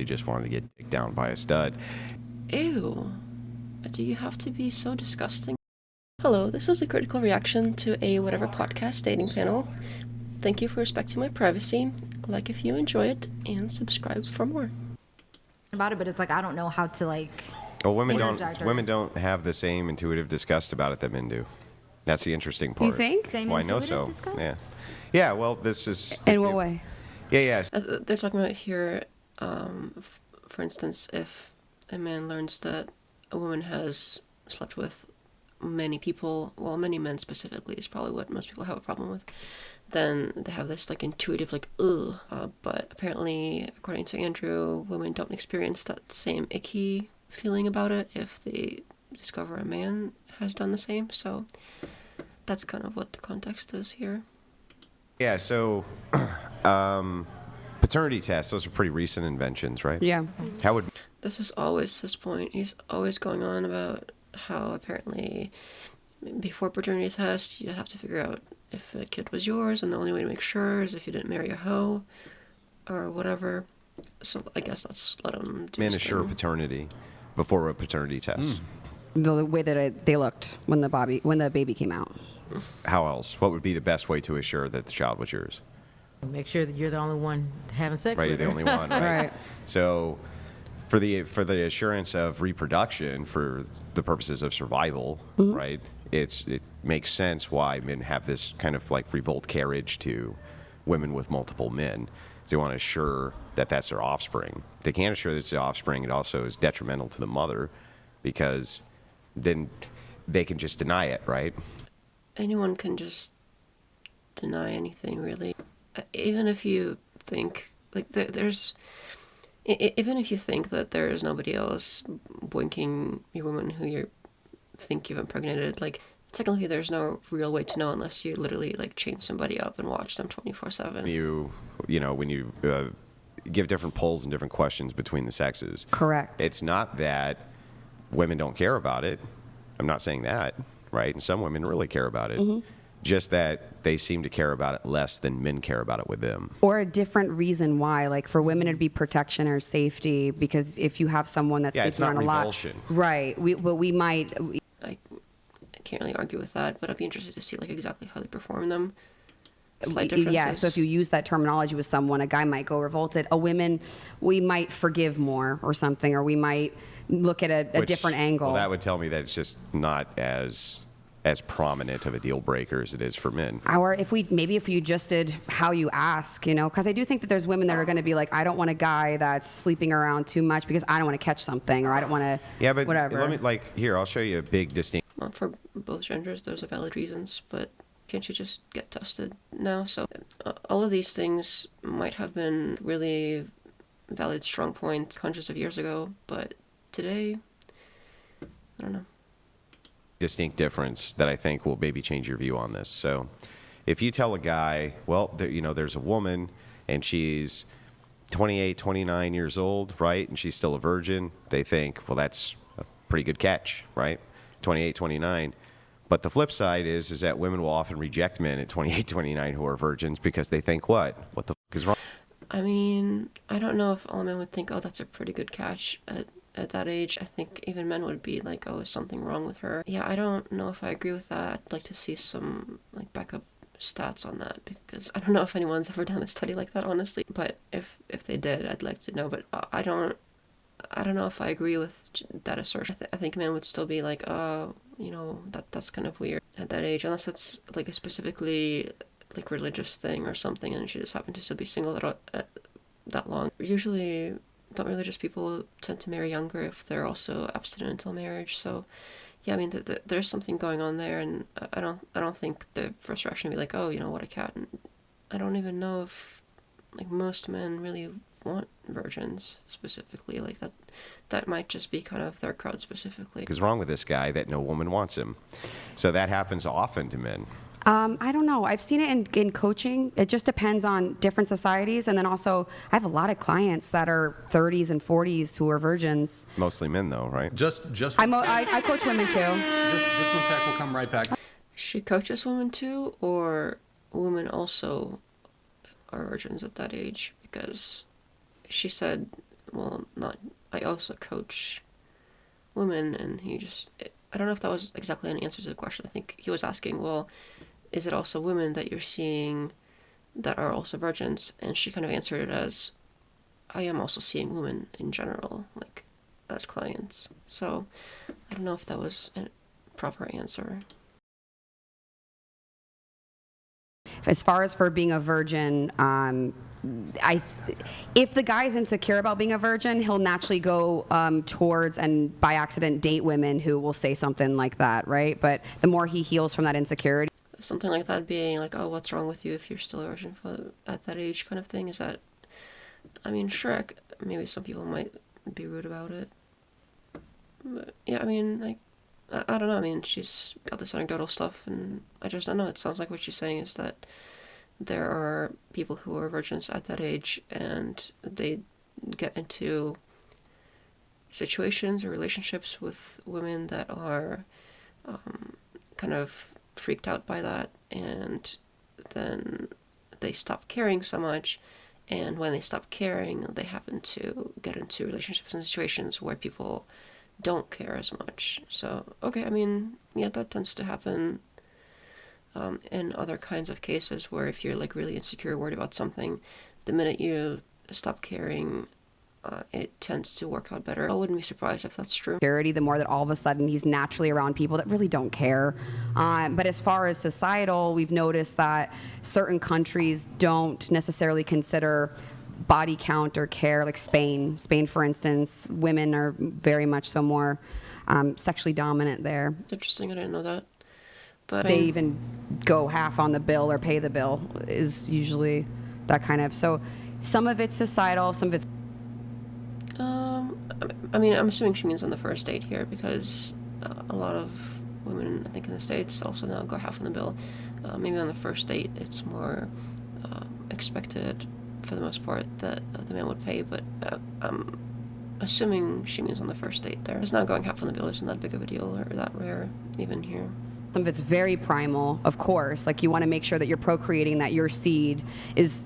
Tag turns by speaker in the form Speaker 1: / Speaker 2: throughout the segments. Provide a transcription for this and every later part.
Speaker 1: He just wanted to get dicked down by a stud.
Speaker 2: Ew. Do you have to be so disgusting? Hello, this is a critical reaction to a whatever podcast dating panel. Thank you for respecting my privacy. Like if you enjoy it, and subscribe for more.
Speaker 3: About it, but it's like I don't know how to like.
Speaker 1: Well, women don't have the same intuitive disgust about it that men do. That's the interesting part.
Speaker 4: You think?
Speaker 3: Same
Speaker 1: Well, I know
Speaker 3: intuitive
Speaker 1: so.
Speaker 3: disgust?
Speaker 1: Yeah. Yeah. Well, this is.
Speaker 4: In what way?
Speaker 1: Yeah.
Speaker 2: They're talking about here, for instance, if a man learns that a woman has slept with many people, well, many men specifically is probably what most people have a problem with, then they have this like intuitive like ugh. But apparently, according to Andrew, women don't experience that same icky feeling about it if they discover a man has done the same. So that's kind of what the context is here.
Speaker 1: Yeah. So, paternity tests, those are pretty recent inventions, right?
Speaker 4: Yeah.
Speaker 1: How would.
Speaker 2: This is always his point. He's always going on about how apparently before paternity test, you have to figure out if a kid was yours, and the only way to make sure is if you didn't marry a hoe or whatever. So I guess let's let him do
Speaker 1: Men
Speaker 2: his
Speaker 1: assure
Speaker 2: thing.
Speaker 1: paternity before a paternity test.
Speaker 4: The way that they looked when the baby came out.
Speaker 1: How else? What would be the best way to assure that the child was yours?
Speaker 5: Make sure that you're the only one having sex
Speaker 1: Right, you're
Speaker 5: with
Speaker 1: the
Speaker 5: her.
Speaker 1: only one, right?
Speaker 4: Right.
Speaker 1: So, for the assurance of reproduction, for the purposes of survival, right? It makes sense why men have this kind of like revolt carriage to women with multiple men. They want to assure that that's their offspring. If they can't assure that it's the offspring, it also is detrimental to the mother, because then they can just deny it, right?
Speaker 2: Anyone can just deny anything, really. Even if you think like even if you think that there is nobody else boinking your woman who you think you've impregnated, like technically there's no real way to know unless you literally like chain somebody up and watch them 24/7.
Speaker 1: When you give different polls and different questions between the sexes.
Speaker 4: Correct.
Speaker 1: It's not that women don't care about it. I'm not saying that, right? And some women really care about it. Just that they seem to care about it less than men care about it with them.
Speaker 4: Or a different reason why. Like for women, it'd be protection or safety, because if you have someone that's
Speaker 1: It's
Speaker 4: sleeping
Speaker 1: not
Speaker 4: around a lot,
Speaker 1: revulsion.
Speaker 4: right? We might.
Speaker 2: I can't really argue with that, but I'd be interested to see like exactly how they perform them. Slight differences.
Speaker 4: Yeah, so if you use that terminology with someone, a guy might go revolted. A woman, we might forgive more or something, or we might look at a different angle.
Speaker 1: Well, that would tell me that it's just not as prominent of a deal breaker as it is for men.
Speaker 4: Or if you just did how you ask, because I do think that there's women that are going to be like, I don't want a guy that's sleeping around too much because I don't want to catch something, or I don't want to.
Speaker 1: Yeah, but
Speaker 4: whatever.
Speaker 1: I'll show you a big distinction.
Speaker 2: Well, for both genders, those are valid reasons, but can't you just get tested now? So all of these things might have been really valid strong points hundreds of years ago, but today, I don't know.
Speaker 1: Distinct difference that I think will maybe change your view on this. So if you tell a guy, well, there's a woman and she's 28, 29 years old, right? And she's still a virgin, they think, well, that's a pretty good catch, right? 28, 29. But the flip side is that women will often reject men at 28, 29 who are virgins because they think, what the fuck is wrong?
Speaker 2: I mean, I don't know if all men would think, oh, that's a pretty good catch at that age. I think even men would be like, oh, is something wrong with her? Yeah, I don't know if I agree with that. I'd like to see some like backup stats on that, because I don't know if anyone's ever done a study like that, honestly. But if they did, I'd like to know. But I don't know if I agree with that assertion. I think men would still be like, oh, that's kind of weird at that age, unless it's like a specifically like religious thing or something, and she just happened to still be single that long. Usually, don't religious people tend to marry younger if they're also abstinent until marriage? So, yeah, I mean, there's something going on there, and I don't think the first reaction would be like, oh, what a cat. And I don't even know if like most men really want virgins specifically, like that. That might just be kind of their crowd specifically.
Speaker 1: What's wrong with this guy that no woman wants him? So that happens often to men.
Speaker 4: I don't know. I've seen it in coaching. It just depends on different societies. And then also, I have a lot of clients that are 30s and 40s who are virgins.
Speaker 1: Mostly men, though, right?
Speaker 6: Just
Speaker 4: I coach women too.
Speaker 6: just one sec. We'll come right back.
Speaker 2: She coaches women too, or women also are virgins at that age? Because she said well, not, I also coach women, and I don't know if that was exactly an answer to the question. I think he was asking, well, is it also women that you're seeing that are also virgins? And she kind of answered it as, I am also seeing women in general, like, as clients. So I don't know if that was a proper answer.
Speaker 4: As far as for being a virgin, if the guy's insecure about being a virgin, he'll naturally go towards and by accident date women who will say something like that, right? But the more he heals from that insecurity,
Speaker 2: Something like that being like, oh, what's wrong with you if you're still a virgin at that age kind of thing. Is that, I mean, sure, maybe some people might be rude about it. But yeah, I mean, like, I don't know. I mean, she's got this anecdotal stuff, and I don't know. It sounds like what she's saying is that there are people who are virgins at that age, and they get into situations or relationships with women that are kind of freaked out by that, and then they stop caring so much, and when they stop caring, they happen to get into relationships and situations where people don't care as much. So, okay, I mean, yeah, that tends to happen in other kinds of cases where if you're like really insecure, worried about something, the minute you stop caring, it tends to work out better. I wouldn't be surprised if that's true.
Speaker 4: the more that all of a sudden he's naturally around people that really don't care. But as far as societal, we've noticed that certain countries don't necessarily consider body count or care, like Spain. Spain, for instance, women are very much so more sexually dominant there.
Speaker 2: It's interesting, I didn't know that. But
Speaker 4: They even go half on the bill or pay the bill is usually that kind of. So some of it's societal, some of it's.
Speaker 2: I mean, I'm assuming she means on the first date here, because a lot of women, I think in the States, also now go half on the bill. Maybe on the first date, it's more expected, for the most part, that the man would pay, but I'm assuming she means on the first date there. It's not going half on the bill isn't that big of a deal, or that rare, even here.
Speaker 4: Some of it's very primal, of course. Like you want to make sure that you're procreating, that your seed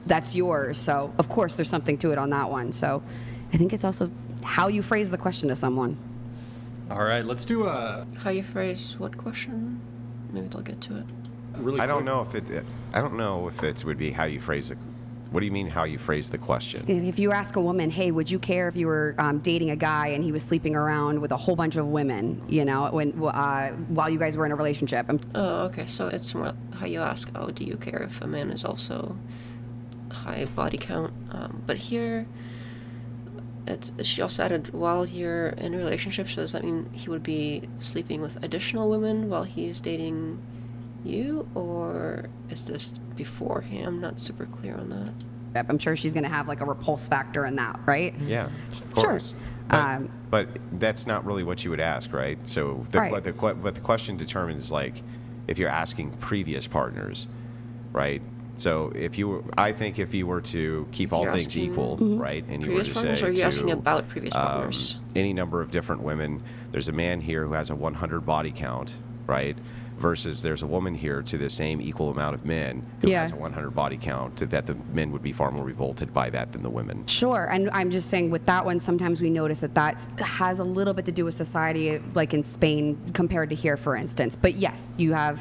Speaker 4: that's yours. So of course there's something to it on that one. So I think it's also how you phrase the question to someone.
Speaker 6: All right, let's do a
Speaker 2: How you phrase what question? Maybe they'll get to it.
Speaker 6: really
Speaker 1: I don't
Speaker 6: quick-
Speaker 1: know if I don't know if it would be how you phrase it. What do you mean how you phrase the question?
Speaker 4: If you ask a woman, hey, would you care if you were dating a guy and he was sleeping around with a whole bunch of women, while you guys were in a relationship?
Speaker 2: Oh, okay, so it's more how you ask, oh, do you care if a man is also high body count? But here, she also added, while you're in a relationship, so does that mean he would be sleeping with additional women while he's dating you, or is this beforehand? I'm not super clear on that.
Speaker 4: I'm sure she's going to have like a repulse factor in that, right?
Speaker 1: Yeah, of
Speaker 4: Sure.
Speaker 1: course. But that's not really what you would ask, right? So
Speaker 4: Right.
Speaker 1: what the question determines, like, if you're asking previous partners, right? So I think if you were to keep all
Speaker 2: You're
Speaker 1: things
Speaker 2: asking
Speaker 1: equal, right, and you were
Speaker 2: Previous
Speaker 1: to
Speaker 2: partners,
Speaker 1: say
Speaker 2: or are you
Speaker 1: to
Speaker 2: asking about previous partners?
Speaker 1: any number of different women, there's a man here who has a 100 body count, right? Versus there's a woman here to the same equal amount of men who
Speaker 4: Yeah.
Speaker 1: has a 100 body count, that the men would be far more revolted by that than the women.
Speaker 4: Sure, and I'm just saying with that one, sometimes we notice that has a little bit to do with society, like in Spain compared to here, for instance. But yes, you have.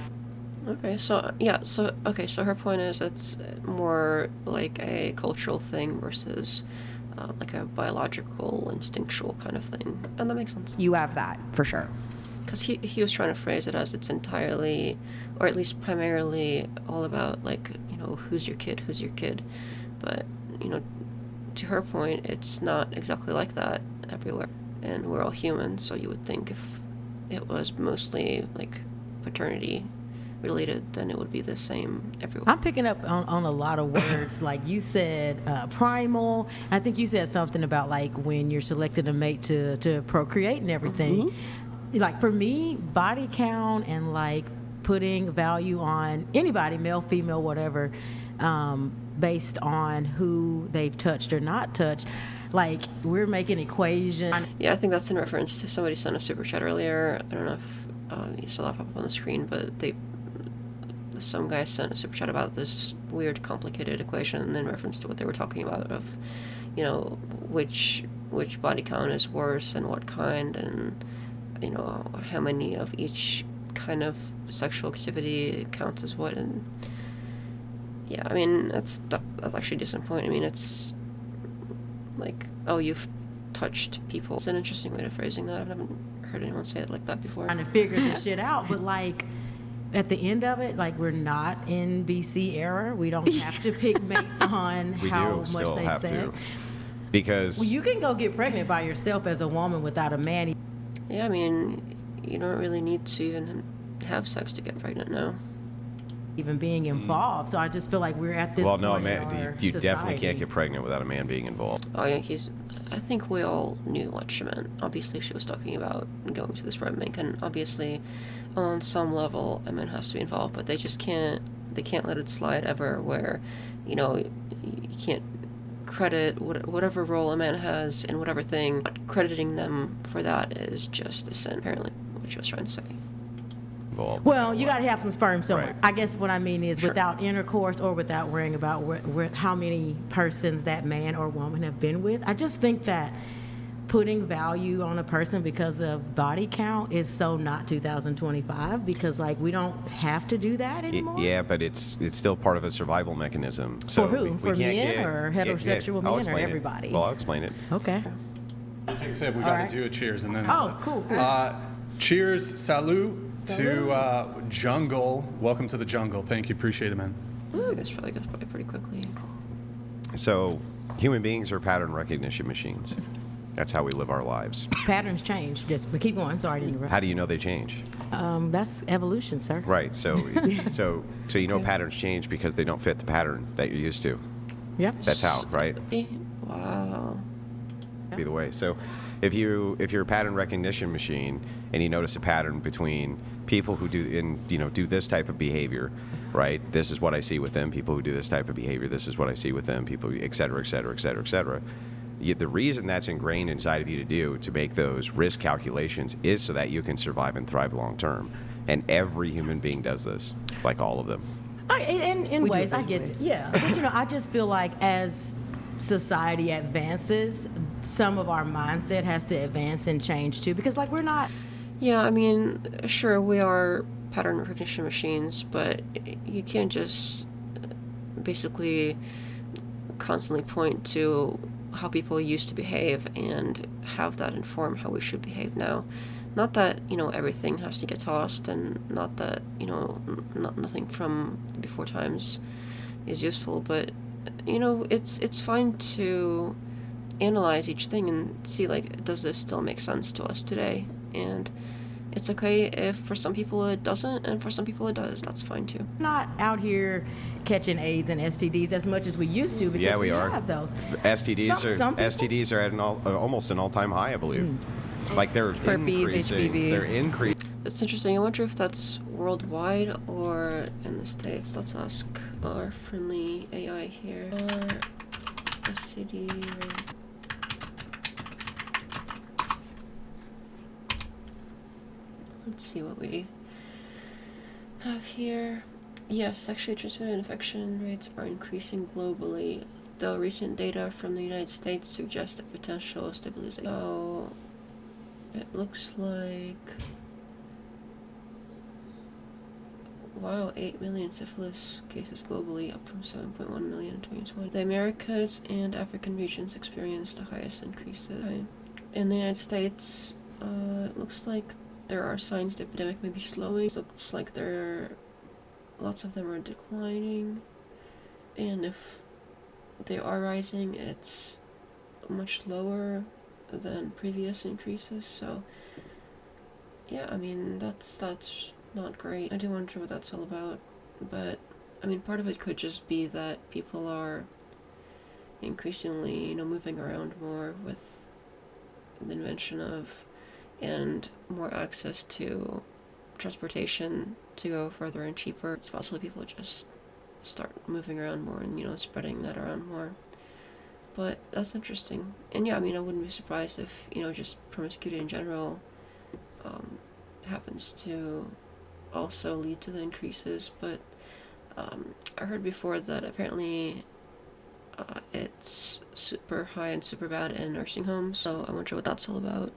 Speaker 2: Okay, so yeah, so her point is it's more like a cultural thing versus like a biological, instinctual kind of thing, and that makes sense.
Speaker 4: You have that for sure.
Speaker 2: Because he was trying to phrase it as it's entirely, or at least primarily, all about like, who's your kid, but to her point, it's not exactly like that everywhere, and we're all human, so you would think if it was mostly like paternity related, then it would be the same everywhere.
Speaker 5: I'm picking up on a lot of words. Like you said, primal. I think you said something about like when you're selecting a mate to procreate and everything.
Speaker 2: Mm-hmm.
Speaker 5: Like for me, body count and like putting value on anybody, male, female, whatever, based on who they've touched or not touched. Like we're making equation.
Speaker 2: Yeah, I think that's in reference to somebody sent a super chat earlier. I don't know if you saw that pop up on the screen, but some guy sent a super chat about this weird, complicated equation in reference to what they were talking about of, which which body count is worse and what kind, and how many of each kind of sexual activity counts as what. And yeah, I mean, that's actually disappointing. I mean, it's like, oh, you've touched people. It's an interesting way of phrasing that. I haven't heard anyone say it like that before.
Speaker 5: Trying to figure this shit out, but like at the end of it, like we're not in BC era. We don't have to pick mates on
Speaker 1: We
Speaker 5: how
Speaker 1: do
Speaker 5: much
Speaker 1: still
Speaker 5: they
Speaker 1: have
Speaker 5: sex.
Speaker 1: to. Because
Speaker 5: Well, you can go get pregnant by yourself as a woman without a man.
Speaker 2: Yeah, I mean, you don't really need to even have sex to get pregnant now.
Speaker 5: Even being involved. So I just feel like we're at this
Speaker 1: well,
Speaker 5: point
Speaker 1: no,
Speaker 5: in
Speaker 1: man,
Speaker 5: our
Speaker 1: you definitely
Speaker 5: society.
Speaker 1: can't get pregnant without a man being involved.
Speaker 2: Oh yeah, I think we all knew what she meant. Obviously, she was talking about going to this sperm bank, and obviously, on some level, a man has to be involved, but they just can't. They can't let it slide ever. Where, you can't credit whatever role a man has in whatever thing. But crediting them for that is just a sin. Apparently, what she was trying to say.
Speaker 1: Involved.
Speaker 5: Well, you got to have some sperm somewhere.
Speaker 1: Right.
Speaker 5: I guess what I mean is
Speaker 1: Sure.
Speaker 5: without intercourse or without worrying about how many persons that man or woman have been with. I just think that putting value on a person because of body count is so not 2025 because like we don't have to do that anymore.
Speaker 1: Yeah, but it's still part of a survival mechanism. So
Speaker 5: For who?
Speaker 1: we
Speaker 5: For
Speaker 1: can't
Speaker 5: men
Speaker 1: get-
Speaker 5: or
Speaker 1: yeah,
Speaker 5: heterosexual
Speaker 1: I'll
Speaker 5: men or
Speaker 1: explain it.
Speaker 5: everybody?
Speaker 1: Well, I'll explain it.
Speaker 5: Okay.
Speaker 6: Like I said, we
Speaker 5: All
Speaker 6: got
Speaker 5: right.
Speaker 6: to do a cheers and then.
Speaker 5: Oh, cool.
Speaker 6: Cheers, salut to Jungle. Welcome to the jungle. Thank you, appreciate it, man.
Speaker 2: Ooh, this probably goes by pretty quickly.
Speaker 1: So human beings are pattern recognition machines. That's how we live our lives.
Speaker 5: Patterns change. But keep going. Sorry to interrupt.
Speaker 1: How do you know they change?
Speaker 5: That's evolution, sir.
Speaker 1: Right. So patterns change because they don't fit the pattern that you're used to.
Speaker 5: Yep.
Speaker 1: That's how, right?
Speaker 2: Wow.
Speaker 1: Be the way. So if you're a pattern recognition machine and you notice a pattern between people who do this type of behavior, right? This is what I see with them. People who do this type of behavior, this is what I see with them. People, et cetera, et cetera, et cetera, et cetera. The reason that's ingrained inside of you to make those risk calculations is so that you can survive and thrive long term. And every human being does this, like all of them.
Speaker 5: In
Speaker 4: We do
Speaker 5: ways, I get
Speaker 4: eventually.
Speaker 5: it. Yeah. But, I just feel like as society advances, some of our mindset has to advance and change too. Because, like, we're not.
Speaker 2: Yeah, I mean, sure, we are pattern recognition machines, but you can't just basically constantly point to how people used to behave and have that inform how we should behave now. Not that, everything has to get tossed, and not that, nothing from before times is useful, but, it's fine to analyze each thing and see, like, does this still make sense to us today? And it's okay if for some people it doesn't, and for some people it does. That's fine too.
Speaker 5: Not out here catching AIDS and STDs as much as we used to because
Speaker 1: Yeah, we are.
Speaker 5: have those.
Speaker 1: STDs
Speaker 5: Some people-
Speaker 1: STDs are at almost an all-time high, I believe. Like they're
Speaker 4: Herpes,
Speaker 1: increasing.
Speaker 4: HPV.
Speaker 1: They're increasing.
Speaker 2: It's interesting. I wonder if that's worldwide or in the States. Let's ask our friendly AI here. STD. Let's see what we have here. Yes, sexually transmitted infection rates are increasing globally, though recent data from the United States suggest a potential stabilization. So, it looks like... Wow, 8 million syphilis cases globally, up from 7.1 million in 2020. The Americas and African regions experienced the highest increases. In the United States, it looks like there are signs the epidemic may be slowing. It looks like lots of them are declining, and if they are rising, it's much lower than previous increases. So, yeah, I mean, that's not great. I do wonder what that's all about, but I mean, part of it could just be that people are increasingly, moving around more with the invention of and more access to transportation to go further and cheaper. It's possible people just start moving around more and, spreading that around more. But that's interesting. And yeah, I mean, I wouldn't be surprised if, just promiscuity in general happens to also lead to the increases. But I heard before that apparently it's super high and super bad in nursing homes. So I wonder what that's all about.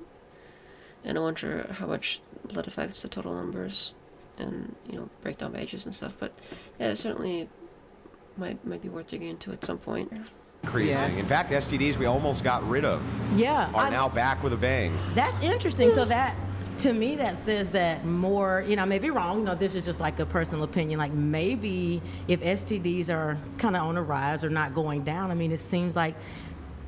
Speaker 2: And I wonder how much that affects the total numbers and, breakdown by ages and stuff. But yeah, it certainly might be worth digging into at some point.
Speaker 1: Increasing.
Speaker 3: Yeah.
Speaker 1: In fact, STDs we almost got rid of
Speaker 5: Yeah.
Speaker 1: are now back with a bang.
Speaker 5: That's interesting. So that, to me, that says that more, I may be wrong, this is just like a personal opinion, like maybe if STDs are kind of on a rise or not going down, it seems like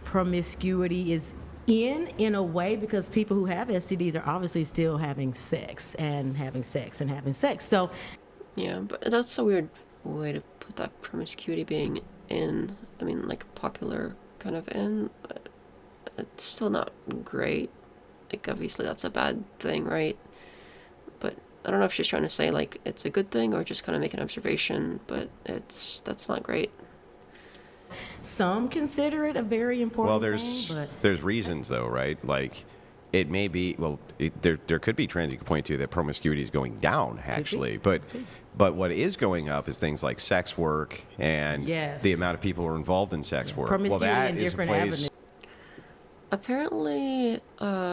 Speaker 5: promiscuity is in a way, because people who have STDs are obviously still having sex and having sex and having sex. So
Speaker 2: Yeah, but that's a weird way to put that, promiscuity being in. Like popular kind of in. It's still not great. Like, obviously that's a bad thing, right? But I don't know if she's trying to say, like, it's a good thing or just kind of make an observation, but that's not great.
Speaker 5: some consider it a very important
Speaker 1: Well,
Speaker 5: thing, but
Speaker 1: there's reasons though, right? Like, it may be there could be trends you could point to that promiscuity is going down actually, but what is going up is things like sex work and
Speaker 5: Yes.
Speaker 1: the amount of people who are involved in sex work.
Speaker 5: promiscuity
Speaker 1: that
Speaker 5: in
Speaker 1: is a
Speaker 5: different
Speaker 1: place.
Speaker 5: avenues.
Speaker 2: Apparently,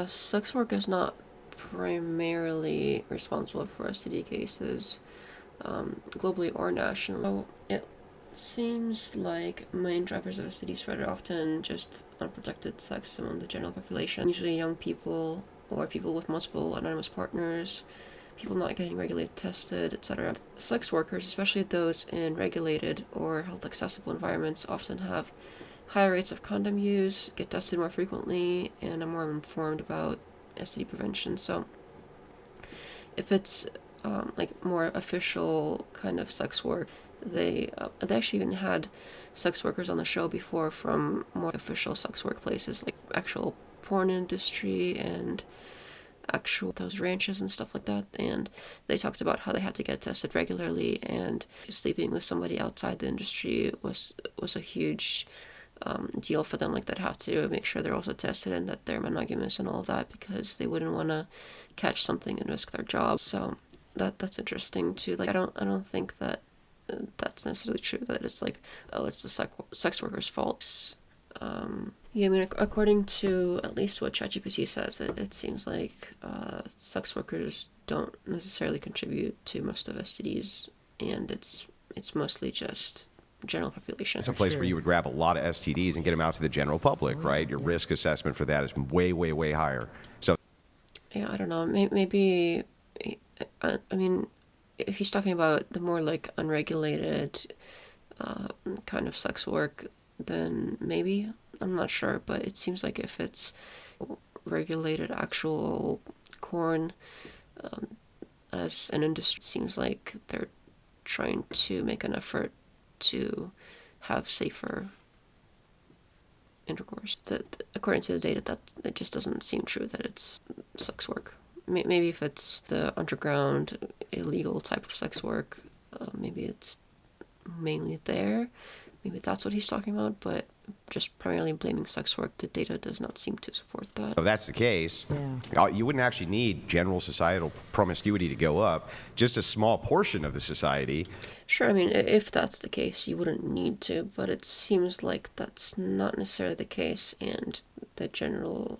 Speaker 2: sex work is not primarily responsible for STD cases, globally or nationally. So it seems like main drivers of STD spread are often just unprotected sex among the general population, usually young people or people with multiple anonymous partners, people not getting regularly tested, etc. Sex workers, especially those in regulated or health accessible environments, often have higher rates of condom use, get tested more frequently, and are more informed about STD prevention. So if it's like more official kind of sex work, they actually even had sex workers on the show before from more official sex workplaces, like actual porn industry and actual those ranches and stuff like that. And they talked about how they had to get tested regularly, and sleeping with somebody outside the industry was a huge deal for them. Like, they'd have to make sure they're also tested and that they're monogamous and all of that, because they wouldn't want to catch something and risk their job. So that's interesting too. Like, I don't think that that's necessarily true, that it's like, oh, it's the sex workers' fault. Yeah, according to at least what ChatGPT says, it seems like sex workers don't necessarily contribute to most of STDs, and it's mostly just general population.
Speaker 1: It's a place where you would grab a lot of STDs and get them out to the general public, right? Your risk assessment for that is way, way, way higher. So,
Speaker 2: Yeah, I don't know. Maybe, if he's talking about the more like unregulated kind of sex work, then maybe. I'm not sure, but it seems like if it's regulated actual corn as an industry, it seems like they're trying to make an effort to have safer intercourse. That, according to the data, that it just doesn't seem true that it's sex work. Maybe if it's the underground illegal type of sex work, maybe it's mainly there. Maybe that's what he's talking about, but just primarily blaming sex work, the data does not seem to support that.
Speaker 1: if that's the case,
Speaker 5: Yeah.
Speaker 1: you wouldn't actually need general societal promiscuity to go up. Just a small portion of the society.
Speaker 2: Sure, if that's the case, you wouldn't need to, but it seems like that's not necessarily the case, and the general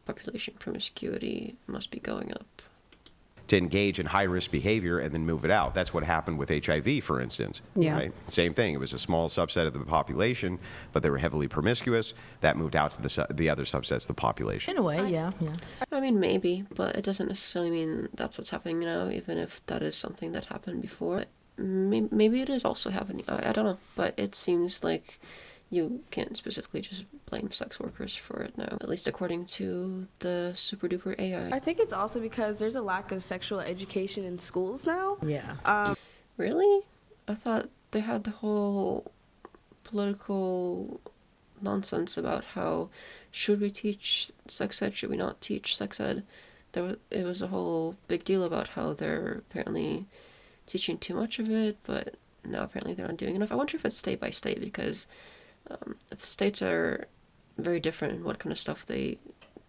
Speaker 2: population promiscuity must be going up.
Speaker 1: To engage in high-risk behavior and then move it out. That's what happened with HIV, for instance.
Speaker 4: Yeah.
Speaker 1: Right? Same thing. It was a small subset of the population, but they were heavily promiscuous. That moved out to the other subsets of the population.
Speaker 5: In a way, yeah.
Speaker 2: Maybe, but it doesn't necessarily mean that's what's happening now, even if that is something that happened before. Maybe it is also happening. I don't know, but it seems like you can't specifically just blame sex workers for it now, at least according to the super duper AI.
Speaker 7: I think it's also because there's a lack of sexual education in schools now.
Speaker 5: Yeah.
Speaker 2: Really? I thought they had the whole political nonsense about how should we teach sex ed, should we not teach sex ed. It was a whole big deal about how they're apparently teaching too much of it, but now apparently they're not doing enough. I wonder if it's state by state, because the states are very different in what kind of stuff they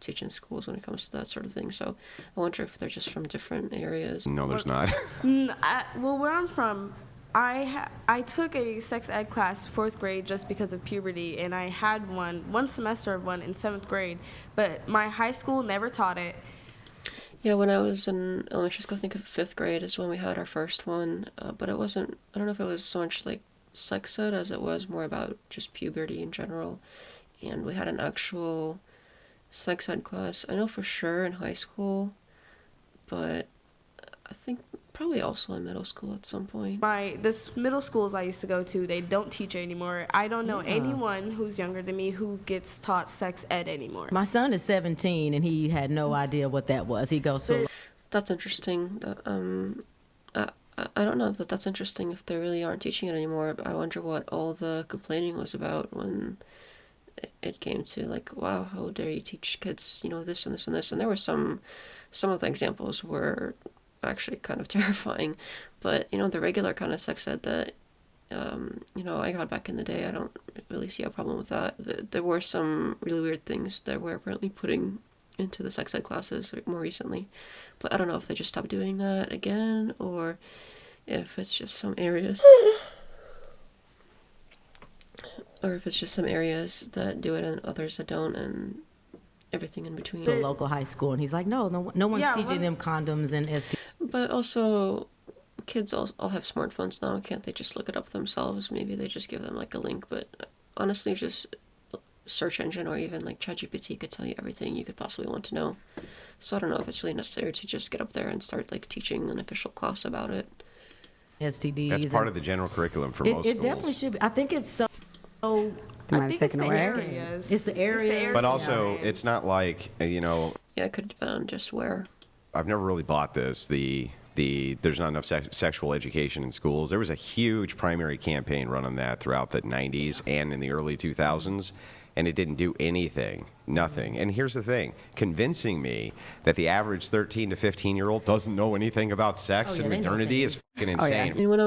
Speaker 2: teach in schools when it comes to that sort of thing. So I wonder if they're just from different areas.
Speaker 1: No, there's not.
Speaker 7: Well, where I'm from, I took a sex ed class 4th grade just because of puberty, and I had one semester of one in 7th grade, but my high school never taught it.
Speaker 2: Yeah, when I was in elementary school, I think of 5th grade is when we had our first one, but it wasn't, I don't know if it was so much like sex ed as it was more about just puberty in general, and we had an actual sex ed class. I know for sure in high school, but I think probably also in middle school at some point.
Speaker 7: This middle schools I used to go to, they don't teach it anymore. I don't know anyone who's younger than me who gets taught sex ed anymore.
Speaker 5: My son is 17 and he had no idea what that was. He goes to
Speaker 2: That's interesting. I don't know, but that's interesting if they really aren't teaching it anymore. I wonder what all the complaining was about when it came to like, wow, how dare you teach kids, this and this and this. And there were some of the examples were actually kind of terrifying, but the regular kind of sex ed that I got back in the day, I don't really see a problem with that. There were some really weird things that we're apparently putting into the sex ed classes more recently, but I don't know if they just stopped doing that again or if it's just some areas that do it and others that don't, and everything in between.
Speaker 5: the local high school, and he's like, no one's teaching them condoms and STD.
Speaker 2: But also, kids all have smartphones now. Can't they just look it up themselves? Maybe they just give them like a link. But honestly, just search engine or even like ChatGPT could tell you everything you could possibly want to know. So I don't know if it's really necessary to just get up there and start like teaching an official class about it.
Speaker 5: STDs.
Speaker 1: That's part of the general curriculum for most schools.
Speaker 5: It definitely should be. I think it's so.
Speaker 4: Am
Speaker 7: I
Speaker 4: I
Speaker 7: think it's
Speaker 4: taken
Speaker 7: the
Speaker 4: away?
Speaker 7: areas.
Speaker 5: It's the area.
Speaker 1: But also, it's not like,
Speaker 2: Yeah, it could depend on just where.
Speaker 1: I've never really bought this. There's not enough sexual education in schools. There was a huge primary campaign run on that throughout the 90s and in the early 2000s, and it didn't do anything, nothing. And here's the thing, convincing me that the average 13 to 15-year-old doesn't know anything about sex and
Speaker 5: they know
Speaker 1: modernity is
Speaker 5: things.
Speaker 1: fucking
Speaker 4: yeah.
Speaker 1: insane.
Speaker 2: I mean, when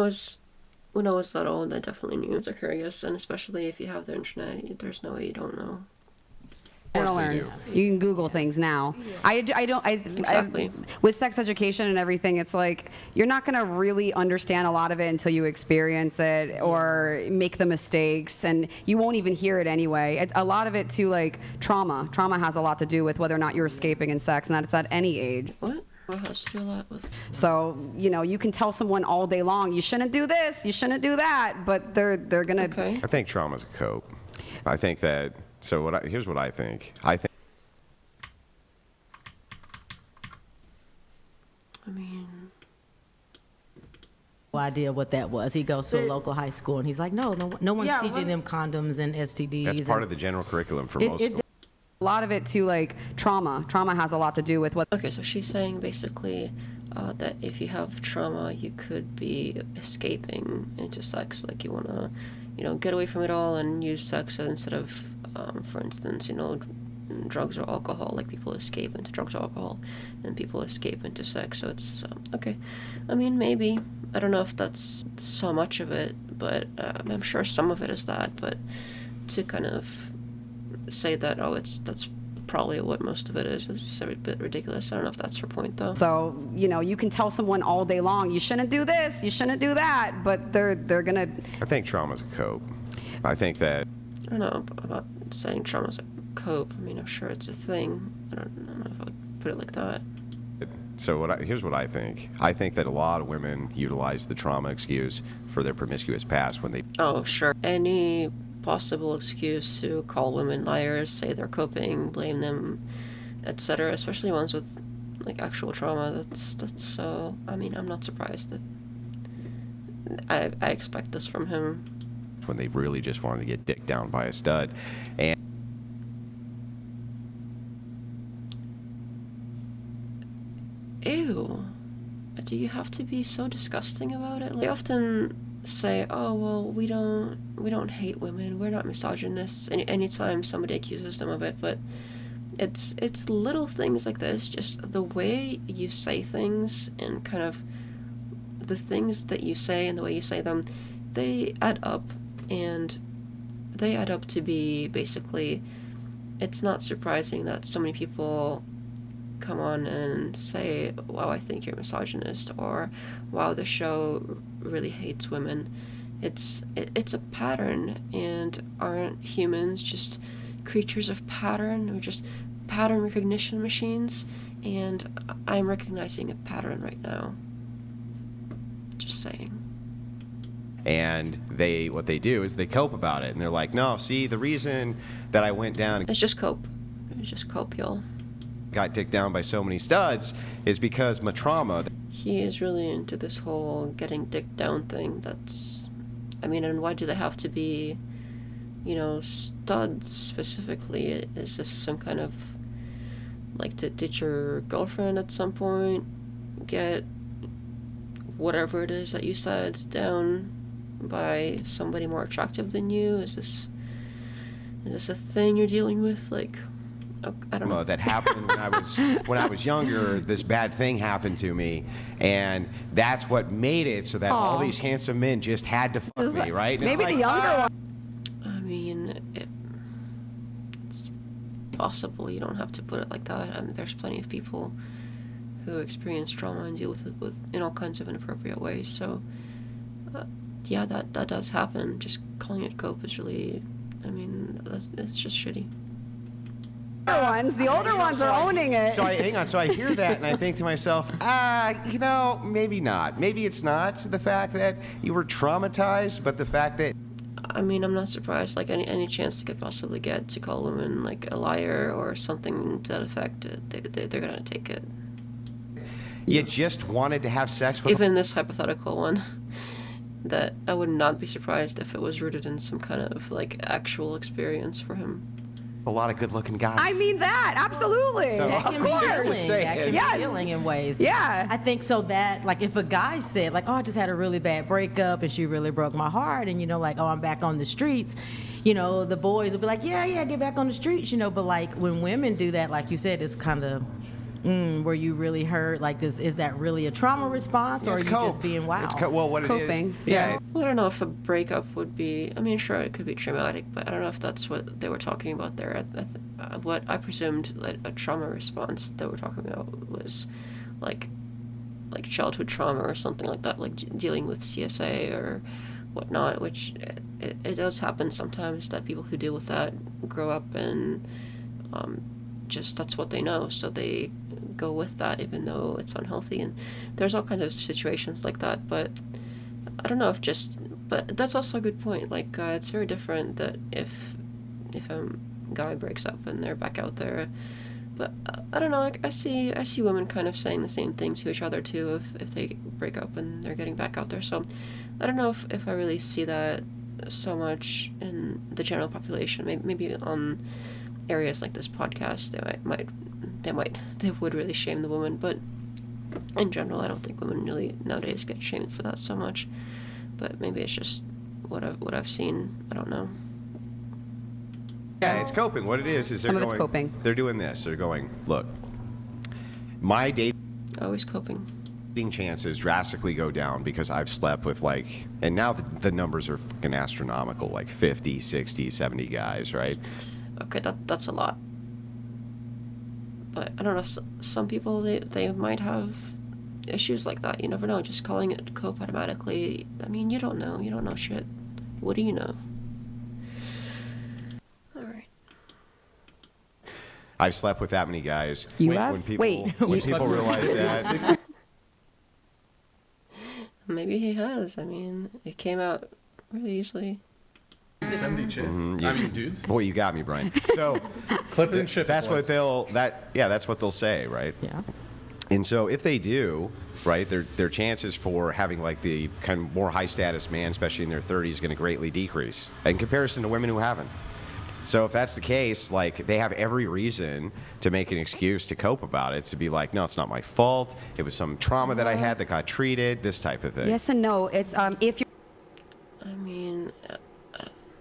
Speaker 2: I was that old, I definitely knew it's a curious, and especially if you have the internet, there's no way you don't know.
Speaker 4: You're
Speaker 1: course
Speaker 4: gonna
Speaker 1: they
Speaker 4: learn.
Speaker 1: do.
Speaker 4: You can Google things now.
Speaker 2: Exactly.
Speaker 4: With sex education and everything, it's like you're not gonna really understand a lot of it until you experience it or make the mistakes, and you won't even hear it anyway. A lot of it too, like trauma. Trauma has a lot to do with whether or not you're escaping in sex, and that's at any age.
Speaker 2: What? Well, it has to do a lot with.
Speaker 4: So you can tell someone all day long, you shouldn't do this, you shouldn't do that, but they're gonna.
Speaker 2: Okay.
Speaker 1: I think trauma's a cope. I think that. So here's what I think.
Speaker 2: I mean,
Speaker 5: No idea what that was. He goes to a local high school, and he's like, no one's teaching them condoms and STDs.
Speaker 1: that's part of the general curriculum for most schools.
Speaker 4: A lot of it too, like trauma. Trauma has a lot to do with what.
Speaker 2: okay, so she's saying basically that if you have trauma, you could be escaping into sex. Like you want to, get away from it all and use sex instead of, for instance, drugs or alcohol. Like people escape into drugs or alcohol, and people escape into sex. So it's okay. I mean, maybe. I don't know if that's so much of it, but I'm sure some of it is that. But to kind of say that, that's probably what most of it is a bit ridiculous. I don't know if that's her point, though.
Speaker 4: So you can tell someone all day long, you shouldn't do this, you shouldn't do that, but they're gonna.
Speaker 1: I think trauma's a cope. I think that.
Speaker 2: I don't know about saying trauma's a cope. I mean, I'm sure it's a thing. I don't know if I would put it like that.
Speaker 1: So here's what I think. I think that a lot of women utilize the trauma excuse for their promiscuous past when they.
Speaker 2: Oh, sure. Any possible excuse to call women liars, say they're coping, blame them, etc., especially ones with like actual trauma. That's so. I mean, I'm not surprised that I expect this from him.
Speaker 1: When they really just wanted to get dicked down by a stud, and.
Speaker 2: Ew. Do you have to be so disgusting about it? Like, they often say, "Oh, well, we don't hate women. We're not misogynists." Anytime somebody accuses them of it, but it's little things like this, just the way you say things and kind of the things that you say and the way you say them, they add up, and they add up to be basically. It's not surprising that so many people come on and say, wow, I think you're misogynist, or wow, the show really hates women. It's a pattern, and aren't humans just creatures of pattern? We're just pattern recognition machines, and I'm recognizing a pattern right now. Just saying.
Speaker 1: And what they do is they cope about it, and they're like, no, see, the reason that I went down
Speaker 2: It's just cope. It's just cope, y'all.
Speaker 1: got dicked down by so many studs is because my trauma.
Speaker 2: He is really into this whole getting dicked down thing. I mean, and why do they have to be, studs specifically? Is this some kind of, like, did your girlfriend at some point get whatever it is that you said down by somebody more attractive than you? Is this a thing you're dealing with? Like, I don't know.
Speaker 1: That happened when I was younger. This bad thing happened to me, and that's what made it so that all these handsome men just had to fuck me, right? And
Speaker 4: Maybe the younger one.
Speaker 2: I mean, it's possible. You don't have to put it like that. I mean, there's plenty of people who experience trauma and deal with it in all kinds of inappropriate ways. So, yeah, that does happen. Just calling it cope is really, I mean, it's just shitty.
Speaker 4: The older ones are owning it.
Speaker 1: So hang on. So I hear that and I think to myself, maybe not. Maybe it's not the fact that you were traumatized, but the fact that.
Speaker 2: I mean, I'm not surprised. Like, any chance they could possibly get to call a woman like a liar or something to that effect, they're gonna take it.
Speaker 1: You just wanted to have sex with.
Speaker 2: Even this hypothetical one, that I would not be surprised if it was rooted in some kind of like actual experience for him.
Speaker 1: A lot of good-looking guys.
Speaker 4: I mean that, absolutely.
Speaker 1: So-
Speaker 5: That can
Speaker 4: Of
Speaker 5: be
Speaker 4: course.
Speaker 5: healing. That can
Speaker 4: Yes.
Speaker 5: be healing in ways.
Speaker 4: Yeah.
Speaker 5: I think so that, like, if a guy said, like, oh, I just had a really bad breakup and she really broke my heart, and, like, oh, I'm back on the streets, the boys will be like, yeah, get back on the streets, but, like, when women do that, like you said, it's kind of, were you really hurt? Like, is that really a trauma response, or are
Speaker 1: It's
Speaker 5: you
Speaker 1: cope.
Speaker 5: just being wild?
Speaker 1: It's well, what
Speaker 4: Coping.
Speaker 1: it is. Yeah.
Speaker 2: Well, I don't know if a breakup would be. I mean, sure, it could be traumatic, but I don't know if that's what they were talking about there. What I presumed a trauma response they were talking about was like childhood trauma or something like that, like dealing with CSA or whatnot. Which it does happen sometimes that people who deal with that grow up and just that's what they know, so they go with that even though it's unhealthy. And there's all kinds of situations like that, but I don't know if but that's also a good point. Like, it's very different that if a guy breaks up and they're back out there. But I don't know. I see women kind of saying the same thing to each other too if they break up and they're getting back out there. So I don't know if I really see that so much in the general population. Maybe on areas like this podcast, they would really shame the woman. But in general, I don't think women really nowadays get shamed for that so much. But maybe it's just what I've seen. I don't know.
Speaker 1: Yeah, it's coping. What it is
Speaker 4: Some of it's coping.
Speaker 1: They're doing this. They're going, look, my dating
Speaker 2: Always coping.
Speaker 1: chances drastically go down because I've slept with and now the numbers are fucking astronomical, like 50, 60, 70 guys, right?
Speaker 2: Okay, that's a lot. But I don't know. Some people they might have issues like that. You never know. Just calling it cope automatically. I mean, you don't know. You don't know shit. What do you know? All right.
Speaker 1: I've slept with that many guys.
Speaker 4: You
Speaker 1: when,
Speaker 4: have?
Speaker 1: When people,
Speaker 4: Wait.
Speaker 1: when people realize that.
Speaker 2: Maybe he has. I mean, it came out really easily.
Speaker 6: 70 chicks. I mean, dudes.
Speaker 1: Boy, you got me, Brian. So
Speaker 6: Clip it and shift.
Speaker 1: that's
Speaker 6: it
Speaker 1: what
Speaker 6: was.
Speaker 1: that's what they'll say, right?
Speaker 5: Yeah.
Speaker 1: And so if they do, right, their chances for having like the kind of more high status man, especially in their 30s, is going to greatly decrease in comparison to women who haven't. So if that's the case, like, they have every reason to make an excuse to cope about it, to be like, no, it's not my fault. It was some trauma that I had that got treated, this type of thing.
Speaker 4: Yes and no. It's if you're.
Speaker 2: I mean,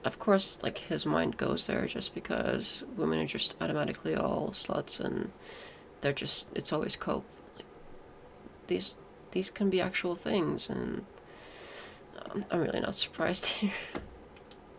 Speaker 2: of course, like, his mind goes there just because women are just automatically all sluts and they're just, it's always cope. Like, these can be actual things, and I'm really not surprised here.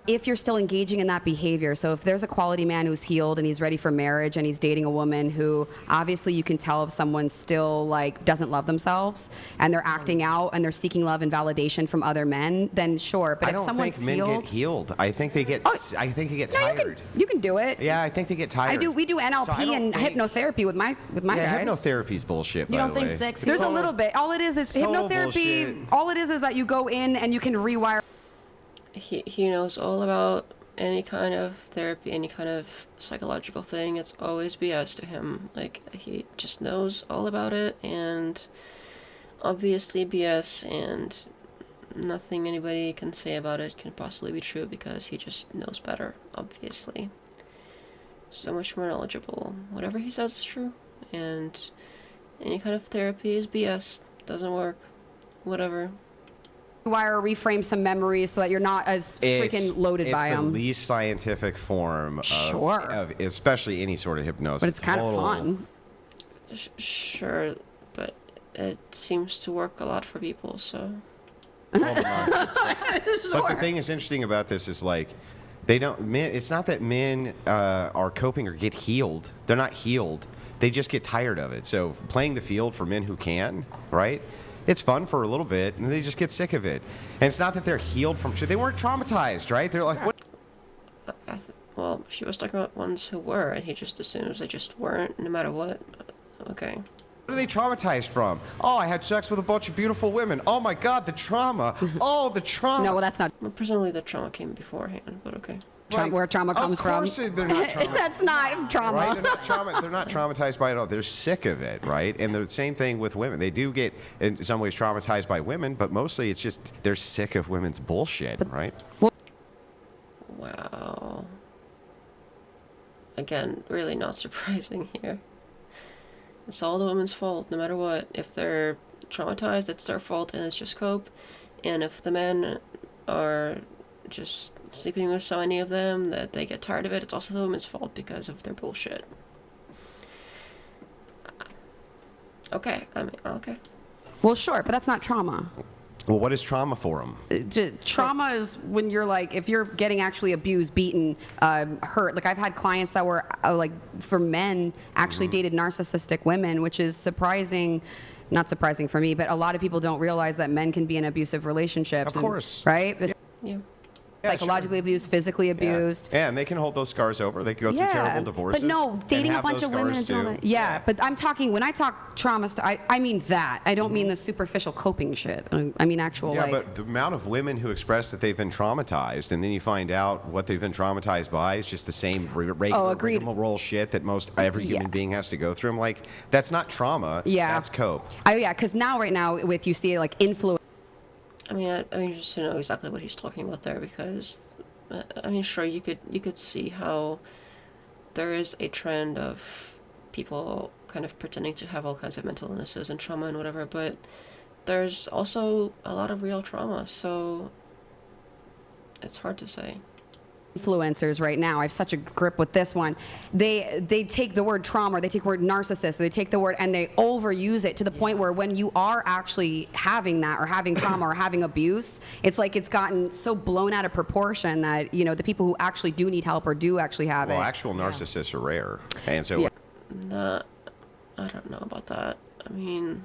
Speaker 4: If you're still engaging in that behavior, so if there's a quality man who's healed and he's ready for marriage and he's dating a woman who obviously you can tell if someone still like doesn't love themselves and they're acting out and they're seeking love and validation from other men, then sure. But
Speaker 1: I
Speaker 4: if
Speaker 1: don't
Speaker 4: someone's
Speaker 1: think men
Speaker 4: healed,
Speaker 1: get healed. I think they get. I think they get
Speaker 4: no,
Speaker 1: tired.
Speaker 4: you can do it.
Speaker 1: Yeah, I think they get tired.
Speaker 4: We do NLP
Speaker 1: So I don't
Speaker 4: and
Speaker 1: think-
Speaker 4: hypnotherapy with my
Speaker 1: Yeah,
Speaker 4: guys.
Speaker 1: hypnotherapy's bullshit.
Speaker 5: You
Speaker 1: by
Speaker 5: don't
Speaker 1: the
Speaker 5: think
Speaker 1: way.
Speaker 5: sex?
Speaker 4: There's a little bit. All it is
Speaker 1: Total
Speaker 4: hypnotherapy.
Speaker 1: bullshit.
Speaker 4: All it is that you go in and you can rewire.
Speaker 2: He knows all about any kind of therapy, any kind of psychological thing. It's always BS to him. Like, he just knows all about it, and obviously BS, and nothing anybody can say about it can possibly be true because he just knows better, obviously. So much more knowledgeable. Whatever he says is true, and any kind of therapy is BS. Doesn't work. Whatever.
Speaker 4: Reframe some memories so that you're not as freaking loaded by
Speaker 1: It's the
Speaker 4: them.
Speaker 1: least scientific form
Speaker 4: Sure.
Speaker 1: of especially any sort of hypnosis.
Speaker 4: But it's kind of
Speaker 1: Total-
Speaker 4: fun.
Speaker 2: Sure, but it seems to work a lot for people, so...
Speaker 1: total nonsense. But the thing is interesting about this is like, they don't. Men, it's not that men are coping or get healed. They're not healed. They just get tired of it. So playing the field for men who can, right? It's fun for a little bit, and they just get sick of it. And it's not that they're healed from shit. They weren't traumatized, right? They're like, what?
Speaker 2: Well, she was talking about ones who were, and he just assumes they just weren't, no matter what. Okay.
Speaker 1: What are they traumatized from? Oh, I had sex with a bunch of beautiful women. Oh my God, the trauma. Oh, the trauma.
Speaker 4: No, well, that's not
Speaker 2: Well, presumably the trauma came beforehand, but okay.
Speaker 4: where trauma comes from.
Speaker 1: Of course they're not traumatized.
Speaker 4: That's not trauma.
Speaker 1: Right? They're not traumatized by it at all. They're sick of it, right? And the same thing with women. They do get, in some ways, traumatized by women, but mostly it's just they're sick of women's bullshit, right?
Speaker 2: Wow. Again, really not surprising here. It's all the women's fault, no matter what. If they're traumatized, it's their fault, and it's just cope. And if the men are just sleeping with so many of them that they get tired of it, it's also the women's fault because of their bullshit. Okay, I mean, okay.
Speaker 4: Well, sure, but that's not trauma.
Speaker 1: Well, what is trauma for them?
Speaker 4: Trauma is when you're like, if you're getting actually abused, beaten, hurt. Like I've had clients that were like, for men, actually dated narcissistic women, which is surprising. Not surprising for me, but a lot of people don't realize that men can be in abusive relationships.
Speaker 1: Of course.
Speaker 4: Right?
Speaker 2: Yeah.
Speaker 4: Psychologically abused, physically abused.
Speaker 1: Yeah, and they can hold those scars over. They can go through terrible divorces.
Speaker 4: But no, dating
Speaker 1: and
Speaker 4: a
Speaker 1: have
Speaker 4: bunch
Speaker 1: those
Speaker 4: of women
Speaker 1: scars
Speaker 4: and all
Speaker 1: too.
Speaker 4: that. Yeah, but I'm talking, when I talk trauma, I mean that. I don't mean the superficial coping shit. I mean actual,
Speaker 1: Yeah,
Speaker 4: like...
Speaker 1: but the amount of women who express that they've been traumatized, and then you find out what they've been traumatized by is just the same regular
Speaker 4: agreed.
Speaker 1: rigmarole shit that most every human being has to go through. I'm like, that's not trauma.
Speaker 4: Yeah.
Speaker 1: That's cope.
Speaker 4: Yeah, because right now, with you see like influence.
Speaker 2: I mean, just to know exactly what he's talking about there, because, I mean, sure, you could see how there is a trend of people kind of pretending to have all kinds of mental illnesses and trauma and whatever, but there's also a lot of real trauma, so it's hard to say.
Speaker 4: Influencers right now, I have such a grip with this one. They take the word trauma, or they take the word narcissist, or they take the word and they overuse it to the point where when you are actually having that, or having trauma, or having abuse, it's like it's gotten so blown out of proportion that, you know, the people who actually do need help or do actually have
Speaker 1: Well,
Speaker 4: it.
Speaker 1: actual narcissists are rare, and so
Speaker 4: Yeah.
Speaker 2: I don't know about that. I mean,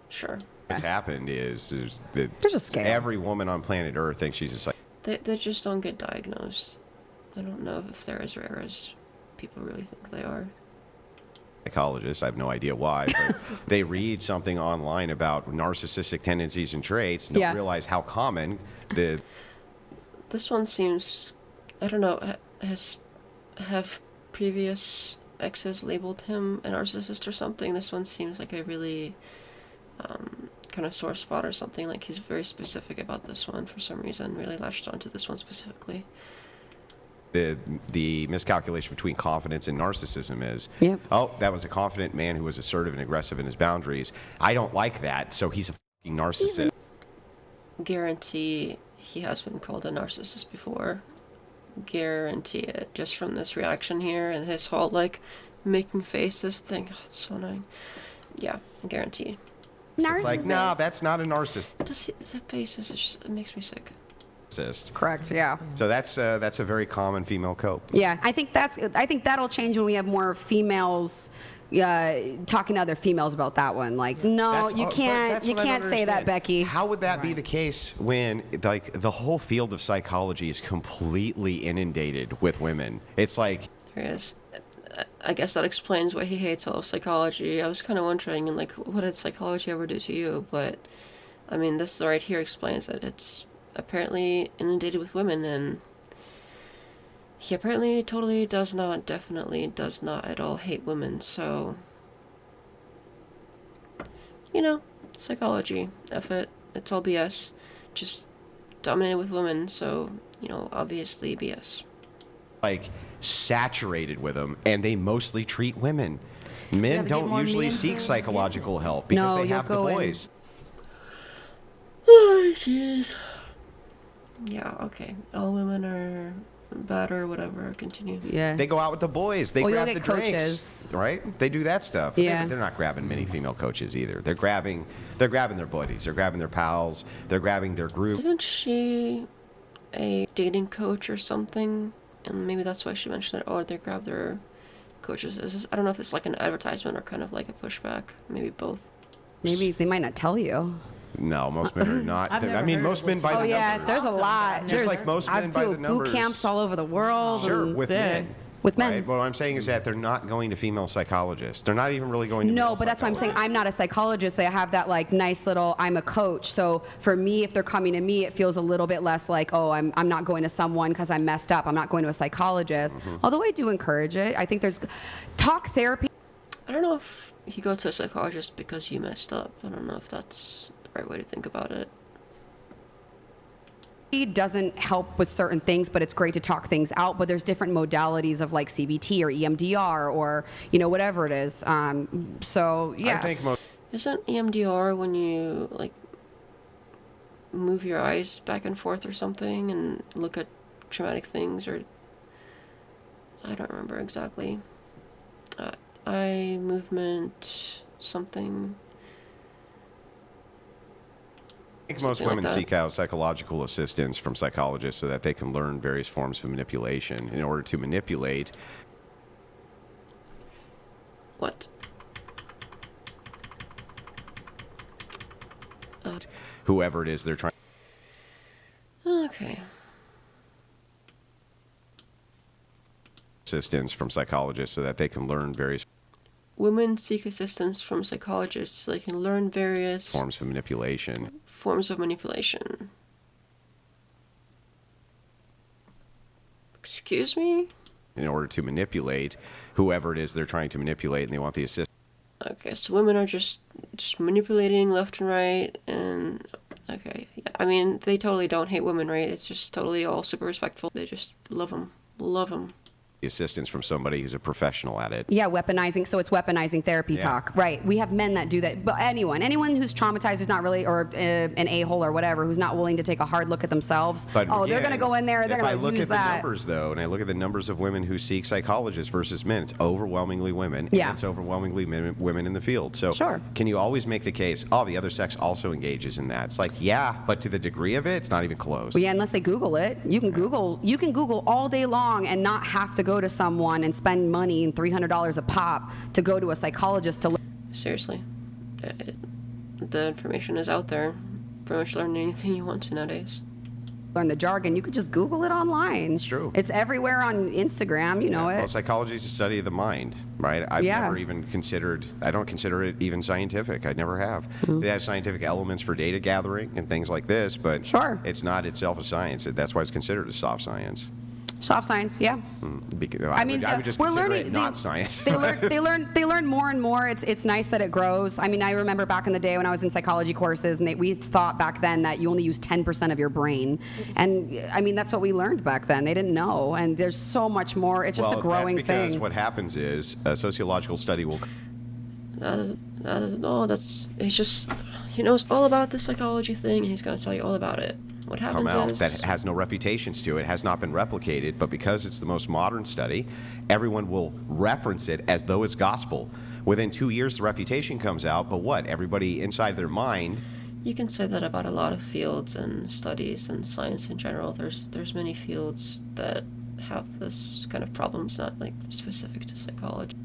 Speaker 2: sure.
Speaker 1: what's happened is that
Speaker 4: There's a scale.
Speaker 1: every woman on planet Earth thinks she's a
Speaker 2: They just don't get diagnosed. I don't know if they're as rare as people really think they are.
Speaker 1: psychologist. I have no idea why, but they read something online about narcissistic tendencies and traits and don't
Speaker 4: Yeah.
Speaker 1: realize how common the
Speaker 2: This one seems, I don't know, have previous exes labeled him a narcissist or something? This one seems like a really kind of sore spot or something. Like he's very specific about this one for some reason, really latched onto this one specifically.
Speaker 1: the miscalculation between confidence and narcissism is,
Speaker 4: Yep.
Speaker 1: oh, that was a confident man who was assertive and aggressive in his boundaries. I don't like that, so he's a fucking narcissist.
Speaker 2: Guarantee he has been called a narcissist before. Guarantee it. Just from this reaction here and his whole, like, making faces thing. Oh, it's so annoying. Yeah, I guarantee.
Speaker 1: It's like, nah, that's not a narcissist.
Speaker 2: The faces, it makes me sick.
Speaker 1: cyst.
Speaker 4: Correct. Yeah.
Speaker 1: So that's a very common female cope.
Speaker 4: Yeah. I think that'll change when we have more females talking to other females about that one. Like, no,
Speaker 1: That's-
Speaker 4: you
Speaker 1: but
Speaker 4: can't
Speaker 1: that's what I don't
Speaker 4: say that,
Speaker 1: understand.
Speaker 4: Becky.
Speaker 1: How would that be the case when like the whole field of psychology is completely inundated with women? It's like
Speaker 2: There is. I guess that explains why he hates all of psychology. I was kind of wondering, like, what did psychology ever do to you? But, I mean, this right here explains that it's apparently inundated with women, and he apparently definitely does not at all hate women, so, psychology, F it, it's all BS, just dominated with women, so, obviously BS.
Speaker 1: like saturated with them, and they mostly treat women. Men
Speaker 5: get
Speaker 1: don't
Speaker 5: more
Speaker 1: usually
Speaker 5: men
Speaker 1: seek
Speaker 5: to-
Speaker 1: psychological help because
Speaker 4: No,
Speaker 1: they
Speaker 4: you'll
Speaker 1: have the
Speaker 4: go in.
Speaker 1: boys.
Speaker 2: Oh, jeez. Yeah, okay. All women are bad or whatever. Continue.
Speaker 4: Yeah.
Speaker 1: They go out with the boys. They
Speaker 4: Well, you'll
Speaker 1: grab the
Speaker 4: get
Speaker 1: drinks,
Speaker 4: coaches.
Speaker 1: right? They do that stuff.
Speaker 4: Yeah.
Speaker 1: They're not grabbing many female coaches either. They're grabbing their buddies. They're grabbing their pals. They're grabbing their group.
Speaker 2: Isn't she a dating coach or something? And maybe that's why she mentioned it. Or they grab their coaches. I don't know if it's like an advertisement or kind of like a pushback. Maybe both.
Speaker 4: Maybe they might not tell you.
Speaker 1: No, most men are not.
Speaker 5: I've never
Speaker 1: I mean,
Speaker 5: heard
Speaker 1: most
Speaker 5: of
Speaker 1: men
Speaker 5: it.
Speaker 1: by
Speaker 4: Oh
Speaker 1: the
Speaker 4: yeah,
Speaker 1: numbers.
Speaker 4: there's a lot.
Speaker 5: Just
Speaker 4: There's,
Speaker 1: like most men
Speaker 4: I've
Speaker 1: by
Speaker 4: do
Speaker 1: the numbers.
Speaker 4: boot camps all over the world.
Speaker 1: Sure,
Speaker 4: and-
Speaker 1: with
Speaker 4: yeah.
Speaker 1: men.
Speaker 4: With men.
Speaker 1: Right? What I'm saying is that they're not going to female psychologists. They're not even really going to
Speaker 4: No,
Speaker 1: male
Speaker 4: but that's why I'm saying I'm not a psychologist. They have that like nice little, I'm a coach. So for me, if they're coming to me, it feels a little bit less like, oh, I'm not going to someone because I'm messed up. I'm not going to a psychologist. Although I do encourage it. I think there's talk therapy.
Speaker 2: I don't know if you go to a psychologist because you messed up. I don't know if that's the right way to think about it.
Speaker 4: Doesn't help with certain things, but it's great to talk things out. But there's different modalities of like CBT or EMDR or whatever it is. So yeah,
Speaker 1: I think most.
Speaker 2: Isn't EMDR when you like move your eyes back and forth or something and look at traumatic things, or I don't remember exactly. Eye movement something.
Speaker 1: I think most
Speaker 2: Something like
Speaker 1: women
Speaker 2: that.
Speaker 1: seek out psychological assistance from psychologists so that they can learn various forms of manipulation in order to manipulate.
Speaker 2: What?
Speaker 1: Whoever it is they're trying.
Speaker 2: Okay.
Speaker 1: Assistance from psychologists so that they can learn various
Speaker 2: Women seek assistance from psychologists so they can learn various
Speaker 1: forms of manipulation.
Speaker 2: forms of manipulation. Excuse me?
Speaker 1: In order to manipulate whoever it is they're trying to manipulate, and they want the assistance.
Speaker 2: Okay, so women are just manipulating left and right, and okay, yeah, I mean, they totally don't hate women, right? It's just totally all super respectful. They just love them,
Speaker 1: The assistance from somebody who's a professional at it.
Speaker 4: Yeah, weaponizing. So it's weaponizing therapy
Speaker 1: Yeah.
Speaker 4: talk, right? We have men that do that. But anyone who's traumatized, who's not really, or an a-hole or whatever, who's not willing to take a hard look at themselves.
Speaker 1: But
Speaker 4: they're
Speaker 1: again,
Speaker 4: going to go in there. They're
Speaker 1: if I
Speaker 4: going to
Speaker 1: look
Speaker 4: use
Speaker 1: at
Speaker 4: that.
Speaker 1: the numbers, though, and I look at the numbers of women who seek psychologists versus men, it's overwhelmingly women.
Speaker 4: Yeah.
Speaker 1: And it's overwhelmingly women in the field. So
Speaker 4: Sure.
Speaker 1: can you always make the case, oh, the other sex also engages in that? It's like, yeah, but to the degree of it, it's not even close.
Speaker 4: Well, yeah, unless they Google it. You can Google all day long and not have to go to someone and spend money and $300 a pop to go to a psychologist to.
Speaker 2: Seriously. The information is out there. Pretty much learn anything you want to nowadays.
Speaker 4: Learn the jargon. You could just Google it online.
Speaker 1: It's true.
Speaker 4: It's everywhere on Instagram. You know
Speaker 1: Well,
Speaker 4: it.
Speaker 1: psychology is a study of the mind, right? I've
Speaker 4: Yeah.
Speaker 1: never even I don't consider it even scientific. I never have. It has scientific elements for data gathering and things like this, but
Speaker 4: Sure.
Speaker 1: it's not itself a science. That's why it's considered a soft science.
Speaker 4: Soft science. Yeah.
Speaker 1: I
Speaker 4: mean,
Speaker 1: would just
Speaker 4: we're
Speaker 1: consider
Speaker 4: learning.
Speaker 1: it not science.
Speaker 4: They learn more and more. It's nice that it grows. I mean, I remember back in the day when I was in psychology courses, and we thought back then that you only use 10% of your brain, and I mean that's what we learned back then. They didn't know, and there's so much more. It's just a growing
Speaker 1: that's because
Speaker 4: thing.
Speaker 1: what happens is a sociological study will
Speaker 2: He knows all about the psychology thing, and he's going to tell you all about it. What
Speaker 1: come
Speaker 2: happens
Speaker 1: out
Speaker 2: is...
Speaker 1: that has no reputations to it, has not been replicated, but because it's the most modern study, everyone will reference it as though it's gospel. Within 2 years, the reputation comes out, but what? Everybody inside their mind
Speaker 2: You can say that about a lot of fields and studies and science in general. There's many fields that have this kind of problem. It's not like specific to psychology.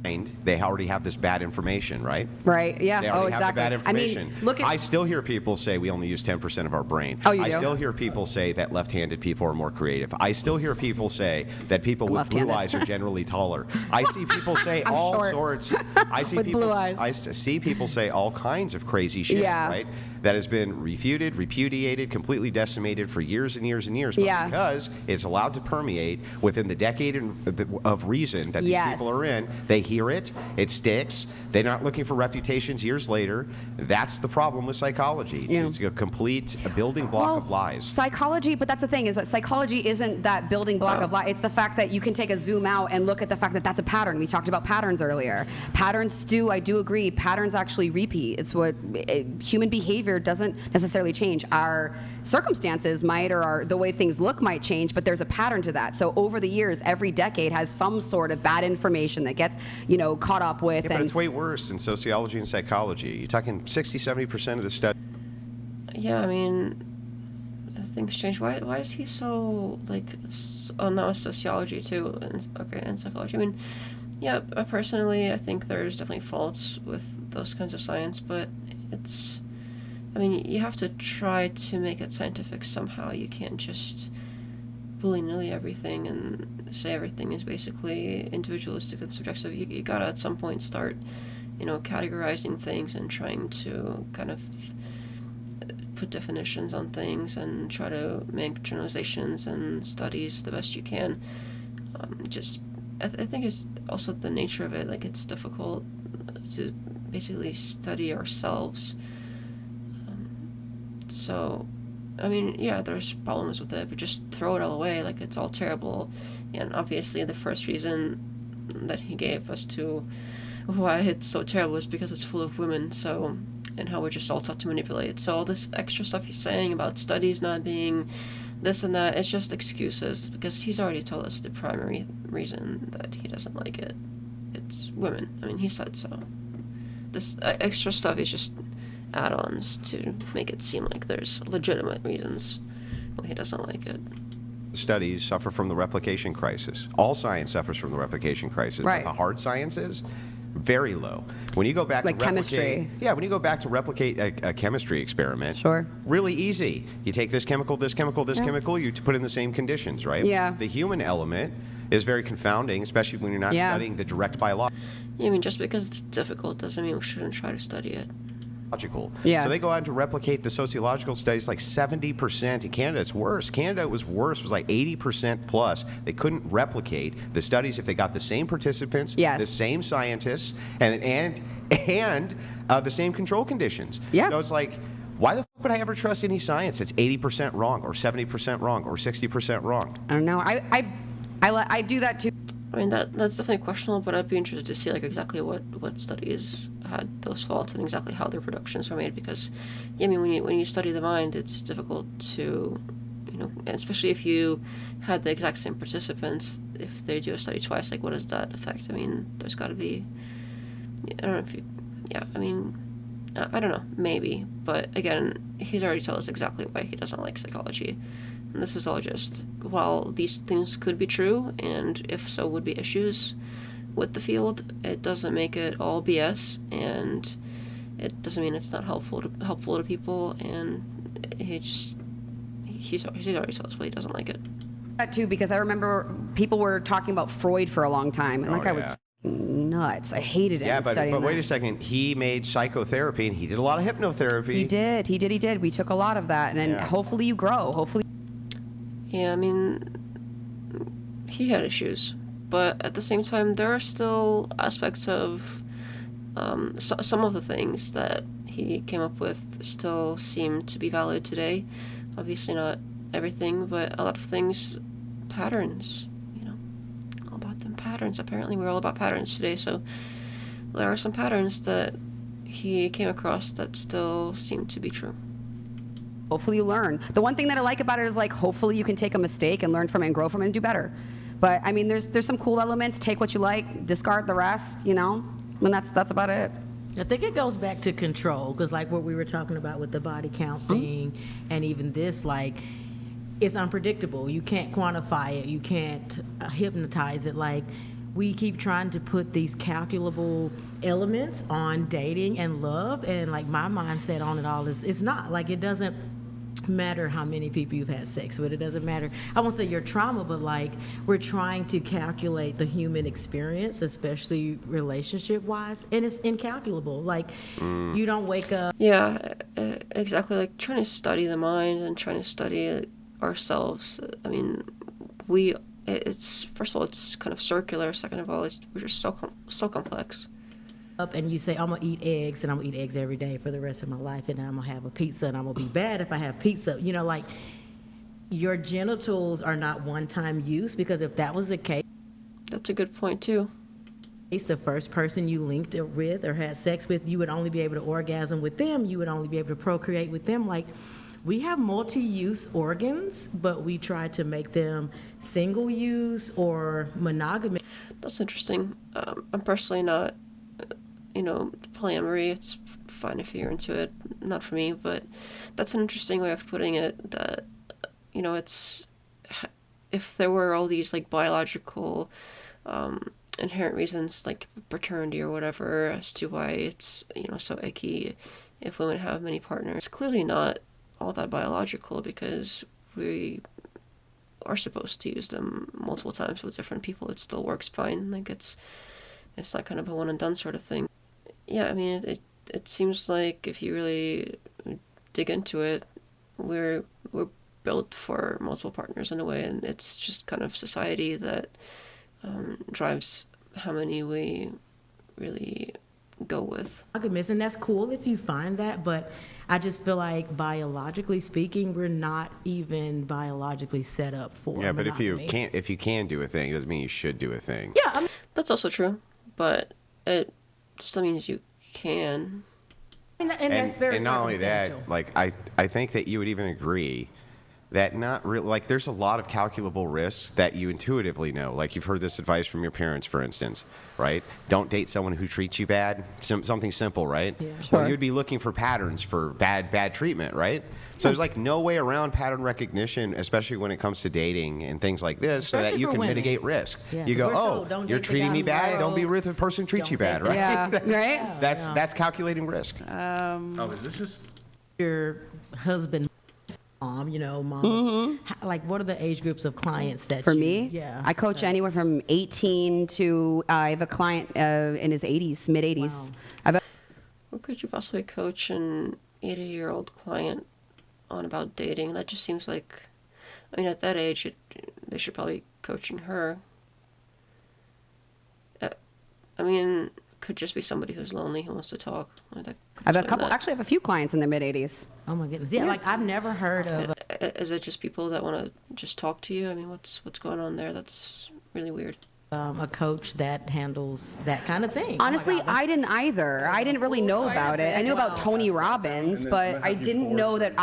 Speaker 1: They already have this bad information, right?
Speaker 4: Right. Yeah.
Speaker 1: They
Speaker 4: Oh,
Speaker 1: already have the
Speaker 4: exactly.
Speaker 1: bad information.
Speaker 4: I mean, look at.
Speaker 1: I still hear people say we only use 10% of our brain.
Speaker 4: Oh, you
Speaker 1: I
Speaker 4: do?
Speaker 1: still hear people say that left-handed people are more creative. I still hear people say that people with blue
Speaker 4: Left-handed.
Speaker 1: eyes are generally taller. I see people say
Speaker 4: I'm
Speaker 1: all
Speaker 4: short.
Speaker 1: sorts. I see
Speaker 4: With
Speaker 1: people.
Speaker 4: blue eyes.
Speaker 1: See people say all kinds of crazy shit.
Speaker 4: Yeah.
Speaker 1: Right? That has been refuted, repudiated, completely decimated for years and years and years. But
Speaker 4: Yeah.
Speaker 1: because it's allowed to permeate within the decade of reason that these
Speaker 4: Yes.
Speaker 1: people are in, they hear it, it sticks. They're not looking for reputations years later. That's the problem with psychology.
Speaker 4: Yeah.
Speaker 1: It's a complete building block of lies.
Speaker 4: Psychology, but that's the thing, is that psychology isn't that building block of lies. It's the fact that you can take a zoom out and look at the fact that that's a pattern. We talked about patterns earlier. Patterns I do agree, patterns actually repeat. It's what human behavior doesn't necessarily change. Our circumstances might, or the way things look might change, but there's a pattern to that. So over the years, every decade has some sort of bad information that gets, caught up with.
Speaker 1: Yeah, but it's way worse in sociology and psychology. You're talking 60-70% of the study.
Speaker 2: Yeah, I mean, as things change. Why is he so no, sociology too, and psychology? I mean, yeah, personally, I think there's definitely faults with those kinds of science, but you have to try to make it scientific somehow. You can't just willy-nilly everything and say everything is basically individualistic and subjective. You gotta at some point start, categorizing things and trying to kind of put definitions on things and try to make generalizations and studies the best you can. I think it's also the nature of it. Like, it's difficult to basically study ourselves. So, yeah, there's problems with it, but just throw it all away like it's all terrible. And obviously the first reason that he gave us to why it's so terrible is because it's full of women, and how we're just all taught to manipulate it. So all this extra stuff he's saying about studies not being this and that, it's just excuses, because he's already told us the primary reason that he doesn't like it. It's women. He said so. This extra stuff is just add-ons to make it seem like there's legitimate reasons why he doesn't like it.
Speaker 1: Studies suffer from the replication crisis. All science suffers from the replication crisis.
Speaker 4: Right.
Speaker 1: But the hard sciences, very low. When you go back
Speaker 4: Like
Speaker 1: to replicate,
Speaker 4: chemistry.
Speaker 1: Yeah, when you go back to replicate a chemistry experiment,
Speaker 4: Sure.
Speaker 1: really easy. You take this chemical, this chemical, this chemical, you put in the same conditions, right?
Speaker 4: Yeah.
Speaker 1: The human element is very confounding, especially when you're not studying the direct biological.
Speaker 2: Yeah, just because it's difficult doesn't mean we shouldn't try to study it.
Speaker 4: Yeah.
Speaker 1: So they go out to replicate the sociological studies, like 70%. In Canada, it's worse. Canada was worse. It was like 80% plus. They couldn't replicate the studies if they got the same participants, the same scientists, and the same control conditions.
Speaker 4: Yeah.
Speaker 1: So it's like, why the fuck would I ever trust any science that's 80% wrong or 70% wrong or 60% wrong?
Speaker 4: I don't know. I do that too.
Speaker 2: That's definitely questionable, but I'd be interested to see exactly what studies had those faults and exactly how their productions were made, because when you study the mind, it's difficult to, especially if you had the exact same participants. If they do a study twice, what does that affect? There's got to be, I don't know if you, I don't know, maybe, but again, he's already told us exactly why he doesn't like psychology. And this is all just, while these things could be true, and if so would be issues with the field, it doesn't make it all BS, and it doesn't mean it's not helpful to people, and he's already told us why he doesn't like it.
Speaker 4: That too, because I remember people were talking about Freud for a long time, and I was nuts. I hated it.
Speaker 1: Yeah, but
Speaker 4: studying
Speaker 1: wait
Speaker 4: that.
Speaker 1: a second. He made psychotherapy, and he did a lot of hypnotherapy.
Speaker 4: He did. We took a lot of that, and hopefully you grow. Hopefully.
Speaker 2: Yeah, he had issues, but at the same time, there are still aspects of some of the things that he came up with still seem to be valid today. Obviously not everything, but a lot of things, patterns, all about them patterns. Apparently we're all about patterns today, so there are some patterns that he came across that still seem to be true.
Speaker 4: Hopefully you learn. The one thing that I like about it is hopefully you can take a mistake and learn from it and grow from it and do better. But there's some cool elements. Take what you like, discard the rest, and that's about it.
Speaker 5: I think it goes back to control, because like what we were talking about with the body count thing, and even this, like, it's unpredictable. You can't quantify it. You can't hypnotize it. Like, we keep trying to put these calculable elements on dating and love, and like my mindset on it all is it's not. Like, it doesn't matter how many people you've had sex with. It doesn't matter. I won't say your trauma, but like we're trying to calculate the human experience, especially relationship wise, and it's incalculable. Like you don't wake up.
Speaker 2: Yeah, exactly. Like trying to study the mind and trying to study it ourselves. I mean, it's first of all, it's kind of circular. Second of all, we're just so complex.
Speaker 5: Up and you say, I'm gonna eat eggs, and I'm gonna eat eggs every day for the rest of my life, and I'm gonna have a pizza, and I'm gonna be bad if I have pizza. You know, like your genitals are not one-time use, because if that was the case,
Speaker 2: That's a good point too.
Speaker 5: the first person you linked it with or had sex with, you would only be able to orgasm with them. You would only be able to procreate with them. Like, we have multi-use organs, but we try to make them single-use or monogamous.
Speaker 2: That's interesting. I'm personally not, polyamory. It's fine if you're into it. Not for me, but that's an interesting way of putting it. That, it's if there were all these like biological, inherent reasons like paternity or whatever as to why it's so icky if women have many partners. It's clearly not all that biological, because we are supposed to use them multiple times with different people. It still works fine. Like it's not kind of a one and done sort of thing. Yeah, I mean it seems like if you really dig into it, we're built for multiple partners in a way, and it's just kind of society that drives how many we really go with.
Speaker 5: Monogamous, and that's cool if you find that, but I just feel like biologically speaking, we're not even biologically set up for
Speaker 1: Yeah, but
Speaker 5: monogamy.
Speaker 1: if you can do a thing, it doesn't mean you should do a thing.
Speaker 5: Yeah, I mean,
Speaker 2: That's also true, but it still means you can.
Speaker 5: and that's very
Speaker 1: and not only that,
Speaker 5: circumstantial.
Speaker 1: like I think that you would even agree that not really, like there's a lot of calculable risks that you intuitively know. Like you've heard this advice from your parents, for instance, right? Don't date someone who treats you bad. Something simple, right?
Speaker 5: Yeah.
Speaker 1: Well, you'd be looking for patterns for bad treatment, right? So there's like no way around pattern recognition, especially when it comes to dating and things like this, so that
Speaker 5: Especially
Speaker 1: you
Speaker 5: for
Speaker 1: can
Speaker 5: women.
Speaker 1: mitigate risk.
Speaker 5: Yeah,
Speaker 1: You
Speaker 5: 'cause
Speaker 1: go,
Speaker 5: we're
Speaker 1: oh,
Speaker 5: told, don't
Speaker 1: you're
Speaker 5: date the
Speaker 1: treating
Speaker 5: guy
Speaker 1: me
Speaker 5: who
Speaker 1: bad. Don't be
Speaker 5: broke.
Speaker 1: with a person who treats you
Speaker 5: Don't
Speaker 1: bad,
Speaker 5: date the
Speaker 1: right?
Speaker 4: Yeah, right?
Speaker 1: That's calculating risk.
Speaker 6: Oh, is this just?
Speaker 5: Your husband, mom, mom. Like, what are the age groups of clients that
Speaker 4: For
Speaker 5: you,
Speaker 4: me,
Speaker 5: Yeah,
Speaker 4: I coach anywhere from 18 to I have a client in his 80s, mid 80s.
Speaker 5: Wow.
Speaker 4: I've
Speaker 2: What could you possibly coach an 80-year-old client on about dating? That just seems like, I mean, at that age, they should probably be coaching her. I mean, could just be somebody who's lonely who wants to talk. Like that could
Speaker 4: I've a
Speaker 2: explain
Speaker 4: couple.
Speaker 2: that.
Speaker 4: Actually, I have a few clients in their mid 80s.
Speaker 5: Oh my goodness. Yeah, like I've never heard of.
Speaker 2: Is it just people that want to just talk to you? I mean, what's going on there? That's really weird.
Speaker 5: A coach that handles that kind of thing.
Speaker 4: Honestly, I didn't either. I didn't really know about it. I knew about Tony Robbins, but I didn't know that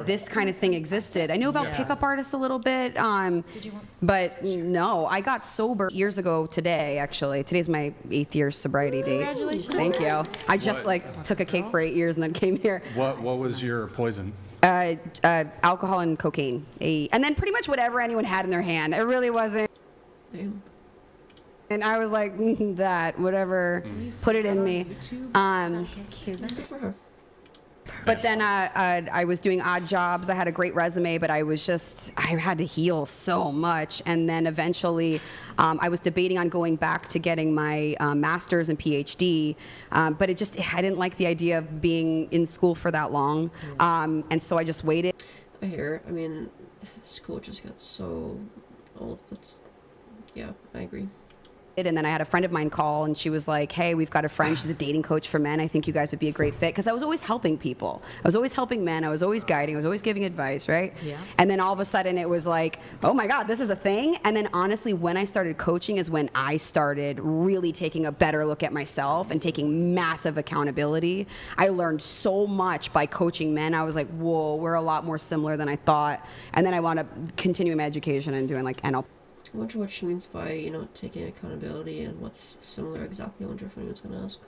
Speaker 4: this kind of thing existed. I knew about pickup artists a little bit, but no, I got sober years ago today, actually. Today's my 8th year sobriety date.
Speaker 3: Congratulations.
Speaker 4: Thank you. I just took a cake for 8 years and then came here.
Speaker 6: What was your poison?
Speaker 4: Alcohol and cocaine. And then pretty much whatever anyone had in their hand. It really wasn't.
Speaker 2: Damn.
Speaker 4: And I was like, whatever, put it in me.
Speaker 2: That's for her.
Speaker 4: But then I was doing odd jobs. I had a great resume, but I had to heal so much. And then eventually I was debating on going back to getting my master's and PhD, but I didn't like the idea of being in school for that long. And so I just waited.
Speaker 2: I hear. I mean, school just got so old. Yeah, I agree.
Speaker 4: And then I had a friend of mine call, and she was like, hey, we've got a friend. She's a dating coach for men. I think you guys would be a great fit. Because I was always helping people. I was always helping men. I was always guiding. I was always giving advice, right?
Speaker 5: Yeah.
Speaker 4: And then all of a sudden it was like, oh my God, this is a thing. And then honestly, when I started coaching is when I started really taking a better look at myself and taking massive accountability. I learned so much by coaching men. I was like, whoa, we're a lot more similar than I thought. And then I wound up continuing my education and doing like NLP.
Speaker 2: I wonder what she means by, taking accountability and what's similar exactly. I wonder if anyone's going to ask.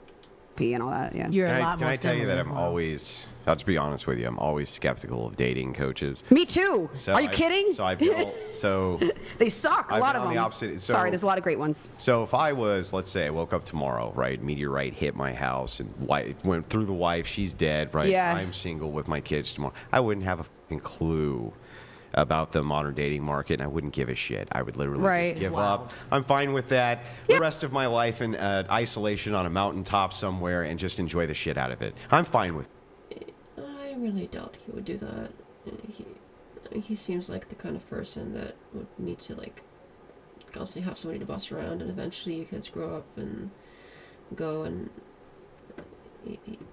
Speaker 4: P and all that. Yeah.
Speaker 5: You're a
Speaker 1: Can
Speaker 5: lot more
Speaker 1: I tell you that
Speaker 5: similar.
Speaker 1: I'm always, I'll just be honest with you, I'm always skeptical of dating coaches.
Speaker 4: Me too.
Speaker 1: So
Speaker 4: Are you
Speaker 1: I-
Speaker 4: kidding?
Speaker 1: So I built, so
Speaker 4: They suck. A
Speaker 1: I've
Speaker 4: lot
Speaker 1: been
Speaker 4: of
Speaker 1: on
Speaker 4: them.
Speaker 1: the opposite- so-
Speaker 4: Sorry, there's a lot of great ones.
Speaker 1: So if I was, let's say I woke up tomorrow, right, meteorite hit my house and went through the wife, she's dead, right?
Speaker 4: Yeah.
Speaker 1: I'm single with my kids tomorrow. I wouldn't have a fucking clue about the modern dating market, and I wouldn't give a shit. I would literally
Speaker 4: Right.
Speaker 1: just give
Speaker 5: Wow.
Speaker 1: up. I'm fine with that. The rest of my life in isolation on a mountaintop somewhere and just enjoy the shit out of it. I'm fine with
Speaker 2: I really doubt he would do that. He seems like the kind of person that would need to like constantly have somebody to boss around, and eventually you kids grow up and go, and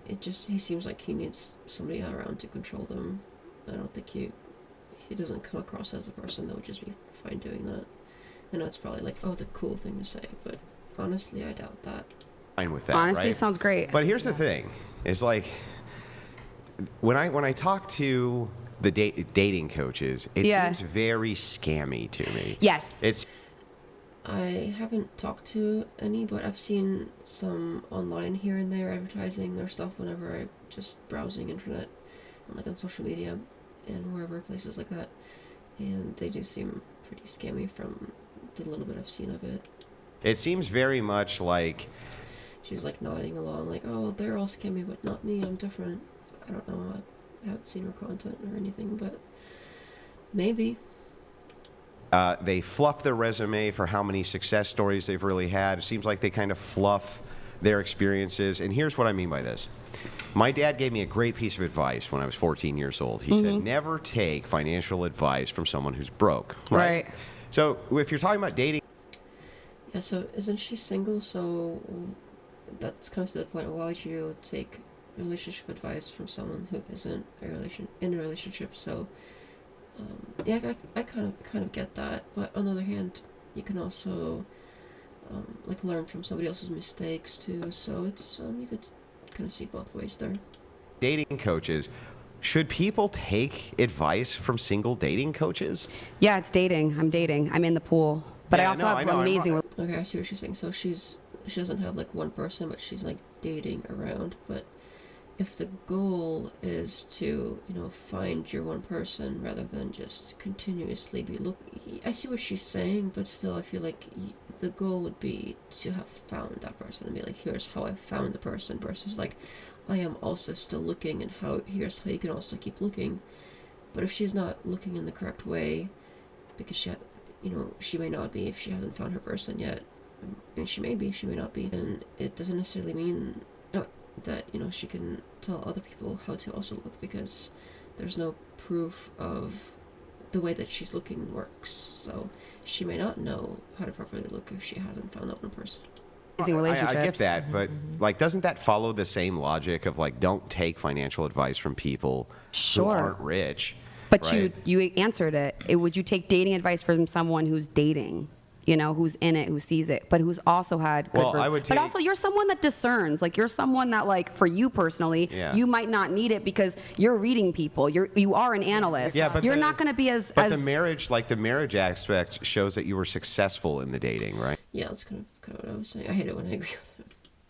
Speaker 2: he seems like he needs somebody around to control them. I don't think he doesn't come across as a person that would just be fine doing that. I know it's probably like, oh, the cool thing to say, but honestly, I doubt that.
Speaker 1: fine with that.
Speaker 4: Honestly,
Speaker 1: right?
Speaker 4: sounds great.
Speaker 1: But here's the thing: is like when I talk to the dating coaches, it
Speaker 4: Yeah.
Speaker 1: seems very scammy to me.
Speaker 4: Yes.
Speaker 1: It's
Speaker 2: I haven't talked to any, but I've seen some online here and there advertising their stuff whenever I'm just browsing internet, and like on social media and wherever places like that, and they do seem pretty scammy from the little bit I've seen of it.
Speaker 1: It seems very much like
Speaker 2: She's like nodding along, like, oh, they're all scammy, but not me, I'm different. I don't know, I haven't seen her content or anything, but maybe.
Speaker 1: they fluff their resume for how many success stories they've really had. It seems like they kind of fluff their experiences. And here's what I mean by this. My dad gave me a great piece of advice when I was 14 years old. He said, never take financial advice from someone who's broke.
Speaker 4: Right.
Speaker 1: So if you're talking about dating,
Speaker 2: Yeah, so isn't she single? So that's kind of to the point. Why would you take relationship advice from someone who isn't in a relationship? So yeah, I kind of get that. But on the other hand, you can also like learn from somebody else's mistakes too. So it's you could kind of see both ways there.
Speaker 1: dating coaches, should people take advice from single dating coaches?
Speaker 4: Yeah, it's dating. I'm dating. I'm in the pool. But I
Speaker 1: Yeah,
Speaker 4: also
Speaker 1: no,
Speaker 4: have
Speaker 1: I know, I'm
Speaker 4: amazing.
Speaker 1: not-
Speaker 2: Okay, I see what you're saying. So she doesn't have like one person, but she's like dating around. But if the goal is to, find your one person rather than just continuously be looking, I see what she's saying, but still I feel like the goal would be to have found that person and be like, here's how I found the person, versus like, I am also still looking, and here's how you can also keep looking. But if she's not looking in the correct way, because she may not be, if she hasn't found her person yet. And she may be, she may not be. And it doesn't necessarily mean that, she can tell other people how to also look, because there's no proof of the way that she's looking works. So she may not know how to properly look if she hasn't found that one person.
Speaker 4: relationships.
Speaker 1: I get that, but like, doesn't that follow the same logic of like, don't take financial advice from people who
Speaker 4: Sure.
Speaker 1: aren't rich?
Speaker 4: But
Speaker 1: right?
Speaker 4: you answered it. Would you take dating advice from someone who's dating? Who's in it, who sees it, but who's also had good.
Speaker 1: Well, I would
Speaker 4: but
Speaker 1: take-
Speaker 4: also, you're someone that discerns. Like, you're someone that, like, for you personally,
Speaker 1: Yeah.
Speaker 4: you might not need it because you're reading people. You are an analyst.
Speaker 1: Yeah, but
Speaker 4: you're
Speaker 1: the-
Speaker 4: not going to be as.
Speaker 1: But the marriage aspect shows that you were successful in the dating, right?
Speaker 2: Yeah, that's kind of what I was saying. I hate it when I agree with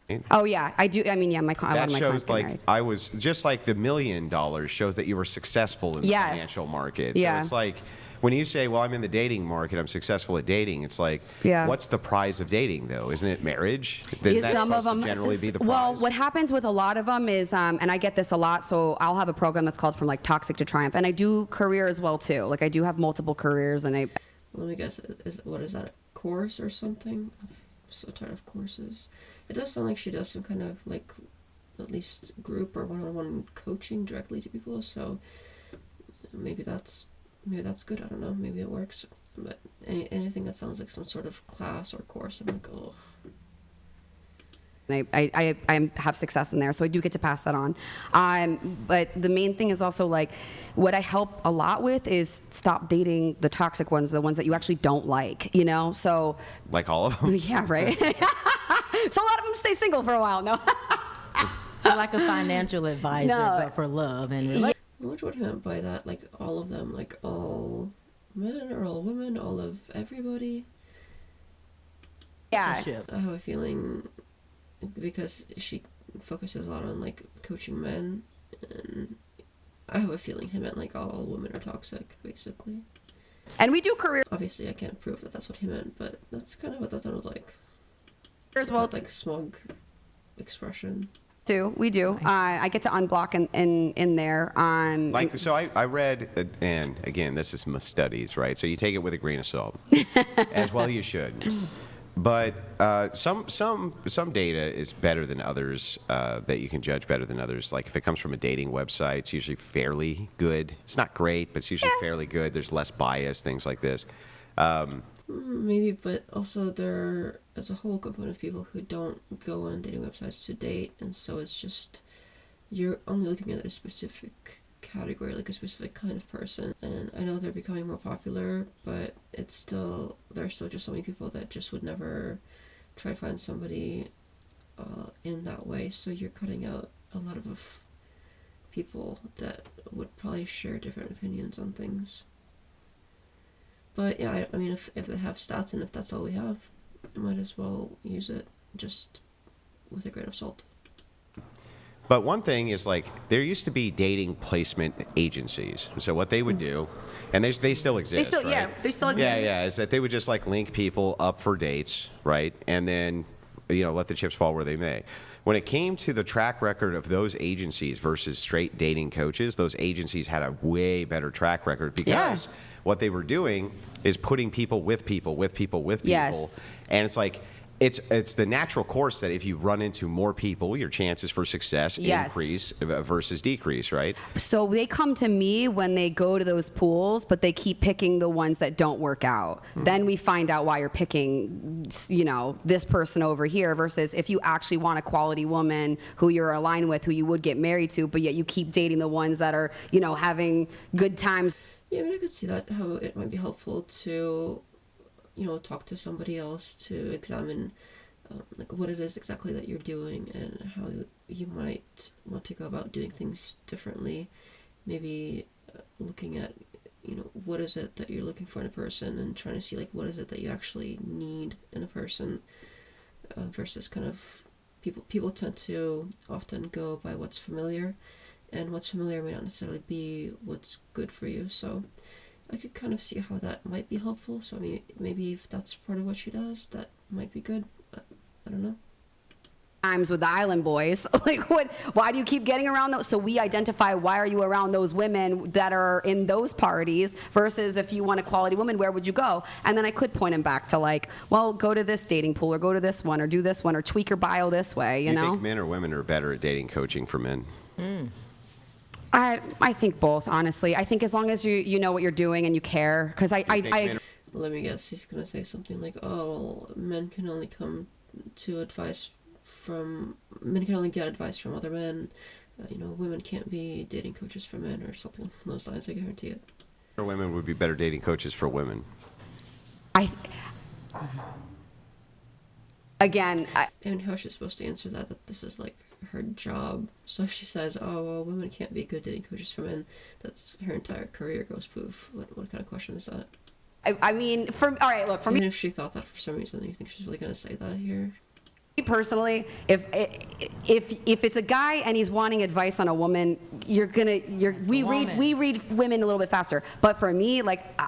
Speaker 2: him.
Speaker 4: Oh yeah, I do. I mean, yeah, a lot
Speaker 1: That
Speaker 4: of my clients
Speaker 1: shows
Speaker 4: get
Speaker 1: like
Speaker 4: married.
Speaker 1: I was just like the $1 million shows that you were successful in the
Speaker 4: Yes.
Speaker 1: financial market.
Speaker 4: Yeah.
Speaker 1: So it's like when you say, "Well, I'm in the dating market. I'm successful at dating." It's like,
Speaker 4: Yeah.
Speaker 1: what's the prize of dating, though? Isn't it marriage?
Speaker 4: Is
Speaker 1: That's
Speaker 4: some of
Speaker 1: supposed
Speaker 4: them
Speaker 1: to generally be the prize.
Speaker 4: well, what happens with a lot of them is and I get this a lot, so I'll have a program that's called From Like Toxic to Triumph, and I do career as well too. Like, I do have multiple careers, and
Speaker 2: Let me guess, what is that, a course or something? I'm so tired of courses. It does sound like she does some kind of like at least group or one-on-one coaching directly to people, so maybe that's good. I don't know, maybe it works. But anything that sounds like some sort of class or course, I'm like, oh.
Speaker 4: I have success in there, so I do get to pass that on. But the main thing is also, like, what I help a lot with is stop dating the toxic ones, the ones that you actually don't like, So,
Speaker 1: like all of them.
Speaker 4: yeah, right. So a lot of them stay single for a while. No.
Speaker 5: You're like a financial advisor,
Speaker 4: No.
Speaker 5: but for love and relationship.
Speaker 2: What would meant by that? Like all of them, like all men or all women, all of everybody?
Speaker 4: Yeah.
Speaker 2: I have a feeling because focuses a lot on like coaching men, and I have a feeling he meant like all women are toxic, basically.
Speaker 4: And we do career
Speaker 2: Obviously, I can't prove that that's what he meant, but that's kind of what that sounded like.
Speaker 4: as well
Speaker 2: That, like smug expression.
Speaker 4: too. We do. I get to unblock in there.
Speaker 1: Like, so I read, and again, this is my studies, right? So you take it with a grain of salt, as well you should. But some data is better than others, that you can judge better than others. Like if it comes from a dating website, it's usually fairly good. It's not great, but it's usually fairly good. There's less bias, things like this.
Speaker 2: Maybe, but also there is a whole component of people who don't go on dating websites to date, and so it's just you're only looking at a specific category, like a specific kind of person. And I know they're becoming more popular, but it's still there are still just so many people that just would never try to find somebody in that way. So you're cutting out a lot of people that would probably share different opinions on things. But yeah, I mean, if they have stats and if that's all we have, I might as well use it just with a grain of salt.
Speaker 1: But one thing is, like, there used to be dating placement agencies. So what they would do, and they still exist, right?
Speaker 4: Yeah, they still exist.
Speaker 1: Yeah, is that they would just like link people up for dates, right? And then, let the chips fall where they may. When it came to the track record of those agencies versus straight dating coaches, those agencies had a way better track record because what they were doing is putting people with people with people with people.
Speaker 4: Yes.
Speaker 1: And it's like, it's the natural course that if you run into more people, your chances for success increase versus decrease, right?
Speaker 4: So they come to me when they go to those pools, but they keep picking the ones that don't work out. Then we find out why you're picking, this person over here versus if you actually want a quality woman who you're aligned with, who you would get married to, but yet you keep dating the ones that are, having good times.
Speaker 2: Yeah, I mean, I could see that, how it might be helpful to, talk to somebody else to examine like what it is exactly that you're doing and how you might want to go about doing things differently. Maybe looking at, what is it that you're looking for in a person and trying to see like what is it that you actually need in a person versus kind of people tend to often go by what's familiar, and what's familiar may not necessarily be what's good for you. So I could kind of see how that might be helpful. So I mean, maybe if that's part of what she does, that might be good. I don't know.
Speaker 4: Times with the island boys, like why do you keep getting around those? So we identify why are you around those women that are in those parties versus if you want a quality woman, where would you go? And then I could point him back to like, well, go to this dating pool or go to this one or do this one or tweak your bio this way, you know?
Speaker 1: You think men or women are better at dating coaching for men?
Speaker 4: I think both, honestly. I think as long as you know what you're doing and you care, because I
Speaker 2: Let me guess, he's gonna say something like, "Oh, men can only come to advice from men can only get advice from other men. Women can't be dating coaches for men," or something along those lines. I guarantee it.
Speaker 1: Or women would be better dating coaches for women.
Speaker 2: And how she's supposed to answer that this is like her job. So if she says, "Oh, well, women can't be good dating coaches for men," that's her entire career goes poof. What kind of question is that?
Speaker 4: I mean, for
Speaker 2: Even
Speaker 4: me
Speaker 2: if she thought that for some reason, you think she's really gonna say that here?
Speaker 4: personally, if it's a guy and he's wanting advice on a woman, we read women a little bit faster. But for me, like,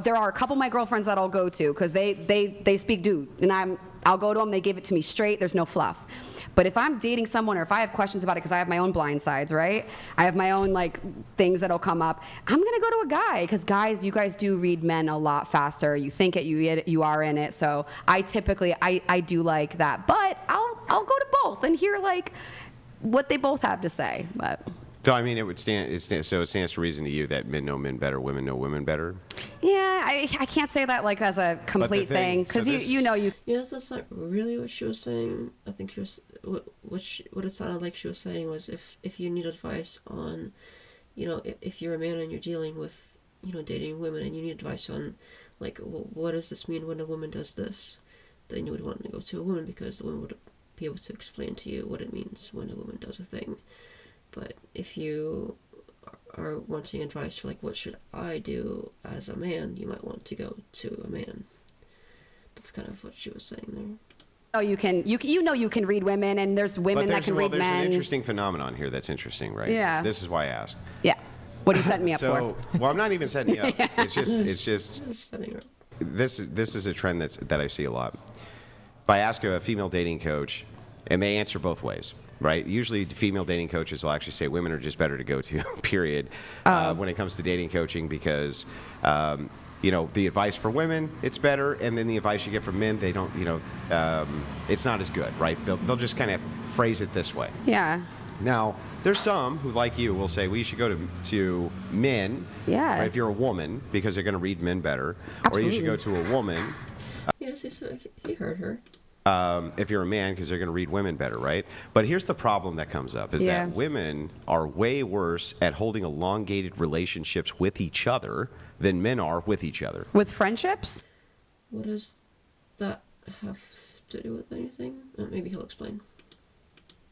Speaker 4: there are a couple of my girlfriends that I'll go to because they speak dude, and I'll go to them. They give it to me straight. There's no fluff. But if I'm dating someone or if I have questions about it, because I have my own blind sides, right? I have my own like things that'll come up. I'm gonna go to a guy because guys, you guys do read men a lot faster. You think it, you are in it. So I typically I do like that, but I'll go to both and hear like what they both have to say. But
Speaker 1: So I mean, it stands to reason to you that men know men better, women know women better.
Speaker 4: yeah, I can't say that like as a complete thing because
Speaker 2: Yes, that's not really what she was saying. I think she was what it sounded like she was saying was if you need advice on, if you're a man and you're dealing with, dating women and you need advice on, like, well, what does this mean when a woman does this, then you would want to go to a woman because the woman would be able to explain to you what it means when a woman does a thing. But if you are wanting advice for like what should I do as a man, you might want to go to a man. That's kind of what she was saying there.
Speaker 4: Oh, you can read women, and there's women that can read
Speaker 1: there's
Speaker 4: men.
Speaker 1: an interesting phenomenon here that's interesting, right?
Speaker 4: Yeah.
Speaker 1: This is why I asked.
Speaker 4: Yeah. What are you setting me up
Speaker 1: So,
Speaker 4: for?
Speaker 1: well, I'm not even setting you up. It's just
Speaker 2: Setting up.
Speaker 1: this is a trend that I see a lot. If I ask a female dating coach, and they answer both ways, right? Usually, female dating coaches will actually say women are just better to go to, period, when it comes to dating coaching, because the advice for women, it's better, and then the advice you get from men, they don't, it's not as good, right? They'll just kind of phrase it this way.
Speaker 4: Yeah.
Speaker 1: Now, there's some who, like you, will say, well, you should go to men,
Speaker 4: Yeah.
Speaker 1: right, if you're a woman, because they're going to read men better. Or you should go to a woman
Speaker 2: Yes, he heard her.
Speaker 1: if you're a man, because they're going to read women better, right? But here's the problem that comes up, is
Speaker 4: Yeah.
Speaker 1: that women are way worse at holding elongated relationships with each other than men are with each other.
Speaker 4: With friendships?
Speaker 2: What does that have to do with anything? Maybe he'll explain.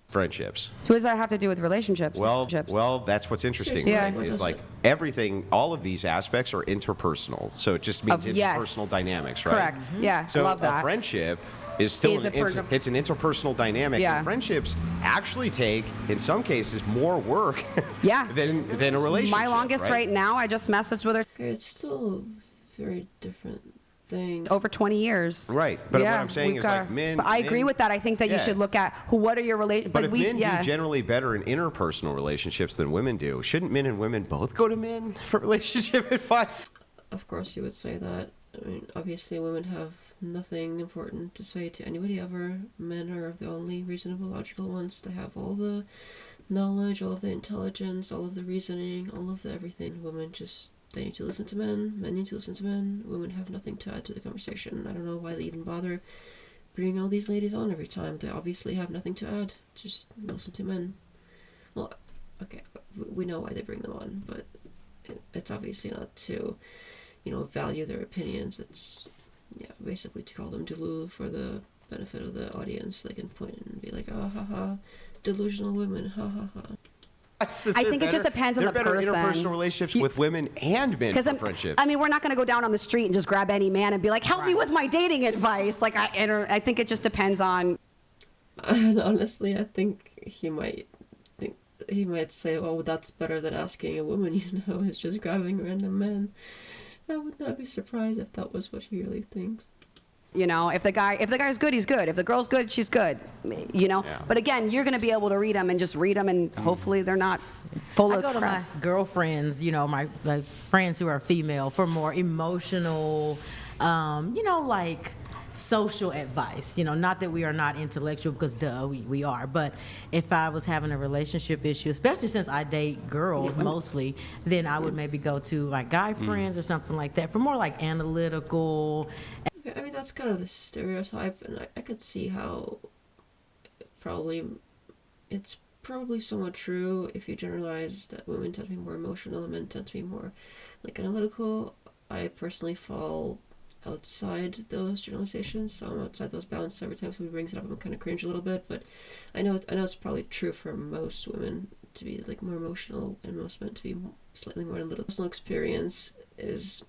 Speaker 1: Friendships.
Speaker 4: What does that have to do with relationships?
Speaker 1: Well, that's what's interesting.
Speaker 2: Yeah.
Speaker 1: Right?
Speaker 2: What
Speaker 1: Is
Speaker 2: does
Speaker 1: like
Speaker 2: it?
Speaker 1: everything, all of these aspects are interpersonal. So it just means
Speaker 4: Yes.
Speaker 1: interpersonal dynamics, right?
Speaker 4: Correct. Yeah,
Speaker 1: So
Speaker 4: I love
Speaker 1: a
Speaker 4: that.
Speaker 1: friendship is still
Speaker 4: Is
Speaker 1: it's an interpersonal dynamic.
Speaker 4: Yeah.
Speaker 1: And friendships actually take, in some cases, more work
Speaker 4: Yeah.
Speaker 1: than a relationship.
Speaker 4: My longest right now, I just messaged with her
Speaker 2: Okay, it's still a very different thing.
Speaker 4: over 20 years.
Speaker 1: Right. But what
Speaker 4: Yeah,
Speaker 1: I'm saying
Speaker 4: we've
Speaker 1: is
Speaker 4: got-
Speaker 1: like men.
Speaker 4: But I agree
Speaker 1: men-
Speaker 4: with that. I think that you
Speaker 1: Yeah.
Speaker 4: should look at what are your relations.
Speaker 1: But if men do generally better in interpersonal relationships than women do, shouldn't men and women both go to men for relationship advice?
Speaker 2: Of course, you would say that. I mean, obviously, women have nothing important to say to anybody ever. Men are the only reasonable, logical ones. They have all the knowledge, all of the intelligence, all of the reasoning, all of the everything. Women just, they need to listen to men. Men need to listen to men. Women have nothing to add to the conversation. I don't know why they even bother bringing all these ladies on every time. They obviously have nothing to add. Just listen to men. Well, okay, we know why they bring them on, but it's obviously not to, value their opinions. It's, basically to call them delulu for the benefit of the audience. They can point and be like, oh, ha, ha, delusional women, ha, ha, ha.
Speaker 4: I think it just depends on the
Speaker 1: They're better
Speaker 4: person.
Speaker 1: interpersonal relationships with women and men for friendship.
Speaker 4: I mean, we're not going to go down on the street and just grab any man and be like, help me with my dating advice. Like, I think it just depends on.
Speaker 2: And honestly, I think he might say, oh, that's better than asking a woman, it's just grabbing random men. I would not be surprised if that was what he really thinks.
Speaker 4: If the guy's good, he's good. If the girl's good, she's good.
Speaker 1: Yeah.
Speaker 4: But again, you're going to be able to read them and just read them, and hopefully they're not full
Speaker 5: I
Speaker 4: of
Speaker 5: go to
Speaker 4: crap.
Speaker 5: my girlfriends, my friends who are female, for more emotional, like social advice. Not that we are not intellectual, because duh, we are. But if I was having a relationship issue, especially since I date girls mostly, then I would maybe go to my guy friends or something like that for more like analytical.
Speaker 2: I mean, that's kind of the stereotype, and I could see how it's probably somewhat true if you generalize that women tend to be more emotional and men tend to be more like analytical. I personally fall outside those generalizations, so I'm outside those bounds. So every time somebody brings it up, I'm kind of cringe a little bit, but I know it's probably true for most women to be like more emotional and most men to be slightly more analytical. Personal experience is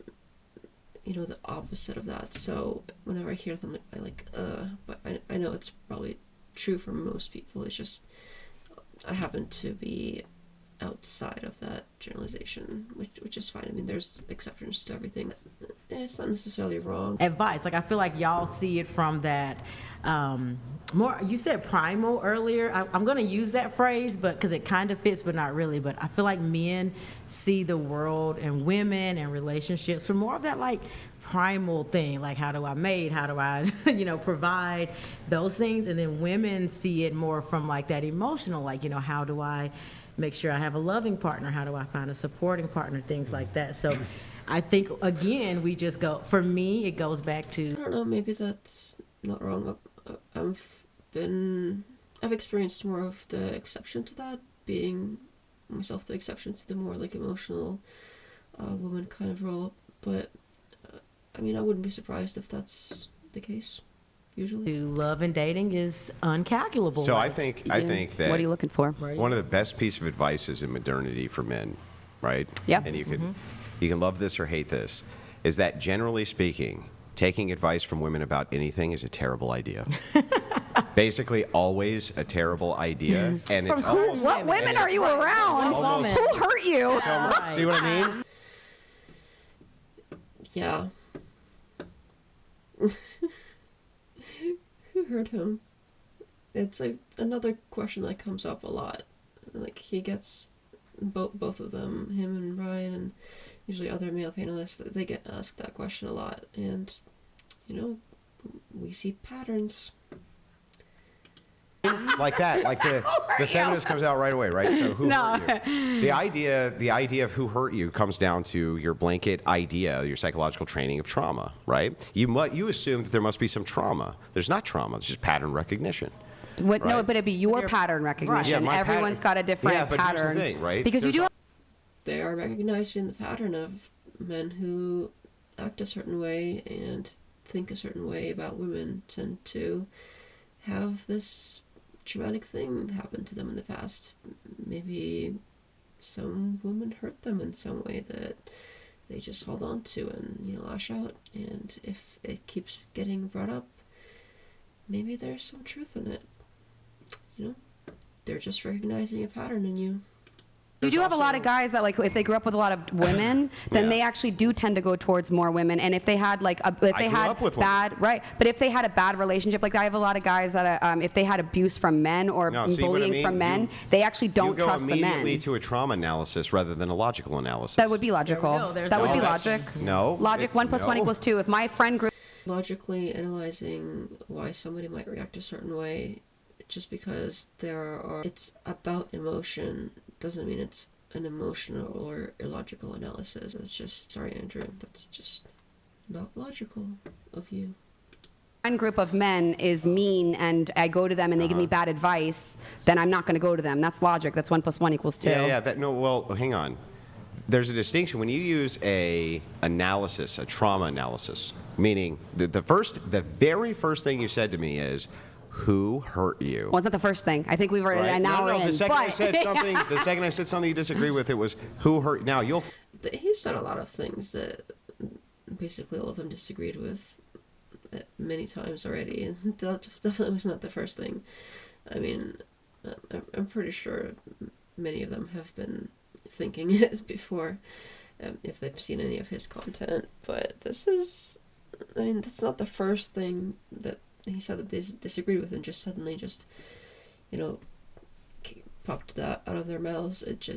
Speaker 2: the opposite of that. So whenever I hear them, but I know it's probably true for most people. It's just I happen to be outside of that generalization, which is fine. I mean, there's exceptions to everything. It's not necessarily wrong.
Speaker 5: Advice, I feel like y'all see it from that more. You said primal earlier. I'm going to use that phrase, but because it kind of fits, but not really. But I feel like men see the world and women and relationships from more of that like primal thing, like how do I mate, how do I provide those things, and then women see it more from like that emotional, like how do I make sure I have a loving partner, how do I find a supporting partner, things like that. So I think again we just go, for me it goes back to,
Speaker 2: I don't know, maybe that's not wrong. I've experienced more of the exception to that, being myself the exception to the more like emotional woman kind of role, but I mean, I wouldn't be surprised if that's the case. Usually,
Speaker 5: love and dating is uncalculable.
Speaker 1: So
Speaker 5: right?
Speaker 1: I think that
Speaker 4: What are you looking for?
Speaker 1: one of the best piece of advice is in modernity for men, right?
Speaker 4: Yeah.
Speaker 1: And you can love this or hate this, is that generally speaking, taking advice from women about anything is a terrible idea. Basically, always a terrible idea. And it's
Speaker 5: certain
Speaker 1: almost,
Speaker 4: What women are you around?
Speaker 1: almost-
Speaker 4: Who hurt you?
Speaker 1: see what I mean?
Speaker 2: Yeah. Who hurt him? It's like another question that comes up a lot. Like he gets both of them, him and Ryan, and usually other male panelists, they get asked that question a lot. And, you know, we see patterns.
Speaker 1: Like that, like the feminist comes out right away, right? So who hurt you? The idea of who hurt you comes down to your blanket idea, your psychological training of trauma, right? You assume that there must be some trauma. There's not trauma. It's just pattern recognition.
Speaker 4: What, no,
Speaker 1: Right.
Speaker 4: but it'd be your pattern recognition.
Speaker 1: Yeah, my
Speaker 4: Everyone's got a different
Speaker 1: yeah, but
Speaker 4: pattern.
Speaker 1: here's the thing, right?
Speaker 4: Because you do.
Speaker 2: They are recognizing the pattern of men who act a certain way and think a certain way about women tend to have this traumatic thing happen to them in the past. Maybe some women hurt them in some way that they just hold on to and, you know, lash out. And if it keeps getting brought up, maybe there's some truth in it. You know, they're just recognizing a pattern in you.
Speaker 4: You do have a lot of guys that, like, if they grew up with a lot of women, then
Speaker 1: Yeah.
Speaker 4: they actually do tend to go towards more women. And if they had like if they
Speaker 1: grew
Speaker 4: had
Speaker 1: up with women.
Speaker 4: bad but if they had a bad relationship, like I have a lot of guys that if they had abuse from men or
Speaker 1: No, see what I
Speaker 4: bullying
Speaker 1: mean?
Speaker 4: from men, they actually don't
Speaker 1: you go
Speaker 4: trust the
Speaker 1: immediately
Speaker 4: men.
Speaker 1: to a trauma analysis rather than a logical analysis.
Speaker 4: That would be logical.
Speaker 5: go. There's
Speaker 4: That would
Speaker 1: No,
Speaker 4: be
Speaker 1: that's-
Speaker 4: logic.
Speaker 1: No.
Speaker 4: Logic. 1 + 1
Speaker 1: no.
Speaker 4: = 2. If my friend grew
Speaker 2: Logically analyzing why somebody might react a certain way just because it's about emotion doesn't mean it's an emotional or illogical analysis. It's just, sorry Andrew, that's just not logical of you.
Speaker 4: one group of men is mean and I go to them and they give me bad advice, then I'm not going to go to them. That's logic. That's 1 + 1 = 2.
Speaker 1: Yeah. Well, hang on. There's a distinction when you use a trauma analysis, meaning the very first thing you said to me is, who hurt you?
Speaker 4: Well, it's not the first thing. I think we were
Speaker 1: Right?
Speaker 4: an hour
Speaker 1: no,
Speaker 4: in.
Speaker 1: the second I
Speaker 4: but-
Speaker 1: said something, you disagree with, it was who hurt. Now you'll.
Speaker 2: He said a lot of things that basically all of them disagreed with many times already, and that definitely was not the first thing. I mean, I'm pretty sure many of them have been thinking it before, if they've seen any of his content. But that's not the first thing that he said that they disagreed with, and just suddenly you know, popped that out of their mouths. It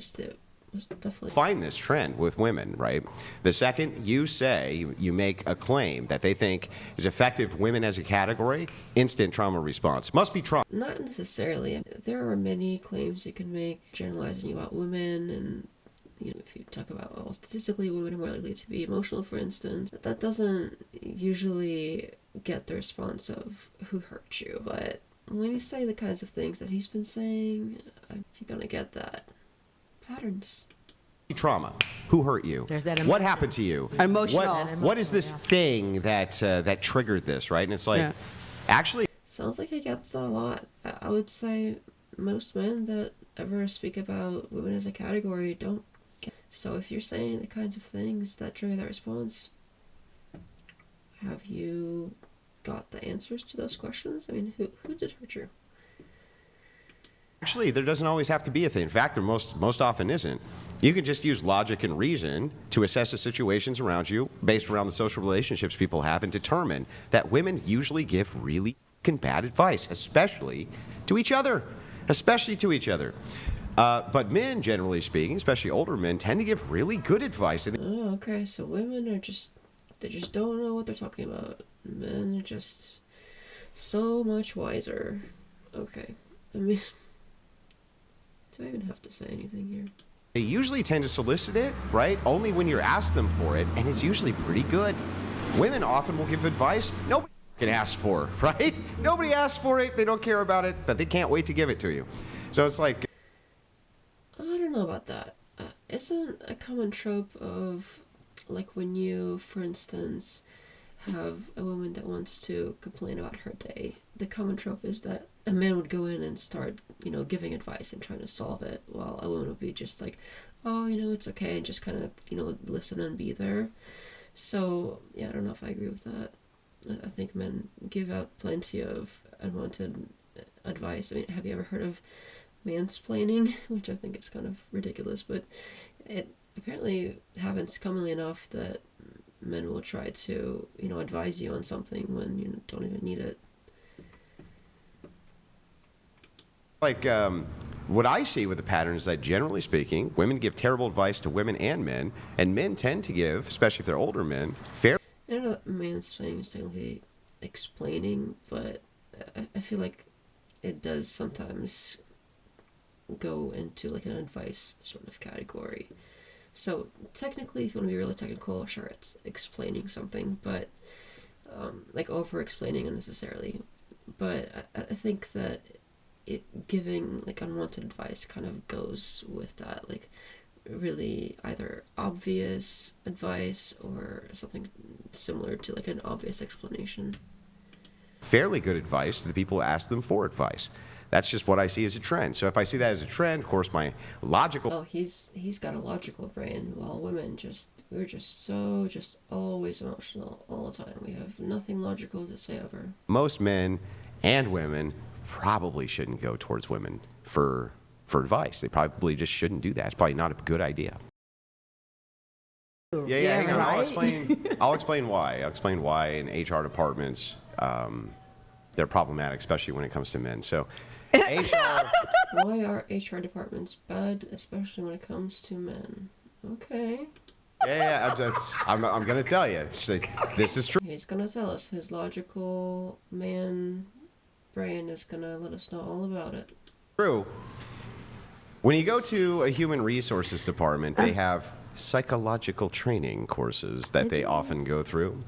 Speaker 2: was definitely
Speaker 1: Find this trend with women, right? The second you say, you make a claim that they think is effective women as a category, instant trauma response. Must be trauma.
Speaker 2: not necessarily. There are many claims you can make generalizing about women, and you know, if you talk about, well, statistically women are more likely to be emotional, for instance, that doesn't usually get the response of who hurt you. But when you say the kinds of things that he's been saying, you're gonna get that patterns.
Speaker 1: Trauma. Who hurt you?
Speaker 5: There's that
Speaker 1: What
Speaker 5: emotional.
Speaker 1: happened to you?
Speaker 4: Emotional.
Speaker 1: What is this thing that triggered this, right? And it's like,
Speaker 4: Yeah.
Speaker 1: actually,
Speaker 2: Sounds like he gets that a lot. I would say most men that ever speak about women as a category don't get. So if you're saying the kinds of things that trigger that response, have you got the answers to those questions? I mean, who did hurt you?
Speaker 1: there doesn't always have to be a thing. In fact, there most often isn't. You can just use logic and reason to assess the situations around you based around the social relationships people have and determine that women usually give really bad advice, especially to each other. But men, generally speaking, especially older men, tend to give really good advice. And
Speaker 2: Oh, okay. So women are they just don't know what they're talking about. Men are just so much wiser. Okay. I mean, do I even have to say anything here?
Speaker 1: they usually tend to solicit it, right? Only when you're asked them for it, and it's usually pretty good. Women often will give advice nobody can ask for, right? Nobody asks for it, they don't care about it, but they can't wait to give it to you. So it's like,
Speaker 2: I don't know about that. Isn't a common trope of, like, when you, for instance, have a woman that wants to complain about her day, the common trope is that a man would go in and start, you know, giving advice and trying to solve it, while a woman would be just like, oh, you know, it's okay, and just kind of, you know, listen and be there. So, yeah, I don't know if I agree with that. I think men give out plenty of unwanted advice. I mean, have you ever heard of mansplaining? Which I think is kind of ridiculous, but it apparently happens commonly enough that men will try to, advise you on something when you don't even need it.
Speaker 1: Like, what I see with the pattern is that generally speaking, women give terrible advice to women and men tend to give, especially if they're older men, fair.
Speaker 2: I don't know what mansplaining is technically explaining, but I feel like it does sometimes go into like an advice sort of category. So technically, if you want to be really technical, sure, it's explaining something, but like over-explaining unnecessarily. But I think that it giving like unwanted advice kind of goes with that, like really either obvious advice or something similar to like an obvious explanation.
Speaker 1: Fairly good advice to the people who ask them for advice. That's just what I see as a trend. So if I see that as a trend, of course, my logical...
Speaker 2: Oh, he's got a logical brain, while women we're just always emotional all the time. We have nothing logical to say ever.
Speaker 1: Most men and women probably shouldn't go towards women for advice. They probably just shouldn't do that. It's probably not a good idea. Yeah, hang on.
Speaker 5: Right?
Speaker 1: I'll explain why. I'll explain why in HR departments they're problematic, especially when it comes to men. So, HR.
Speaker 2: Why are HR departments bad, especially when it comes to men? Okay.
Speaker 1: I'm going to tell you. This is true.
Speaker 2: He's gonna tell us. His logical man brain is gonna let us know all about it.
Speaker 1: True. When you go to a human resources department, they have psychological training courses that they often go through.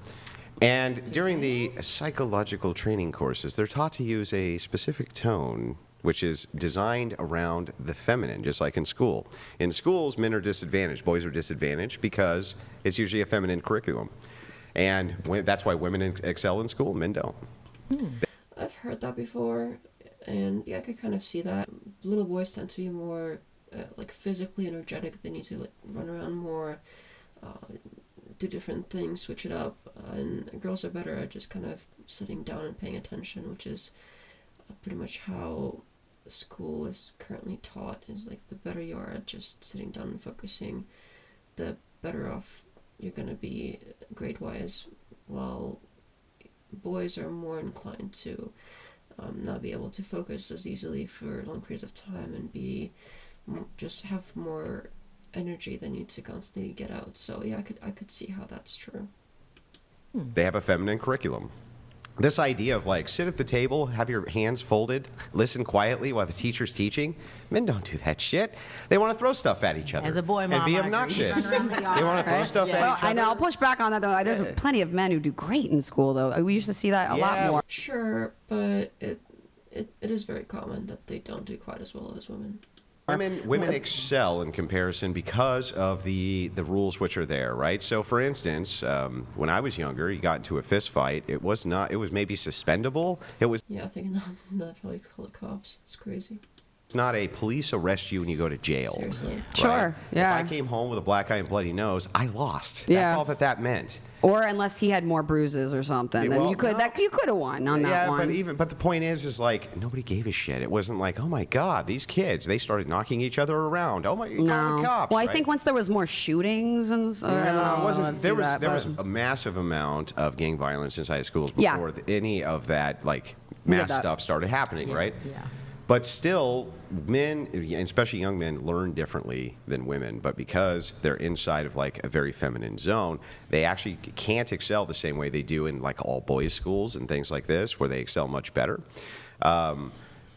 Speaker 1: And during the psychological training courses, they're taught to use a specific tone which is designed around the feminine, just like in school. In schools, men are disadvantaged, boys are disadvantaged because it's usually a feminine curriculum. And that's why women excel in school, men don't.
Speaker 2: I've heard that before, and yeah, I could kind of see that. Little boys tend to be more like physically energetic. They need to like run around more, do different things, switch it up. And girls are better at just kind of sitting down and paying attention, which is pretty much how school is currently taught. Is like the better you are at just sitting down and focusing, the better off you're gonna be grade-wise. While boys are more inclined to not be able to focus as easily for long periods of time and just have more energy they need to constantly get out. So yeah, I could see how that's true.
Speaker 1: They have a feminine curriculum. This idea of like sit at the table, have your hands folded, listen quietly while the teacher's teaching. Men don't do that shit. They want to throw stuff at each other.
Speaker 5: As a boy mom,
Speaker 1: and be
Speaker 5: I agree.
Speaker 1: obnoxious. They want to throw stuff at
Speaker 4: Well,
Speaker 1: each other.
Speaker 4: I know. I'll push back on that though. There's plenty of men who do great in school though. We used to see that a lot more.
Speaker 2: Sure, but it is very common that they don't do quite as well as women.
Speaker 1: Women excel in comparison because of the rules which are there, right? So, for instance, when I was younger, you got into a fist fight. It was maybe suspendable. It was
Speaker 2: Yeah, I think not probably call the cops. It's crazy.
Speaker 1: not a police arrest you and you go to jail.
Speaker 2: Seriously.
Speaker 1: right?
Speaker 4: Sure, yeah.
Speaker 1: If I came home with a black eye and bloody nose, I lost. That's
Speaker 4: Yeah.
Speaker 1: all that meant.
Speaker 4: Or unless he had more bruises or something, then
Speaker 1: well,
Speaker 4: you could have won on that one.
Speaker 1: But the point is like nobody gave a shit. It wasn't like, oh my God, these kids, they started knocking each other around. Oh my, you call the cops.
Speaker 4: Well, I
Speaker 1: right?
Speaker 4: think once there was more shootings and I don't know,
Speaker 1: it wasn't.
Speaker 4: let's
Speaker 1: There
Speaker 4: see
Speaker 1: was
Speaker 4: that,
Speaker 1: was
Speaker 4: but-
Speaker 1: a massive amount of gang violence inside schools
Speaker 4: Yeah.
Speaker 1: before any of that like
Speaker 4: We did
Speaker 1: mass
Speaker 4: that.
Speaker 1: stuff started happening, right?
Speaker 5: Yeah.
Speaker 1: But still, men, and especially young men, learn differently than women. But because they're inside of like a very feminine zone, they actually can't excel the same way they do in like all boys schools and things like this, where they excel much better.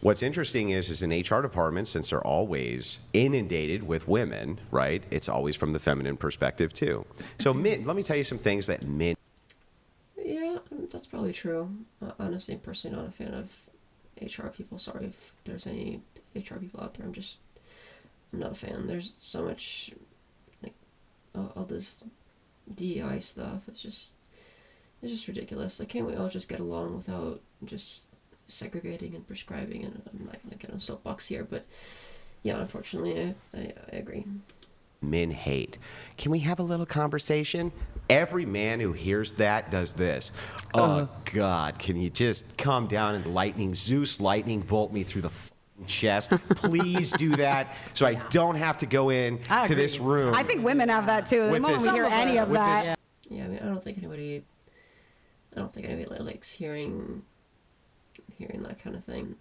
Speaker 1: What's interesting is in HR departments, since they're always inundated with women, right? It's always from the feminine perspective too. So men, let me tell you some things that men.
Speaker 2: Yeah, that's probably true. Honestly, I'm personally not a fan of HR people. Sorry if there's any HR people out there. I'm not a fan. There's so much, like, all this DEI stuff. It's just ridiculous. Like, can't we all just get along without just segregating and prescribing? And I'm not gonna get on a soapbox here, but yeah, unfortunately, I agree.
Speaker 1: men hate. Can we have a little conversation? Every man who hears that does this. Oh, God, can you just come down and Zeus lightning bolt me through the chest? Please do that so I don't have to go in to this room.
Speaker 4: I think women have that too. The
Speaker 1: With
Speaker 4: moment we
Speaker 1: this-
Speaker 4: hear any of
Speaker 1: with
Speaker 4: that.
Speaker 1: this-
Speaker 2: Yeah, I mean, I don't think anybody likes hearing that kind of thing.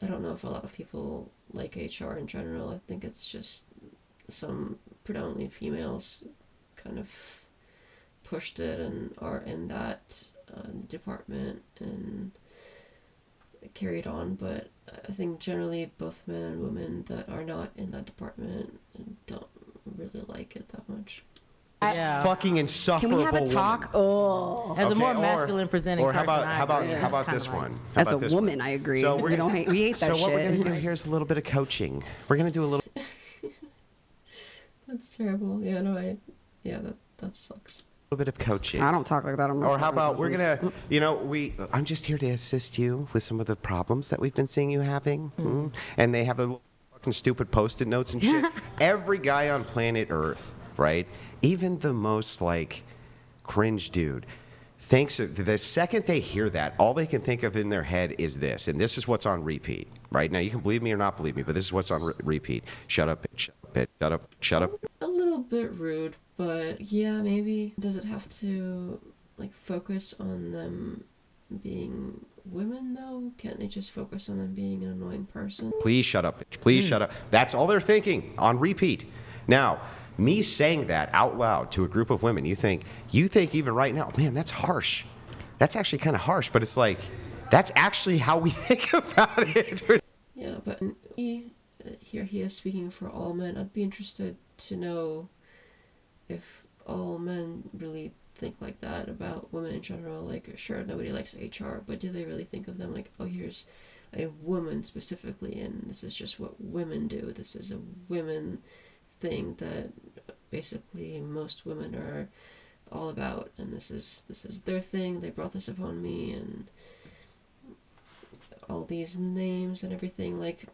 Speaker 2: I don't know if a lot of people like HR in general. I think it's just some predominantly females kind of pushed it and are in that department and carried on. But I think generally both men and women that are not in that department don't really like it that much.
Speaker 5: Yeah.
Speaker 1: Fucking insufferable.
Speaker 4: Can we have a
Speaker 1: woman.
Speaker 4: talk? Oh.
Speaker 5: As a more
Speaker 1: Okay,
Speaker 5: masculine presenting
Speaker 1: or
Speaker 5: person,
Speaker 1: how about
Speaker 5: I agree.
Speaker 1: how about
Speaker 5: It's
Speaker 1: this
Speaker 5: kinda like-
Speaker 1: one? How
Speaker 4: As a
Speaker 1: about this
Speaker 4: woman,
Speaker 1: one?
Speaker 4: I agree.
Speaker 1: So
Speaker 4: we hate that
Speaker 1: So
Speaker 4: shit.
Speaker 1: what we're gonna do here's a little bit of coaching. We're gonna do a little.
Speaker 2: That's terrible. Yeah, no, that sucks.
Speaker 1: Bit of coaching.
Speaker 4: I don't talk like that. I'm not
Speaker 1: Or how
Speaker 4: talking
Speaker 1: about
Speaker 4: like
Speaker 1: we're
Speaker 4: that.
Speaker 1: gonna, I'm just here to assist you with some of the problems that we've been seeing you having. And they have the little fucking stupid post-it notes and shit. Every guy on planet Earth, right? Even the most like cringe dude thinks the second they hear that, all they can think of in their head is this, and this is what's on repeat. Right now, you can believe me or not believe me, but this is what's on repeat. Shut up, bitch. Shut up, shut up.
Speaker 2: A little bit rude, but yeah, maybe. Does it have to like focus on them being women though? Can't they just focus on them being an annoying person?
Speaker 1: Please shut up, bitch. Please shut up. That's all they're thinking on repeat. Now, me saying that out loud to a group of women, you think even right now, man, that's harsh. That's actually kind of harsh, but it's like, that's actually how we think about it.
Speaker 2: Yeah, but here he is speaking for all men. I'd be interested to know if all men really think like that about women in general. Like, sure, nobody likes HR, but do they really think of them like, oh, here's a woman specifically, and this is just what women do. This is a women thing that basically most women are all about, and this is their thing. They brought this upon me, and all these names and everything. Like,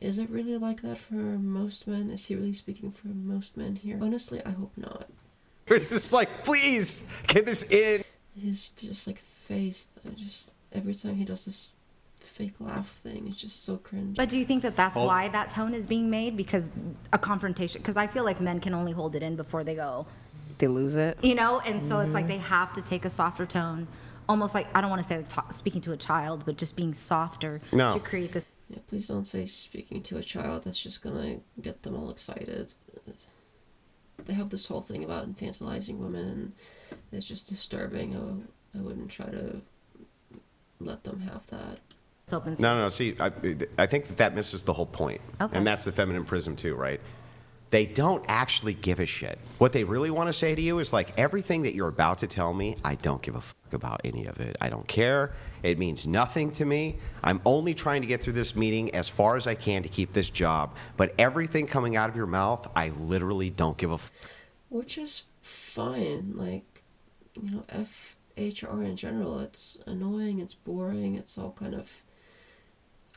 Speaker 2: is it really like that for most men? Is he really speaking for most men here? Honestly, I hope not.
Speaker 1: It's just like, please, get this in.
Speaker 2: His just like face, just every time he does this fake laugh thing, it's just so cringe.
Speaker 3: But do you think that that's why that tone is being made? Because a confrontation, because I feel like men can only hold it in before they go,
Speaker 4: They lose it.
Speaker 3: you know? And so it's like they have to take a softer tone, almost like, I don't want to say like speaking to a child, but just being softer
Speaker 1: No.
Speaker 3: to create this.
Speaker 2: Yeah, please don't say speaking to a child. That's just gonna get them all excited. They have this whole thing about infantilizing women, and it's just disturbing. I wouldn't try to let them have that.
Speaker 3: Open space.
Speaker 1: No. See, I think that misses the whole point.
Speaker 3: Okay.
Speaker 1: And that's the feminine prism too, right? They don't actually give a shit. What they really want to say to you is like, everything that you're about to tell me, I don't give a fuck about any of it. I don't care. It means nothing to me. I'm only trying to get through this meeting as far as I can to keep this job. But everything coming out of your mouth, I literally don't give a fuck.
Speaker 2: Which is fine. Like, you know, HR in general, it's annoying, it's boring, it's all kind of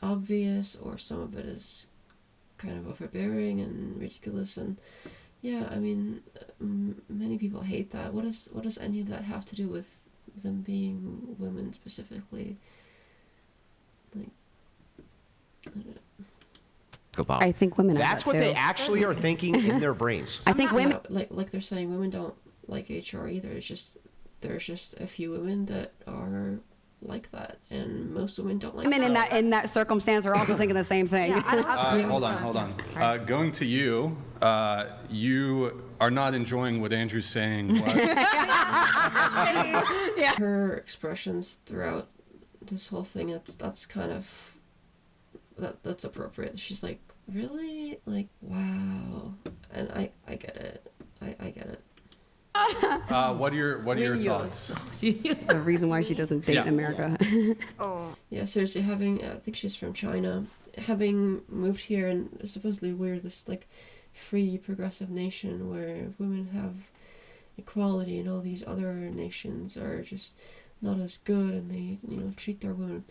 Speaker 2: obvious, or some of it is kind of overbearing and ridiculous. And yeah, I mean, many people hate that. What does any of that have to do with them being women specifically? Like,
Speaker 1: About.
Speaker 4: I think women have
Speaker 1: That's
Speaker 4: that
Speaker 1: what
Speaker 4: too.
Speaker 1: they actually are thinking in their brains.
Speaker 4: I think women.
Speaker 2: like they're saying women don't like HR either. It's just there's just a few women that are like that, and most women don't like
Speaker 4: Women
Speaker 2: that.
Speaker 4: in that circumstance are also thinking the same thing.
Speaker 3: Yeah,
Speaker 6: Hold on. Going to you, you are not enjoying what Andrew's saying.
Speaker 2: Her expressions throughout this whole thing, that's kind of that's appropriate. She's like, really? Like, wow. And I get it. I get it.
Speaker 6: What are your thoughts?
Speaker 4: The reason why she doesn't date
Speaker 6: Yeah.
Speaker 4: in America.
Speaker 2: Yeah, seriously, I think she's from China. Having moved here, and supposedly we're this like free progressive nation where women have equality, and all these other nations are just not as good, and they treat their women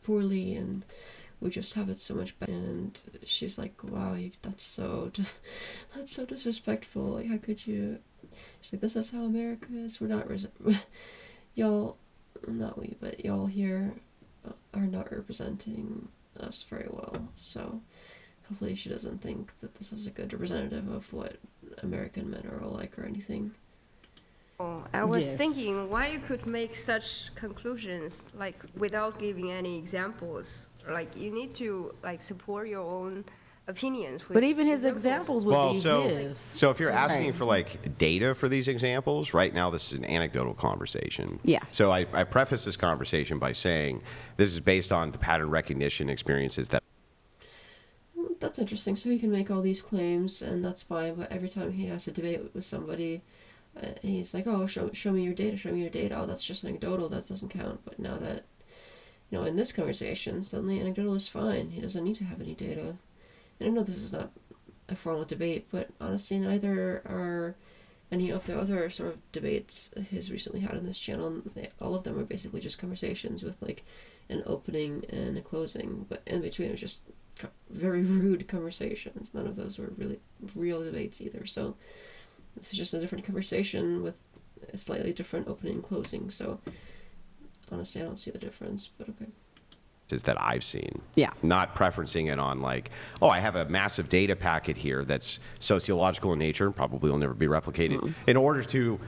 Speaker 2: poorly, and we just have it so much better. And she's like, wow, that's so disrespectful. Like, how could you? She's like, this is how America is. We're not y'all, not we, but y'all here are not representing us very well. So hopefully she doesn't think that this is a good representative of what American men are all like or anything.
Speaker 8: Oh, I was
Speaker 5: Yes.
Speaker 8: thinking why you could make such conclusions like without giving any examples. Like you need to like support your own opinions.
Speaker 5: But even his
Speaker 8: examples.
Speaker 5: examples would
Speaker 1: Well,
Speaker 5: be
Speaker 1: so
Speaker 5: his.
Speaker 1: if you're asking for like data for these examples, right now this is an anecdotal conversation.
Speaker 4: Yeah.
Speaker 1: So I preface this conversation by saying this is based on the pattern recognition experiences that.
Speaker 2: That's interesting. So he can make all these claims, and that's fine. But every time he has a debate with somebody, he's like, "Oh, show me your data. Show me your data. Oh, that's just anecdotal. That doesn't count." But now that, in this conversation, suddenly anecdotal is fine. He doesn't need to have any data. And I know this is not a formal debate, but honestly, neither are any of the other sort of debates he's recently had on this channel. All of them are basically just conversations with like an opening and a closing, but in between it was just very rude conversations. None of those were really real debates either. So this is just a different conversation with a slightly different opening and closing. So honestly, I don't see the difference, but okay.
Speaker 1: That I've seen.
Speaker 4: Yeah.
Speaker 1: Not preferencing it on like, oh, I have a massive data packet here that's sociological in nature and probably will never be replicated in order to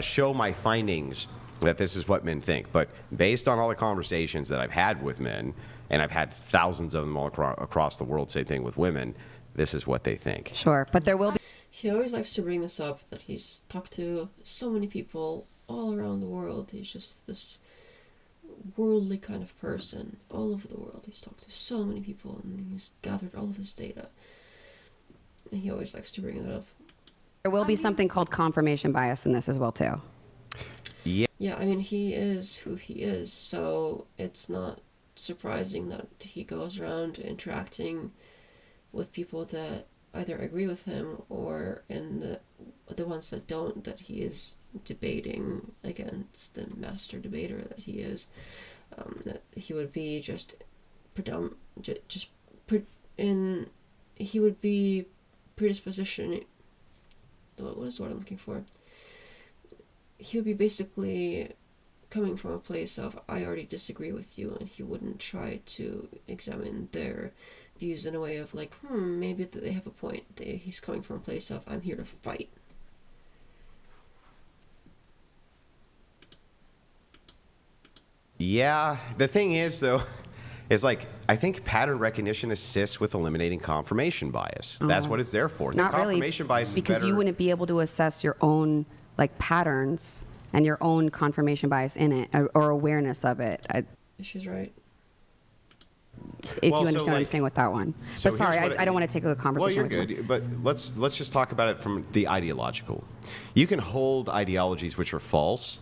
Speaker 1: show my findings that this is what men think. But based on all the conversations that I've had with men, and I've had thousands of them all across the world, same thing with women, this is what they think.
Speaker 4: Sure, but there will be.
Speaker 2: He always likes to bring this up, that he's talked to so many people all around the world. He's just this worldly kind of person all over the world. He's talked to so many people and he's gathered all of his data. And he always likes to bring it up.
Speaker 4: There will be something called confirmation bias in this as well too.
Speaker 2: Yeah, I mean, he is who he is, so it's not surprising that he goes around interacting with people that either agree with him or in the ones that don't, that he is debating against the master debater that he is. That he would be he would be predisposition. What is the word I'm looking for? He would be basically coming from a place of, I already disagree with you, and he wouldn't try to examine their views in a way of like, maybe they have a point. He's coming from a place of, I'm here to fight.
Speaker 1: Yeah, the thing is, though, is like, I think pattern recognition assists with eliminating confirmation bias. That's what it's there for.
Speaker 4: Not
Speaker 1: the confirmation
Speaker 4: really,
Speaker 1: bias is
Speaker 4: because
Speaker 1: better.
Speaker 4: you wouldn't be able to assess your own like patterns and your own confirmation bias in it or awareness of it.
Speaker 2: She's right.
Speaker 4: If
Speaker 1: Well,
Speaker 4: you
Speaker 1: so,
Speaker 4: understand what I'm
Speaker 1: like-
Speaker 4: saying with that one.
Speaker 1: so
Speaker 4: But sorry,
Speaker 1: here's what
Speaker 4: I don't want to take the
Speaker 1: Well,
Speaker 4: conversation.
Speaker 1: you're
Speaker 4: with you.
Speaker 1: good, but let's just talk about it from the ideological. You can hold ideologies which are false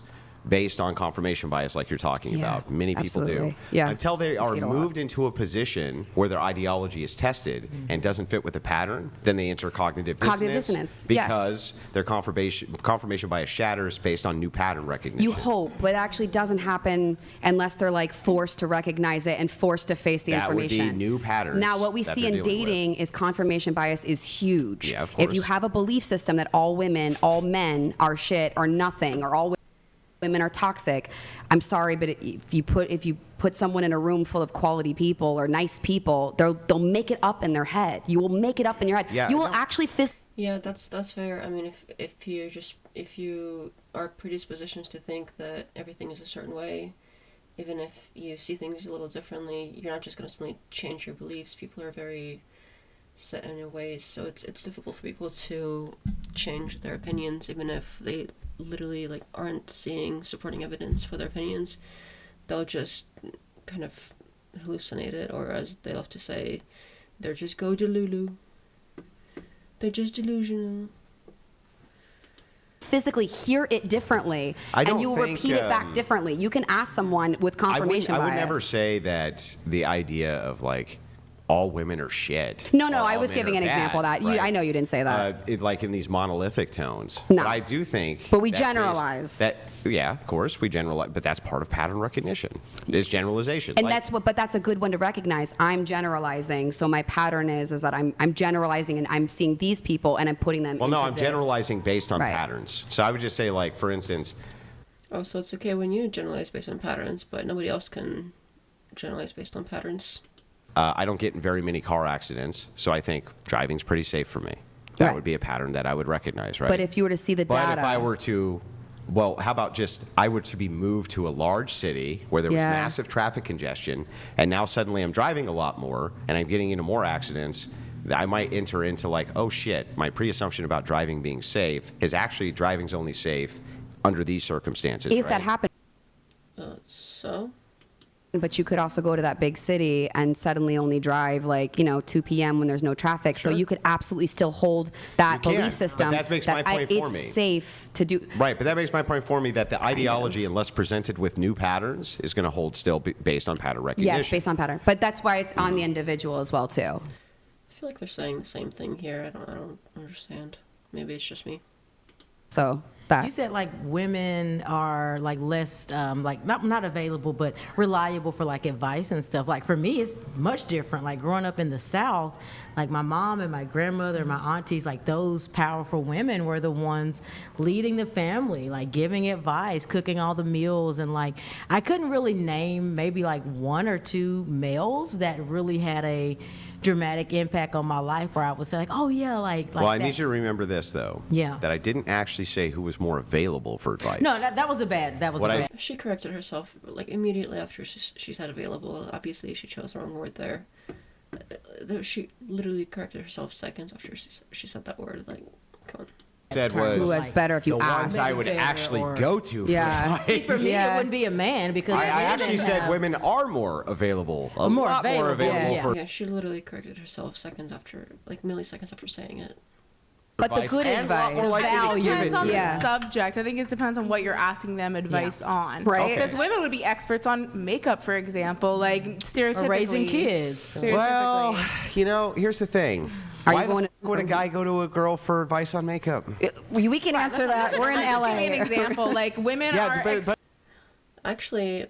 Speaker 1: based on confirmation bias like you're talking
Speaker 4: Yeah,
Speaker 1: about. Many people do.
Speaker 4: absolutely. Yeah,
Speaker 1: Until they
Speaker 4: I
Speaker 1: are
Speaker 4: see it a lot.
Speaker 1: moved into a position where their ideology is tested and doesn't fit with the pattern, then they enter cognitive
Speaker 4: dissonance, yes.
Speaker 1: because their confirmation bias shatters based on new pattern recognition.
Speaker 4: You hope, but it actually doesn't happen unless they're like forced to recognize it and forced to face the
Speaker 1: That would be
Speaker 4: information.
Speaker 1: new patterns
Speaker 4: Now, what we
Speaker 1: that
Speaker 4: see
Speaker 1: they're
Speaker 4: in
Speaker 1: dealing with.
Speaker 4: dating is confirmation bias is huge.
Speaker 1: Yeah, of
Speaker 4: If you
Speaker 1: course.
Speaker 4: have a belief system that all women, all men are shit or nothing, or all women are toxic, I'm sorry, but if you put someone in a room full of quality people or nice people, they'll make it up in their head. You will make it up in your head.
Speaker 1: Yeah,
Speaker 4: you will
Speaker 1: no.
Speaker 4: actually physically.
Speaker 2: Yeah, that's fair. I mean, if you are predispositions to think that everything is a certain way, even if you see things a little differently, you're not just going to suddenly change your beliefs. People are very set in their ways, so it's difficult for people to change their opinions, even if they literally like aren't seeing supporting evidence for their opinions. They'll just kind of hallucinate it, or as they love to say, they're just go delulu. They're just delusional.
Speaker 4: Physically hear it differently,
Speaker 1: I don't
Speaker 4: and you will
Speaker 1: think,
Speaker 4: repeat it back differently. You can ask someone with confirmation
Speaker 1: I would
Speaker 4: bias.
Speaker 1: never say that the idea of like all women are shit.
Speaker 4: No,
Speaker 1: or
Speaker 4: I
Speaker 1: all
Speaker 4: was
Speaker 1: men
Speaker 4: giving
Speaker 1: are
Speaker 4: an example
Speaker 1: bad,
Speaker 4: of that.
Speaker 1: right?
Speaker 4: I know you didn't say that.
Speaker 1: Like in these monolithic tones.
Speaker 4: No.
Speaker 1: But I do think.
Speaker 4: But we
Speaker 1: that
Speaker 4: generalize.
Speaker 1: Yeah, of course we generalize, but that's part of pattern recognition. Is generalization.
Speaker 4: And but that's a good one to recognize. I'm generalizing, so my pattern is that I'm generalizing and I'm seeing these people and I'm putting them.
Speaker 1: Well,
Speaker 4: into
Speaker 1: no, I'm
Speaker 4: this.
Speaker 1: generalizing based on
Speaker 4: Right.
Speaker 1: patterns. So I would just say, like, for instance,
Speaker 2: Oh, so it's okay when you generalize based on patterns, but nobody else can generalize based on patterns.
Speaker 1: I don't get in very many car accidents, so I think driving's pretty safe for me. That
Speaker 4: Right.
Speaker 1: would be a pattern that I would recognize, right?
Speaker 4: But if you were to see the
Speaker 1: But
Speaker 4: data,
Speaker 1: if I were to, well, how about just I were to be moved to a large city where there was
Speaker 4: Yeah.
Speaker 1: massive traffic congestion, and now suddenly I'm driving a lot more and I'm getting into more accidents, I might enter into like, oh shit, my pre-assumption about driving being safe is actually driving's only safe under these circumstances.
Speaker 4: if
Speaker 1: right?
Speaker 4: that happened,
Speaker 2: So,
Speaker 4: but you could also go to that big city and suddenly only drive 2 p.m. when there's no traffic. So you could absolutely still hold that
Speaker 1: You can,
Speaker 4: belief
Speaker 1: but
Speaker 4: system
Speaker 1: that makes my point for
Speaker 4: it's
Speaker 1: me.
Speaker 4: safe to do.
Speaker 1: Right, but that makes my point for me that the ideology, unless presented with new patterns, is going to hold still based on pattern recognition.
Speaker 4: Yes, based on pattern. But that's why it's on the individual as well too.
Speaker 2: I feel like they're saying the same thing here. I don't understand. Maybe it's just me.
Speaker 4: So that
Speaker 5: You said like women are like less like not available but reliable for like advice and stuff. Like for me it's much different. Like growing up in the South, like my mom and my grandmother and my aunties, like those powerful women were the ones leading the family, like giving advice, cooking all the meals, and like I couldn't really name maybe like one or two males that really had a dramatic impact on my life where I would say like, oh yeah, like
Speaker 1: Well, I
Speaker 5: that.
Speaker 1: need you to remember this, though.
Speaker 5: Yeah.
Speaker 1: That I didn't actually say who was more available for advice.
Speaker 5: No, that was a bad. That was
Speaker 1: What
Speaker 5: a
Speaker 1: I
Speaker 5: bad.
Speaker 2: She corrected herself like immediately after she said available. Obviously, she chose the wrong word there. She literally corrected herself seconds after she said that word. Like, come on.
Speaker 1: said
Speaker 5: Who
Speaker 1: was
Speaker 4: who was better if you
Speaker 1: the ones
Speaker 4: asked.
Speaker 1: I would
Speaker 5: Better
Speaker 1: actually
Speaker 5: or-
Speaker 1: go to for
Speaker 4: Yeah.
Speaker 1: advice.
Speaker 5: See, for me,
Speaker 4: Yeah.
Speaker 5: it wouldn't be a man because
Speaker 1: I
Speaker 5: women
Speaker 1: actually said
Speaker 5: have-
Speaker 1: women are more available. A
Speaker 5: More
Speaker 1: lot more
Speaker 5: available,
Speaker 1: available
Speaker 5: yeah.
Speaker 1: for
Speaker 2: Yeah, she literally corrected herself seconds after, like milliseconds after saying it.
Speaker 4: But the
Speaker 1: advice
Speaker 4: good
Speaker 1: and a lot more
Speaker 4: advice.
Speaker 1: likely to
Speaker 5: Value.
Speaker 1: give it
Speaker 9: Depends
Speaker 1: to
Speaker 9: on
Speaker 1: you.
Speaker 4: Yeah.
Speaker 9: the subject. I think it depends on what you're asking them advice on.
Speaker 4: Right.
Speaker 9: Because women would be experts on makeup, for example, like stereotypically.
Speaker 5: Or raising kids.
Speaker 9: Stereotypically.
Speaker 1: Well, here's the thing.
Speaker 4: Are
Speaker 1: Why
Speaker 4: you going
Speaker 1: the fuck would a guy go to a girl for advice on makeup?
Speaker 4: We can answer that. We're in
Speaker 9: Just give me an
Speaker 4: LA.
Speaker 9: example. Like women are.
Speaker 1: but
Speaker 2: Actually,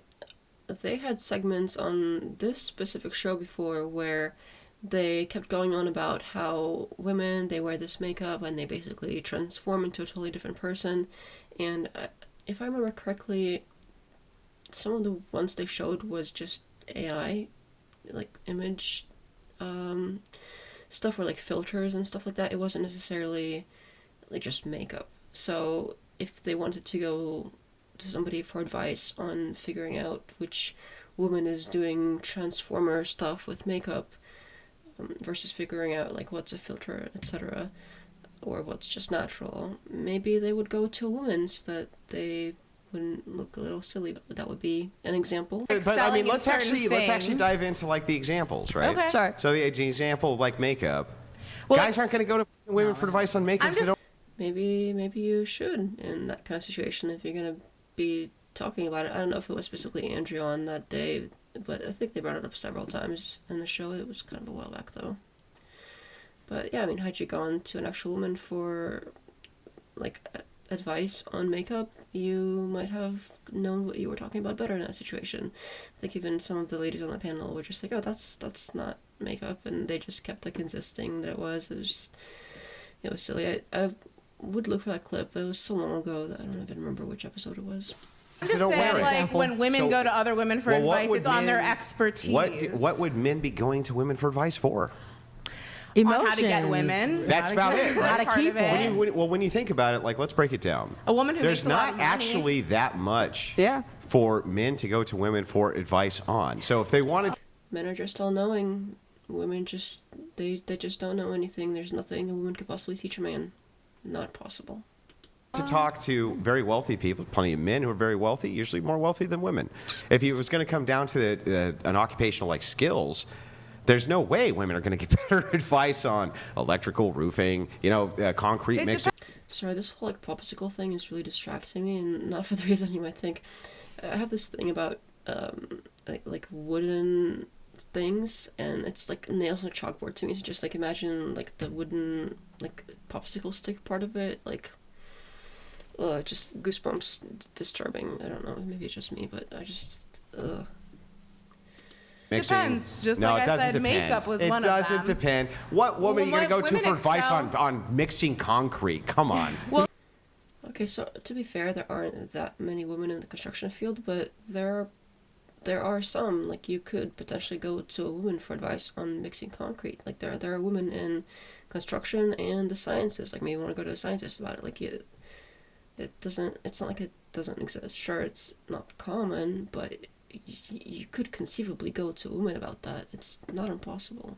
Speaker 2: they had segments on this specific show before where they kept going on about how women, they wear this makeup and they basically transform into a totally different person. And if I remember correctly, some of the ones they showed was just AI, like image stuff, or like filters and stuff like that. It wasn't necessarily like just makeup. So if they wanted to go to somebody for advice on figuring out which woman is doing transformer stuff with makeup versus figuring out like what's a filter, etc., or what's just natural, maybe they would go to a woman so that they wouldn't look a little silly. But that would be an example.
Speaker 1: I
Speaker 9: excelling
Speaker 1: mean,
Speaker 9: in
Speaker 1: let's
Speaker 9: certain
Speaker 1: actually dive
Speaker 9: things.
Speaker 1: into like the examples, right?
Speaker 9: Okay.
Speaker 4: Sure.
Speaker 1: So the example of like makeup,
Speaker 9: Well,
Speaker 1: guys aren't going to go to women for advice on makeup.
Speaker 9: I'm
Speaker 1: so
Speaker 9: just-
Speaker 2: Maybe you should in that kind of situation if you're gonna be talking about it. I don't know if it was specifically Andrea on that day, but I think they brought it up several times in the show. It was kind of a while back though. But yeah, I mean, had you gone to an actual woman for like advice on makeup, you might have known what you were talking about better in that situation. I think even some of the ladies on the panel were just like, "Oh, that's not makeup," and they just kept like insisting that it was. It was silly. I would look for that clip, but it was so long ago that I don't even remember which episode it was.
Speaker 9: I'm
Speaker 1: So
Speaker 9: just
Speaker 1: don't wear
Speaker 9: saying,
Speaker 1: it.
Speaker 9: like when women
Speaker 1: So-
Speaker 9: go to other women for
Speaker 1: Well, what
Speaker 9: advice,
Speaker 1: would
Speaker 9: it's on their
Speaker 1: men-
Speaker 9: expertise.
Speaker 1: What would men be going to women for advice for?
Speaker 5: Emotions.
Speaker 9: how to get women.
Speaker 1: That's about it,
Speaker 5: How
Speaker 1: right?
Speaker 5: to
Speaker 9: Part
Speaker 5: keep
Speaker 9: of it.
Speaker 5: them.
Speaker 1: When you think about it, like let's break it down.
Speaker 9: A woman who
Speaker 1: There's
Speaker 9: makes a lot
Speaker 1: not
Speaker 9: of money.
Speaker 1: actually that much
Speaker 4: Yeah.
Speaker 1: for men to go to women for advice on. So if they wanted
Speaker 2: Men are just all knowing. Women just they just don't know anything. There's nothing a woman could possibly teach a man. Not possible.
Speaker 1: to talk to very wealthy people, plenty of men who are very wealthy, usually more wealthy than women. If it was going to come down to an occupational like skills, there's no way women are going to get better advice on electrical, roofing, concrete mixing.
Speaker 2: Sorry, this whole like popsicle thing is really distracting me, and not for the reason you might think. I have this thing about like wooden things, and it's like nails on a chalkboard to me. So just like imagine like the wooden like popsicle stick part of it, like just goosebumps, disturbing. I don't know, maybe it's just me, but I just
Speaker 9: Depends. Just
Speaker 1: No,
Speaker 9: like
Speaker 1: it
Speaker 9: I
Speaker 1: doesn't
Speaker 9: said,
Speaker 1: depend.
Speaker 9: makeup was one of them.
Speaker 1: It doesn't depend. What woman are you going to go to
Speaker 9: women
Speaker 1: for advice
Speaker 9: excel-
Speaker 1: on mixing concrete? Come on.
Speaker 2: Okay, so to be fair, there aren't that many women in the construction field, but there are some. Like you could potentially go to a woman for advice on mixing concrete. Like there are women in construction and the sciences. Like maybe you want to go to a scientist about it. Like it's not like it doesn't exist. Sure, it's not common, but you could conceivably go to a woman about that. It's not impossible.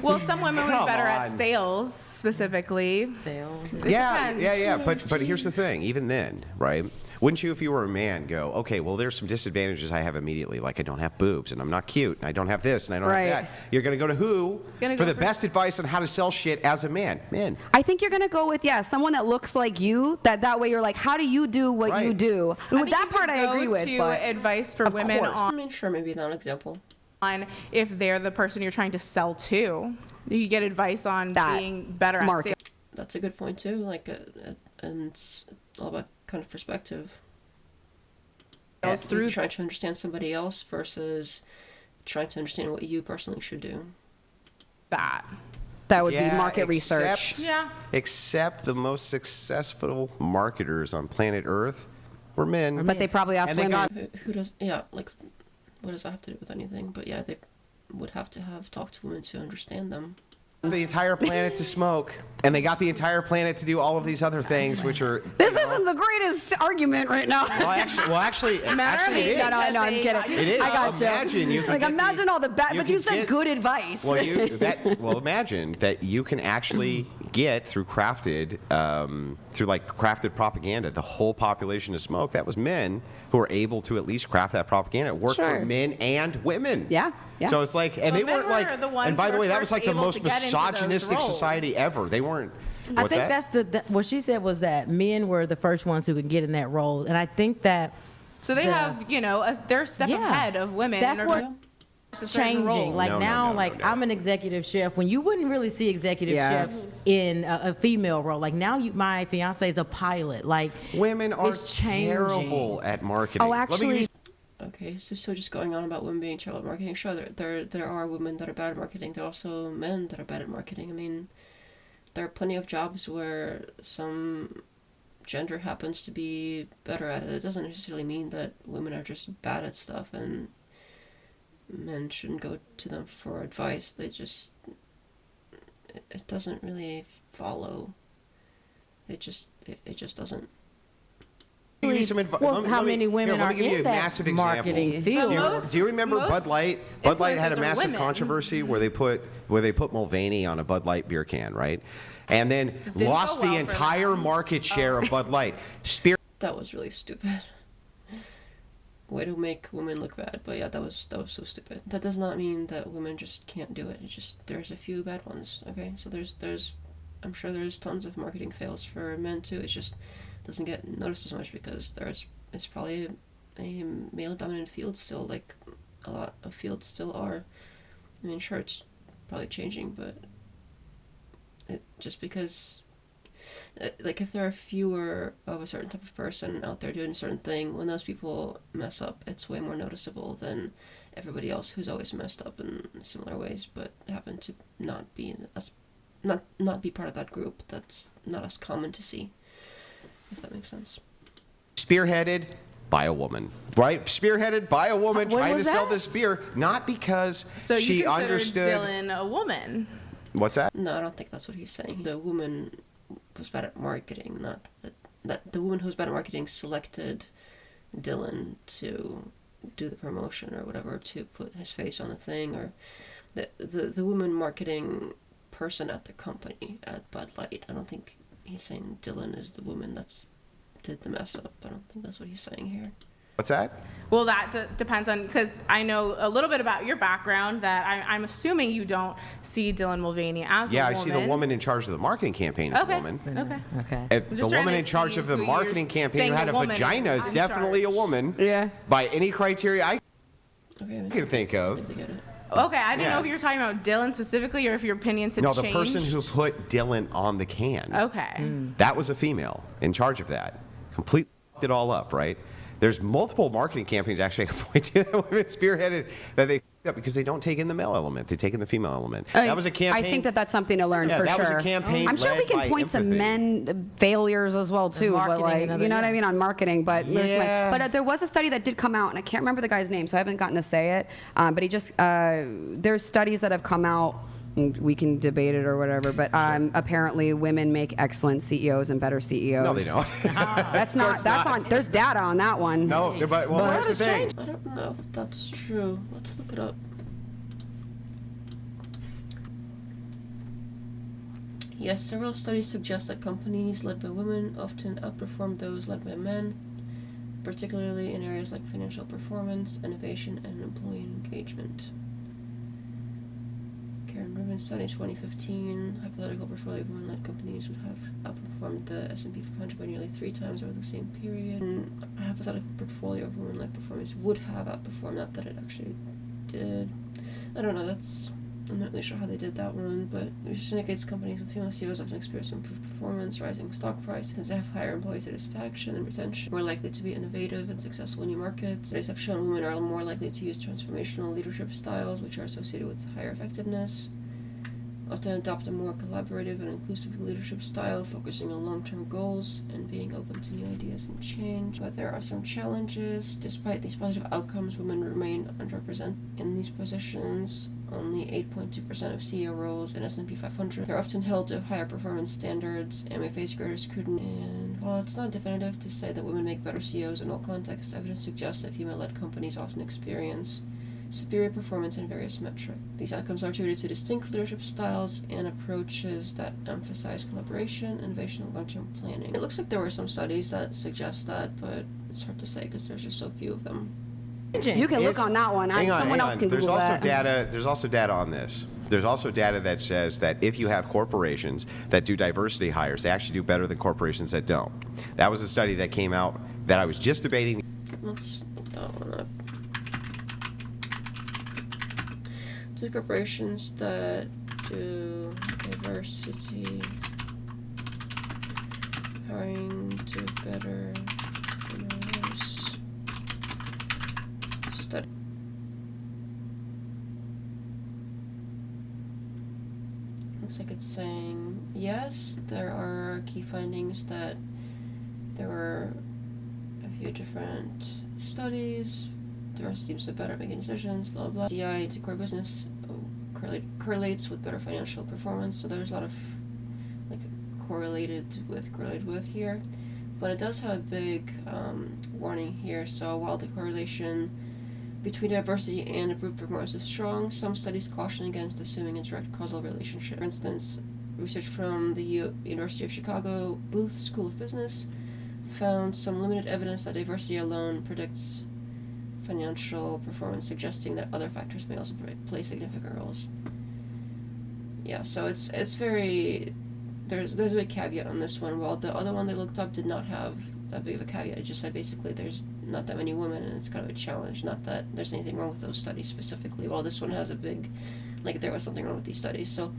Speaker 9: Well, some women would
Speaker 1: Come
Speaker 9: be better at
Speaker 1: on.
Speaker 9: sales specifically.
Speaker 5: Sales.
Speaker 1: Yeah. But here's the thing. Even then, right? Wouldn't you, if you were a man, go, okay, well, there's some disadvantages I have immediately. Like I don't have boobs, and I'm not cute, and I don't have this, and I don't
Speaker 4: Right.
Speaker 1: have that. You're going to go to who
Speaker 9: Gonna
Speaker 1: for
Speaker 9: go
Speaker 1: the
Speaker 9: for-
Speaker 1: best advice on how to sell shit as a man? Men.
Speaker 4: I think you're gonna go with someone that looks like you. That way you're like, how do you do what you
Speaker 1: Right.
Speaker 4: do?
Speaker 9: I
Speaker 4: With
Speaker 9: think
Speaker 4: that
Speaker 9: you
Speaker 4: part
Speaker 9: could
Speaker 4: I agree
Speaker 9: go
Speaker 4: with.
Speaker 9: to
Speaker 4: But
Speaker 9: advice for
Speaker 4: Of
Speaker 9: women
Speaker 4: course.
Speaker 2: I mean, sure, maybe not an example.
Speaker 9: on if they're the person you're trying to sell to. You get advice on
Speaker 4: That
Speaker 9: being better at
Speaker 4: market.
Speaker 9: sales.
Speaker 2: That's a good point too. Like, and it's all about kind of perspective. Through trying to understand somebody else versus trying to understand what you personally should do.
Speaker 9: That.
Speaker 4: that would
Speaker 1: Yeah,
Speaker 4: be market
Speaker 1: except-
Speaker 4: research.
Speaker 9: Yeah.
Speaker 1: Except the most successful marketers on planet Earth were men.
Speaker 4: But they probably asked
Speaker 1: And they
Speaker 4: women.
Speaker 1: got-
Speaker 2: Who does? Yeah, like, what does that have to do with anything? But yeah, they would have to have talked to women to understand them.
Speaker 1: the entire planet to smoke, and they got the entire planet to do all of these other things, which are
Speaker 4: This isn't the greatest argument right now.
Speaker 1: actually, it
Speaker 9: amazing.
Speaker 1: is.
Speaker 4: No, I'm kidding.
Speaker 1: It is.
Speaker 4: I got you.
Speaker 1: Imagine you could
Speaker 4: Like
Speaker 1: get
Speaker 4: imagine all the bad, but you
Speaker 1: could
Speaker 4: said
Speaker 1: get-
Speaker 4: good advice.
Speaker 1: Well, imagine that you can actually get through crafted propaganda the whole population to smoke. That was men who were able to at least craft that propaganda. It worked
Speaker 4: Sure.
Speaker 1: for men and women.
Speaker 4: Yeah.
Speaker 1: So it's like, and
Speaker 9: Well,
Speaker 1: they
Speaker 9: men
Speaker 1: weren't
Speaker 9: were
Speaker 1: like,
Speaker 9: the ones
Speaker 1: and by
Speaker 9: who
Speaker 1: the way,
Speaker 9: were
Speaker 1: that was
Speaker 9: first
Speaker 1: like the
Speaker 9: able
Speaker 1: most
Speaker 9: to get into those
Speaker 1: misogynistic
Speaker 9: roles.
Speaker 1: society ever. They weren't.
Speaker 5: I
Speaker 1: What's
Speaker 5: think
Speaker 1: that?
Speaker 5: that's what she said was that men were the first ones who could get in that role, and I think that
Speaker 9: So they have, they're a step
Speaker 5: Yeah.
Speaker 9: ahead of women.
Speaker 5: That's
Speaker 9: in
Speaker 5: what
Speaker 9: order to certain
Speaker 5: changing.
Speaker 9: roles.
Speaker 5: Like
Speaker 1: No,
Speaker 5: now,
Speaker 1: no.
Speaker 5: I'm an executive chef. When you wouldn't really see executive
Speaker 4: Yeah.
Speaker 5: chefs in a female role. Like now, my fiance is a pilot. Like
Speaker 1: Women are
Speaker 5: it's changing.
Speaker 1: terrible at marketing.
Speaker 4: Oh,
Speaker 1: Let me
Speaker 4: actually,
Speaker 1: use-
Speaker 2: Okay, so just going on about women being terrible at marketing. Sure, there are women that are bad at marketing. There are also men that are bad at marketing. I mean, there are plenty of jobs where some gender happens to be better at it. It doesn't necessarily mean that women are just bad at stuff and men shouldn't go to them for advice. They just, it doesn't really follow. It just doesn't.
Speaker 1: give you some advi-
Speaker 5: Well,
Speaker 1: let me-
Speaker 5: how
Speaker 1: let me-
Speaker 5: many women
Speaker 1: here, let
Speaker 5: are
Speaker 1: me give you
Speaker 5: in
Speaker 1: a
Speaker 5: that
Speaker 1: massive example.
Speaker 5: marketing field?
Speaker 1: Do you remember
Speaker 9: most
Speaker 1: Bud Light? Bud Light had a
Speaker 9: influencers are
Speaker 1: massive
Speaker 9: women.
Speaker 1: controversy where they put Mulvaney on a Bud Light beer can, right? And then
Speaker 9: Didn't
Speaker 1: lost
Speaker 9: go well
Speaker 1: the
Speaker 9: for
Speaker 1: entire
Speaker 9: them.
Speaker 1: market share of Bud Light. Spear
Speaker 2: That was really stupid. Way to make women look bad, but yeah, that was so stupid. That does not mean that women just can't do it. It's just there's a few bad ones. Okay, so there's I'm sure there's tons of marketing fails for men too. It just doesn't get noticed as much because it's probably a male dominant field still, like a lot of fields still are. I mean, sure, it's probably changing, but it just because. Like if there are fewer of a certain type of person out there doing a certain thing, when those people mess up, it's way more noticeable than everybody else who's always messed up in similar ways, but happen to not be not be part of that group. That's not as common to see, if that makes sense.
Speaker 1: spearheaded by a woman, right? Spearheaded by a woman
Speaker 5: When
Speaker 1: trying to
Speaker 5: was
Speaker 1: sell
Speaker 5: that?
Speaker 1: this beer, not because
Speaker 9: So
Speaker 1: she
Speaker 9: you consider
Speaker 1: understood.
Speaker 9: Dylan a woman?
Speaker 1: What's that?
Speaker 2: No, I don't think that's what he's saying. The woman was bad at marketing, not that the woman who was bad at marketing selected Dylan to do the promotion or whatever, to put his face on the thing, or the woman marketing person at the company at Bud Light. I don't think he's saying Dylan is the woman that's did the mess up. I don't think that's what he's saying here.
Speaker 1: What's that?
Speaker 9: Well, that depends on, because I know a little bit about your background, that I'm assuming you don't see Dylan Mulvaney as a
Speaker 1: Yeah, I
Speaker 9: woman.
Speaker 1: see the woman in charge of the marketing campaign as
Speaker 9: Okay.
Speaker 1: a woman.
Speaker 9: Okay.
Speaker 5: Okay.
Speaker 1: And
Speaker 9: I'm
Speaker 1: the
Speaker 9: just trying
Speaker 1: woman
Speaker 9: to
Speaker 1: in charge
Speaker 9: see
Speaker 1: of the
Speaker 9: who
Speaker 1: marketing
Speaker 9: you're
Speaker 1: campaign
Speaker 9: saying
Speaker 1: who had
Speaker 9: the
Speaker 1: a
Speaker 9: woman
Speaker 1: vagina is
Speaker 9: in
Speaker 1: definitely a
Speaker 9: charge.
Speaker 1: woman.
Speaker 4: Yeah.
Speaker 1: By any criteria,
Speaker 2: Okay,
Speaker 1: I can think of.
Speaker 2: I get it.
Speaker 9: Okay, I didn't
Speaker 1: Yeah.
Speaker 9: know if you were talking about Dylan specifically or if your opinions had
Speaker 1: No,
Speaker 9: changed.
Speaker 1: the person who put Dylan on the can.
Speaker 9: Okay.
Speaker 1: That was a female in charge of that. Completely f***ed it all up, right? There's multiple marketing campaigns actually I can point to that women spearheaded that they f***ed up because they don't take in the male element. They take in the female element. That was a campaign.
Speaker 4: I think that that's something to learn
Speaker 1: Yeah,
Speaker 4: for
Speaker 1: that
Speaker 4: sure.
Speaker 1: was a campaign
Speaker 4: I'm sure we
Speaker 1: led
Speaker 4: can
Speaker 1: by
Speaker 4: point to
Speaker 1: empathy.
Speaker 4: men failures as well too, but
Speaker 5: marketing
Speaker 4: like
Speaker 5: and other-
Speaker 4: you know what I
Speaker 5: yeah.
Speaker 4: mean on marketing. But
Speaker 1: Yeah.
Speaker 4: there was a study that did come out, and I can't remember the guy's name, so I haven't gotten to say it. But he just there's studies that have come out. And we can debate it or whatever, but apparently women make excellent CEOs and better CEOs.
Speaker 1: No, they don't.
Speaker 4: That's not. That's on. There's data on that one.
Speaker 1: No, but well, here's the thing.
Speaker 2: I don't know if that's true. Let's look it up. Yes, several studies suggest that companies led by women often outperform those led by men, particularly in areas like financial performance, innovation, and employee engagement. Karen Rubin's study in 2015, hypothetical portfolio of women-led companies would have outperformed the S&P 500 by nearly 3 times over the same period. And a hypothetical portfolio of women-led performance would have outperformed, not that it actually did. I don't know, I'm not really sure how they did that one, but research indicates companies with female CEOs often experience improved performance, rising stock prices, have higher employee satisfaction and retention, more likely to be innovative and successful in new markets. Studies have shown women are more likely to use transformational leadership styles, which are associated with higher effectiveness, often adopt a more collaborative and inclusive leadership style, focusing on long-term goals and being open to new ideas and change. But there are some challenges. Despite these positive outcomes, women remain underrepresented in these positions. Only 8.2% of CEO roles in S&P 500. They're often held to higher performance standards and may face greater scrutiny. And while it's not definitive to say that women make better CEOs in all contexts, evidence suggests that female-led companies often experience superior performance in various metrics. These outcomes are attributed to distinct leadership styles and approaches that emphasize collaboration, innovation, and long-term planning. It looks like there were some studies that suggest that, but it's hard to say because there's just so few of them.
Speaker 4: You can look on that one. Someone else can
Speaker 1: There's
Speaker 4: Google
Speaker 1: also
Speaker 4: that.
Speaker 1: data. There's also data on this. There's also data that says that if you have corporations that do diversity hires, they actually do better than corporations that don't. That was a study that came out that I was just debating.
Speaker 2: Let's look that one up. 2 corporations that do diversity hiring do better than others. Study. Looks like it's saying yes, there are key findings that there were a few different studies. Diversity seems to better making decisions, blah blah. DI to core business correlates with better financial performance, so there's a lot of like correlated with here. But it does have a big warning here, so while the correlation between diversity and improved performance is strong, some studies caution against assuming a direct causal relationship. For instance, research from the University of Chicago Booth School of Business found some limited evidence that diversity alone predicts financial performance, suggesting that other factors may also play significant roles. Yeah, so it's very there's a big caveat on this one. While the other one they looked up did not have that big of a caveat, it just said basically there's not that many women and it's kind of a challenge. Not that there's anything wrong with those studies specifically. While this one has a big, like there was something wrong with these studies. So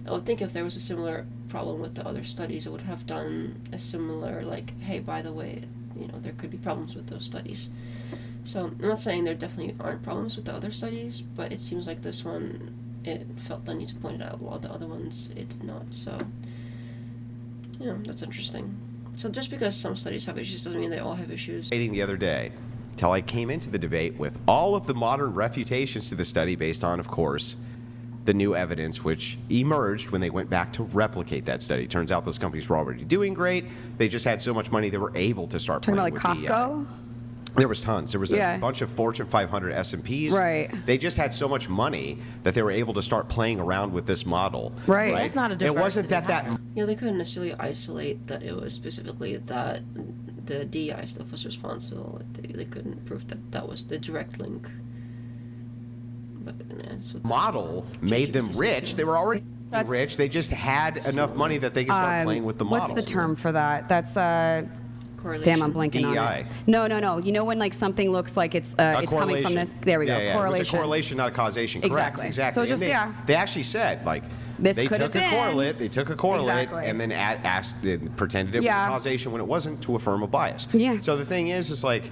Speaker 2: I would think if there was a similar problem with the other studies, it would have done a similar like, hey, by the way, there could be problems with those studies. So I'm not saying there definitely aren't problems with the other studies, but it seems like this one, it felt the need to point it out, while the other ones, it did not. So, that's interesting. So just because some studies have issues doesn't mean they all have issues.
Speaker 1: The other day, till I came into the debate with all of the modern refutations to the study based on, of course, the new evidence which emerged when they went back to replicate that study. Turns out those companies were already doing great. They just had so much money they were able to start
Speaker 4: Talking
Speaker 1: playing
Speaker 4: about like
Speaker 1: with
Speaker 4: Costco?
Speaker 1: There was tons. There was a bunch of Fortune 500 S&Ps.
Speaker 4: Right.
Speaker 1: They just had so much money that they were able to start playing around with this model.
Speaker 4: Right.
Speaker 5: That's not a
Speaker 1: It wasn't that
Speaker 2: Yeah, they couldn't necessarily isolate that it was specifically that the DI stuff was responsible. They couldn't prove that was the direct link. But
Speaker 1: model made them rich. They were already rich. They just had enough money that they could start playing with the model.
Speaker 4: What's the term for that? That's
Speaker 2: Correlation.
Speaker 4: Damn, I'm blanking on
Speaker 1: DEI.
Speaker 4: it. No. You know when like something looks like it's coming from
Speaker 1: correlation.
Speaker 4: this? There we go.
Speaker 1: Yeah,
Speaker 4: Correlation.
Speaker 1: It was a correlation, not a causation. Correct.
Speaker 4: Exactly.
Speaker 1: Exactly.
Speaker 4: So just,
Speaker 1: And
Speaker 4: yeah.
Speaker 1: They actually said like
Speaker 4: This
Speaker 1: they
Speaker 4: could
Speaker 1: took
Speaker 4: have
Speaker 1: a
Speaker 4: been.
Speaker 1: correlate. They took a correlate
Speaker 4: Exactly.
Speaker 1: and then pretended it was
Speaker 4: Yeah.
Speaker 1: a causation when it wasn't to affirm a bias.
Speaker 4: Yeah.
Speaker 1: So the thing is like,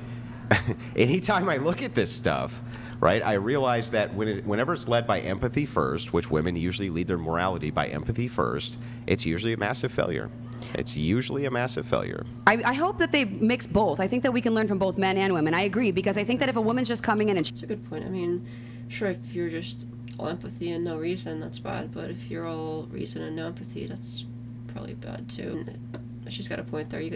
Speaker 1: anytime I look at this stuff, right, I realize that whenever it's led by empathy first, which women usually lead their morality by empathy first, it's usually a massive failure. It's usually a massive failure.
Speaker 4: I hope that they mix both. I think that we can learn from both men and women. I agree, because I think that if a woman's just coming in and
Speaker 2: It's a good point. I mean, sure, if you're just all empathy and no reason, that's bad. But if you're all reason and no empathy, that's probably bad too. And she's got a point there. I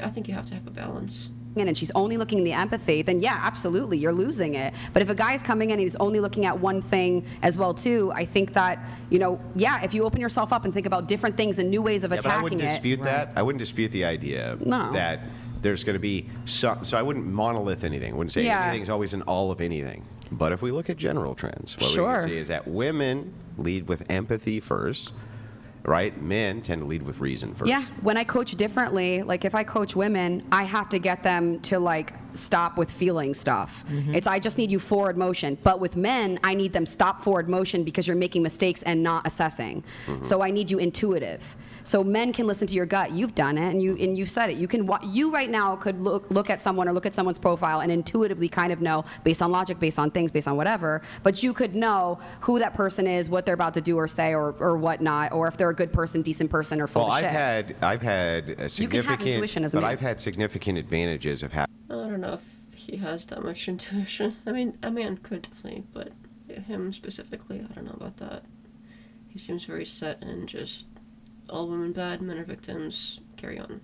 Speaker 2: think you have to have a balance.
Speaker 4: and she's only looking at the empathy, then yeah, absolutely, you're losing it. But if a guy's coming in and he's only looking at one thing as well too, I think that, yeah, if you open yourself up and think about different things and new ways of
Speaker 1: But I
Speaker 4: attacking
Speaker 1: wouldn't dispute
Speaker 4: it.
Speaker 1: that. I wouldn't dispute the idea
Speaker 4: No.
Speaker 1: that there's going to be some. So I wouldn't monolith anything. I wouldn't say
Speaker 4: Yeah.
Speaker 1: anything's always an all of anything. But if we look at general trends, what we
Speaker 4: Sure.
Speaker 1: can see is that women lead with empathy first, right? Men tend to lead with reason first.
Speaker 4: Yeah, when I coach differently, like if I coach women, I have to get them to like stop with feeling stuff. It's I just need you forward motion. But with men, I need them stop forward motion because you're making mistakes and not assessing. So I need you intuitive. So men can listen to your gut. You've done it, and you've said it. You right now could look at someone or look at someone's profile and intuitively kind of know, based on logic, based on things, based on whatever. But you could know who that person is, what they're about to do or say, or whatnot, or if they're a good person, decent person, or full
Speaker 1: Well,
Speaker 4: of shit.
Speaker 1: I've had a
Speaker 4: You can have
Speaker 1: significant,
Speaker 4: intuition as a
Speaker 1: but
Speaker 4: man.
Speaker 1: I've had significant advantages of having.
Speaker 2: I don't know if he has that much intuition. I mean, a man could definitely, but him specifically, I don't know about that. He seems very set and just all women bad, men are victims, carry on.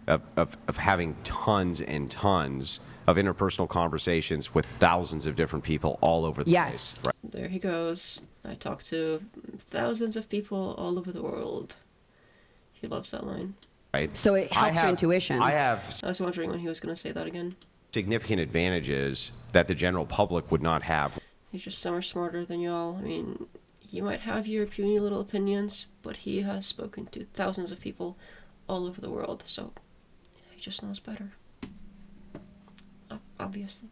Speaker 1: Of having tons and tons of interpersonal conversations with thousands of different people all over the
Speaker 4: Yes.
Speaker 1: place. Right?
Speaker 2: There he goes. I talk to thousands of people all over the world. He loves that line.
Speaker 1: Right?
Speaker 4: So it helps your intuition.
Speaker 1: I have
Speaker 2: I was wondering when he was going to say that again.
Speaker 1: significant advantages that the general public would not have.
Speaker 2: He's just so much smarter than y'all. I mean, you might have your puny little opinions, but he has spoken to thousands of people all over the world, so he just knows better. Obviously.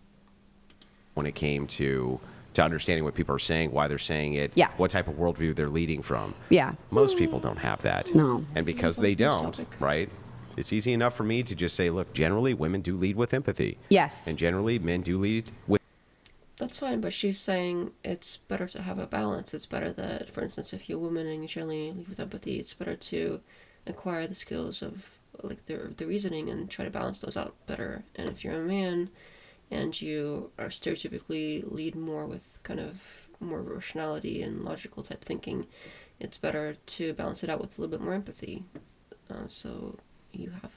Speaker 1: When it came to understanding what people are saying, why they're saying it,
Speaker 4: Yeah.
Speaker 1: what type of worldview they're leading from.
Speaker 4: Yeah.
Speaker 1: Most people don't have that.
Speaker 4: No.
Speaker 1: And because they don't,
Speaker 2: topic.
Speaker 1: right? It's easy enough for me to just say, look, generally women do lead with empathy.
Speaker 4: Yes.
Speaker 1: And generally men do lead with.
Speaker 2: That's fine, but she's saying it's better to have a balance. It's better that, for instance, if you're a woman and you generally lead with empathy, it's better to acquire the skills of like the reasoning and try to balance those out better. And if you're a man and you are stereotypically lead more with kind of more rationality and logical type thinking, it's better to balance it out with a little bit more empathy. So you have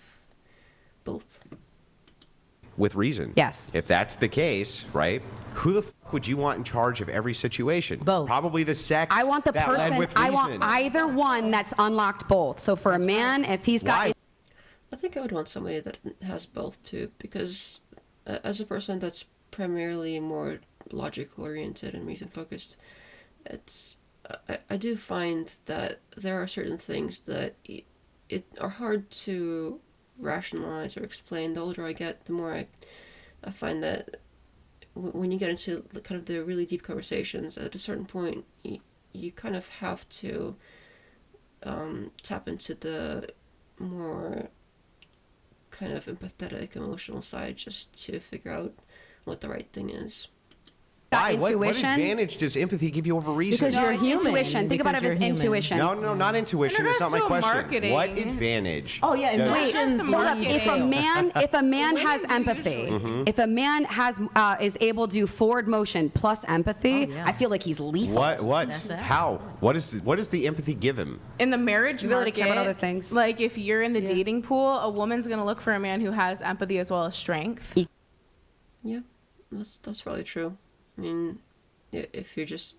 Speaker 2: both.
Speaker 1: With reason.
Speaker 4: Yes.
Speaker 1: If that's the case, right? Who the fuck would you want in charge of every situation?
Speaker 5: Both.
Speaker 1: Probably the sex.
Speaker 4: I want the
Speaker 1: that led
Speaker 4: person,
Speaker 1: with
Speaker 4: I
Speaker 1: reason.
Speaker 4: want either one that's unlocked both. So for a man, if he's got.
Speaker 1: Why?
Speaker 2: I think I would want somebody that has both too, because as a person that's primarily more logic oriented and reason focused, I do find that there are certain things that it are hard to rationalize or explain. The older I get, the more I find that when you get into kind of the really deep conversations, at a certain point, you kind of have to tap into the more kind of empathetic, emotional side just to figure out what the right thing is.
Speaker 1: Why? What
Speaker 4: intuition.
Speaker 1: advantage does empathy give you over reason?
Speaker 5: Because
Speaker 4: No,
Speaker 5: you're
Speaker 4: it's
Speaker 5: human.
Speaker 4: intuition. Think about it
Speaker 5: Because
Speaker 4: as
Speaker 5: you're human.
Speaker 4: intuition.
Speaker 1: No, not intuition.
Speaker 9: In
Speaker 1: That's not my
Speaker 9: regards to
Speaker 1: question.
Speaker 9: marketing-
Speaker 1: What advantage?
Speaker 5: Oh, yeah,
Speaker 1: does-
Speaker 5: wait,
Speaker 9: Emotions
Speaker 4: Hold up.
Speaker 9: lead
Speaker 4: If a
Speaker 9: you.
Speaker 4: man
Speaker 9: Women
Speaker 4: has
Speaker 9: do
Speaker 4: empathy,
Speaker 9: usually.
Speaker 4: if a man has is able to do forward motion plus empathy,
Speaker 5: Oh, yeah.
Speaker 4: I feel like he's lethal.
Speaker 1: What?
Speaker 5: That's it.
Speaker 1: How? What does the empathy give him?
Speaker 9: In the marriage
Speaker 4: You really
Speaker 9: market,
Speaker 4: care about other things.
Speaker 9: like if you're in the dating pool, a woman's gonna look for a man who has empathy as well as strength.
Speaker 2: Yeah, that's probably true. I mean, if you're just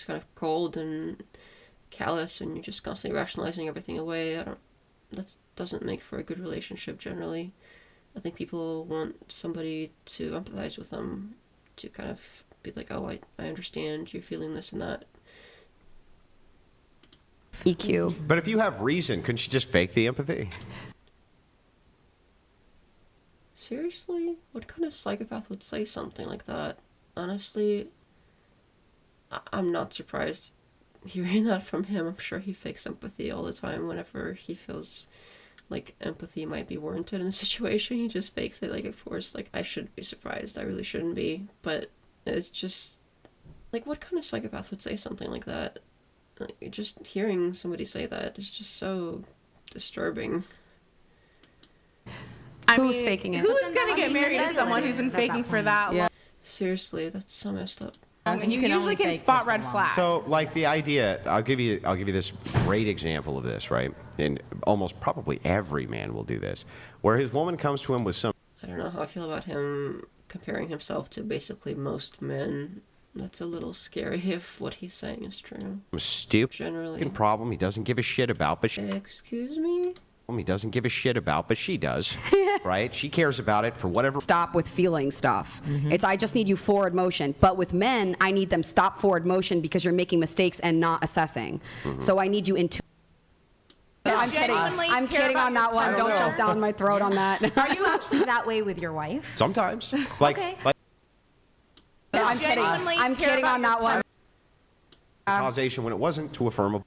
Speaker 2: kind of cold and callous and you're just constantly rationalizing everything away, that doesn't make for a good relationship generally. I think people want somebody to empathize with them, to kind of be like, oh, I understand you're feeling this and that.
Speaker 4: EQ.
Speaker 1: But if you have reason, couldn't you just fake the empathy?
Speaker 2: Seriously? What kind of psychopath would say something like that? Honestly, I'm not surprised hearing that from him. I'm sure he fakes empathy all the time whenever he feels like empathy might be warranted in a situation. He just fakes it. Like, of course, like, I shouldn't be surprised. I really shouldn't be. But it's just, like, what kind of psychopath would say something like that? Like, just hearing somebody say that is just so disturbing.
Speaker 4: Who's faking it?
Speaker 9: Who's gonna get married to someone who's been faking for that long?
Speaker 2: Seriously, that's so messed up.
Speaker 9: And you usually can spot red flags.
Speaker 1: So, like the idea, I'll give you this great example of this, right? And almost probably every man will do this, where his woman comes to him with some.
Speaker 2: I don't know how I feel about him comparing himself to basically most men. That's a little scary if what he's saying is true.
Speaker 1: Stupid
Speaker 2: Generally.
Speaker 1: problem he doesn't give a shit about, but
Speaker 2: Excuse me?
Speaker 1: he doesn't give a shit about, but she does, right? She cares about it for whatever.
Speaker 4: Stop with feeling stuff. It's I just need you forward motion. But with men, I need them stop forward motion because you're making mistakes and not assessing. So I need you into. I'm kidding. I'm kidding on that one. Don't jump down my throat on that.
Speaker 3: Are you actually that way with your wife?
Speaker 1: Sometimes, like,
Speaker 3: Okay.
Speaker 4: I'm kidding. I'm kidding on that one.
Speaker 1: causation when it wasn't to affirm a.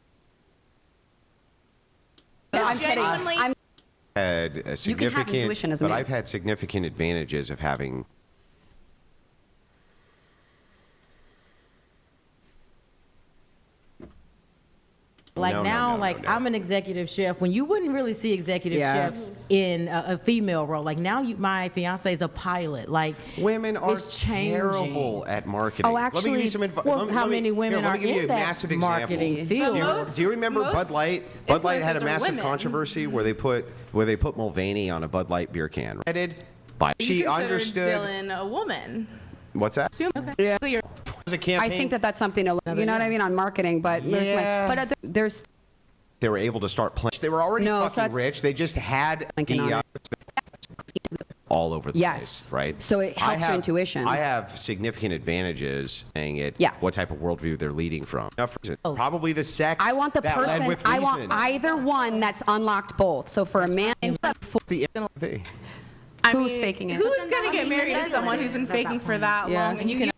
Speaker 4: I'm kidding. I'm
Speaker 1: Had a
Speaker 4: You can have
Speaker 1: significant,
Speaker 4: intuition as a
Speaker 1: but
Speaker 4: man.
Speaker 1: I've had significant advantages of having.
Speaker 5: Like
Speaker 1: No,
Speaker 5: now,
Speaker 1: no, no,
Speaker 5: like
Speaker 1: no.
Speaker 5: I'm an executive chef. When you wouldn't really see executive
Speaker 4: Yeah.
Speaker 5: chefs in a female role, like now, my fiance is a pilot. Like
Speaker 1: Women are
Speaker 5: it's changing.
Speaker 1: terrible at marketing.
Speaker 5: Oh,
Speaker 1: Let me give you
Speaker 5: actually,
Speaker 1: some advice.
Speaker 5: well, how many women
Speaker 1: let
Speaker 5: are
Speaker 1: me give you
Speaker 5: in
Speaker 1: a
Speaker 5: that
Speaker 1: massive
Speaker 5: marketing
Speaker 1: example.
Speaker 5: field?
Speaker 1: Do you,
Speaker 9: Most-
Speaker 1: do you remember
Speaker 9: most
Speaker 1: Bud Light? Bud Light had a
Speaker 9: influencers are
Speaker 1: massive
Speaker 9: women.
Speaker 1: controversy where they put Mulvaney on a Bud Light beer can. Right? By
Speaker 9: You
Speaker 1: she
Speaker 9: consider
Speaker 1: understood.
Speaker 9: Dylan a woman.
Speaker 1: What's that?
Speaker 9: Okay.
Speaker 4: Yeah.
Speaker 9: So you're-
Speaker 1: It was a campaign.
Speaker 4: I think that's something to, you know what I mean, on marketing. But
Speaker 1: Yeah.
Speaker 4: there's
Speaker 1: they were able to start playing. They were already
Speaker 4: No, so
Speaker 1: fucking
Speaker 4: that's-
Speaker 1: rich. They just had
Speaker 4: Lincoln on
Speaker 1: the
Speaker 4: it.
Speaker 1: all over the
Speaker 4: Yes.
Speaker 1: place, right?
Speaker 4: So it
Speaker 1: I
Speaker 4: helps your
Speaker 1: have-
Speaker 4: intuition.
Speaker 1: I have significant advantages saying it.
Speaker 4: Yeah.
Speaker 1: What type of worldview they're leading from? Now, for instance, probably the sex.
Speaker 4: I want the
Speaker 1: that led
Speaker 4: person.
Speaker 1: with
Speaker 4: I want
Speaker 1: reason.
Speaker 4: either one that's unlocked both. So for a man,
Speaker 1: The empathy.
Speaker 9: I
Speaker 4: Who's
Speaker 9: mean,
Speaker 4: faking it?
Speaker 9: Who's gonna get married to someone who's been faking for that
Speaker 4: Yeah.
Speaker 9: long? And you can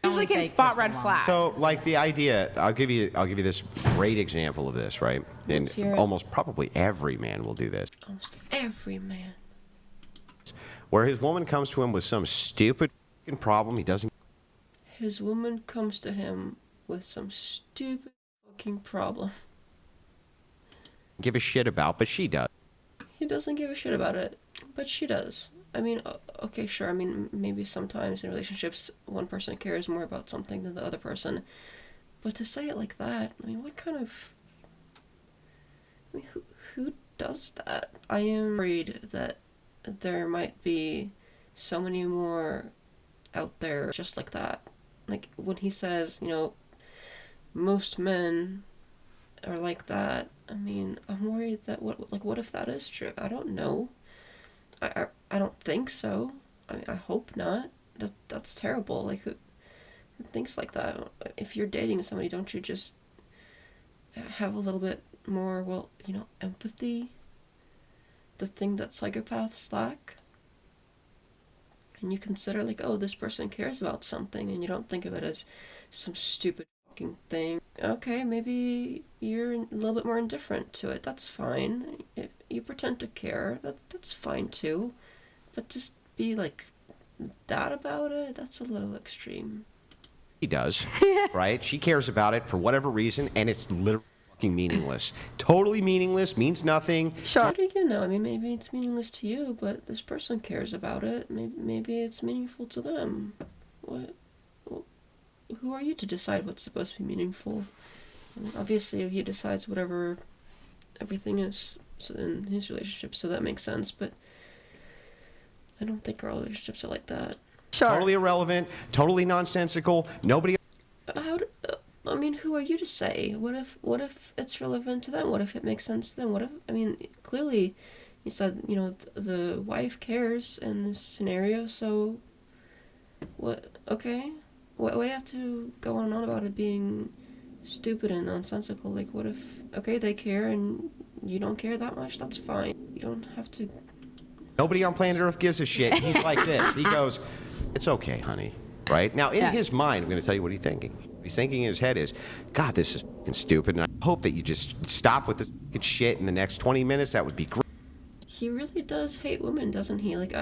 Speaker 9: usually can
Speaker 5: fake
Speaker 9: spot
Speaker 5: for so
Speaker 9: red
Speaker 5: long.
Speaker 9: flags.
Speaker 1: So, like the idea, I'll give you this great example of this, right? And
Speaker 2: Let's hear it.
Speaker 1: almost probably every man will do this,
Speaker 2: Almost every man.
Speaker 1: where his woman comes to him with some stupid fucking problem he doesn't
Speaker 2: His woman comes to him with some stupid fucking problem.
Speaker 1: give a shit about, but she does.
Speaker 2: He doesn't give a shit about it, but she does. I mean, okay, sure. I mean, maybe sometimes in relationships, one person cares more about something than the other person. But to say it like that, I mean, what kind of... I mean, who does that? I am worried that there might be so many more out there just like that. Like, when he says, you know, most men are like that, I mean, I'm worried that what if that is true? I don't know. I don't think so. I mean, I hope not. That's terrible. Like, who thinks like that? If you're dating somebody, don't you just have a little bit more, well, you know, empathy? The thing that psychopaths lack? And you consider, like, oh, this person cares about something, and you don't think of it as some stupid fucking thing. Okay, maybe you're a little bit more indifferent to it. That's fine. If you pretend to care, that's fine too. But just be like that about it, that's a little extreme.
Speaker 1: He does, right? She cares about it for whatever reason, and it's literally fucking meaningless. Totally meaningless, means nothing.
Speaker 2: How do you know? I mean, maybe it's meaningless to you, but this person cares about it. Maybe it's meaningful to them. What? Who are you to decide what's supposed to be meaningful? I mean, obviously, he decides whatever everything is in his relationship, so that makes sense. But I don't think all relationships are like that.
Speaker 1: Totally irrelevant, totally nonsensical. Nobody.
Speaker 2: I mean, who are you to say? What if it's relevant to them? What if it makes sense to them? What if, I mean, clearly, you said, you know, the wife cares in this scenario, so what? Okay, why do you have to go on and on about it being stupid and nonsensical? Like, what if, okay, they care and you don't care that much, that's fine. You don't have to.
Speaker 1: Nobody on planet Earth gives a shit. He's like this. He goes, it's okay, honey. Right? Now, in his mind, I'm going to tell you what he's thinking. What he's thinking in his head is, God, this is fucking stupid, and I hope that you just stop with this fucking shit in the next 20 minutes. That would be great.
Speaker 2: He really does hate women, doesn't he? Like,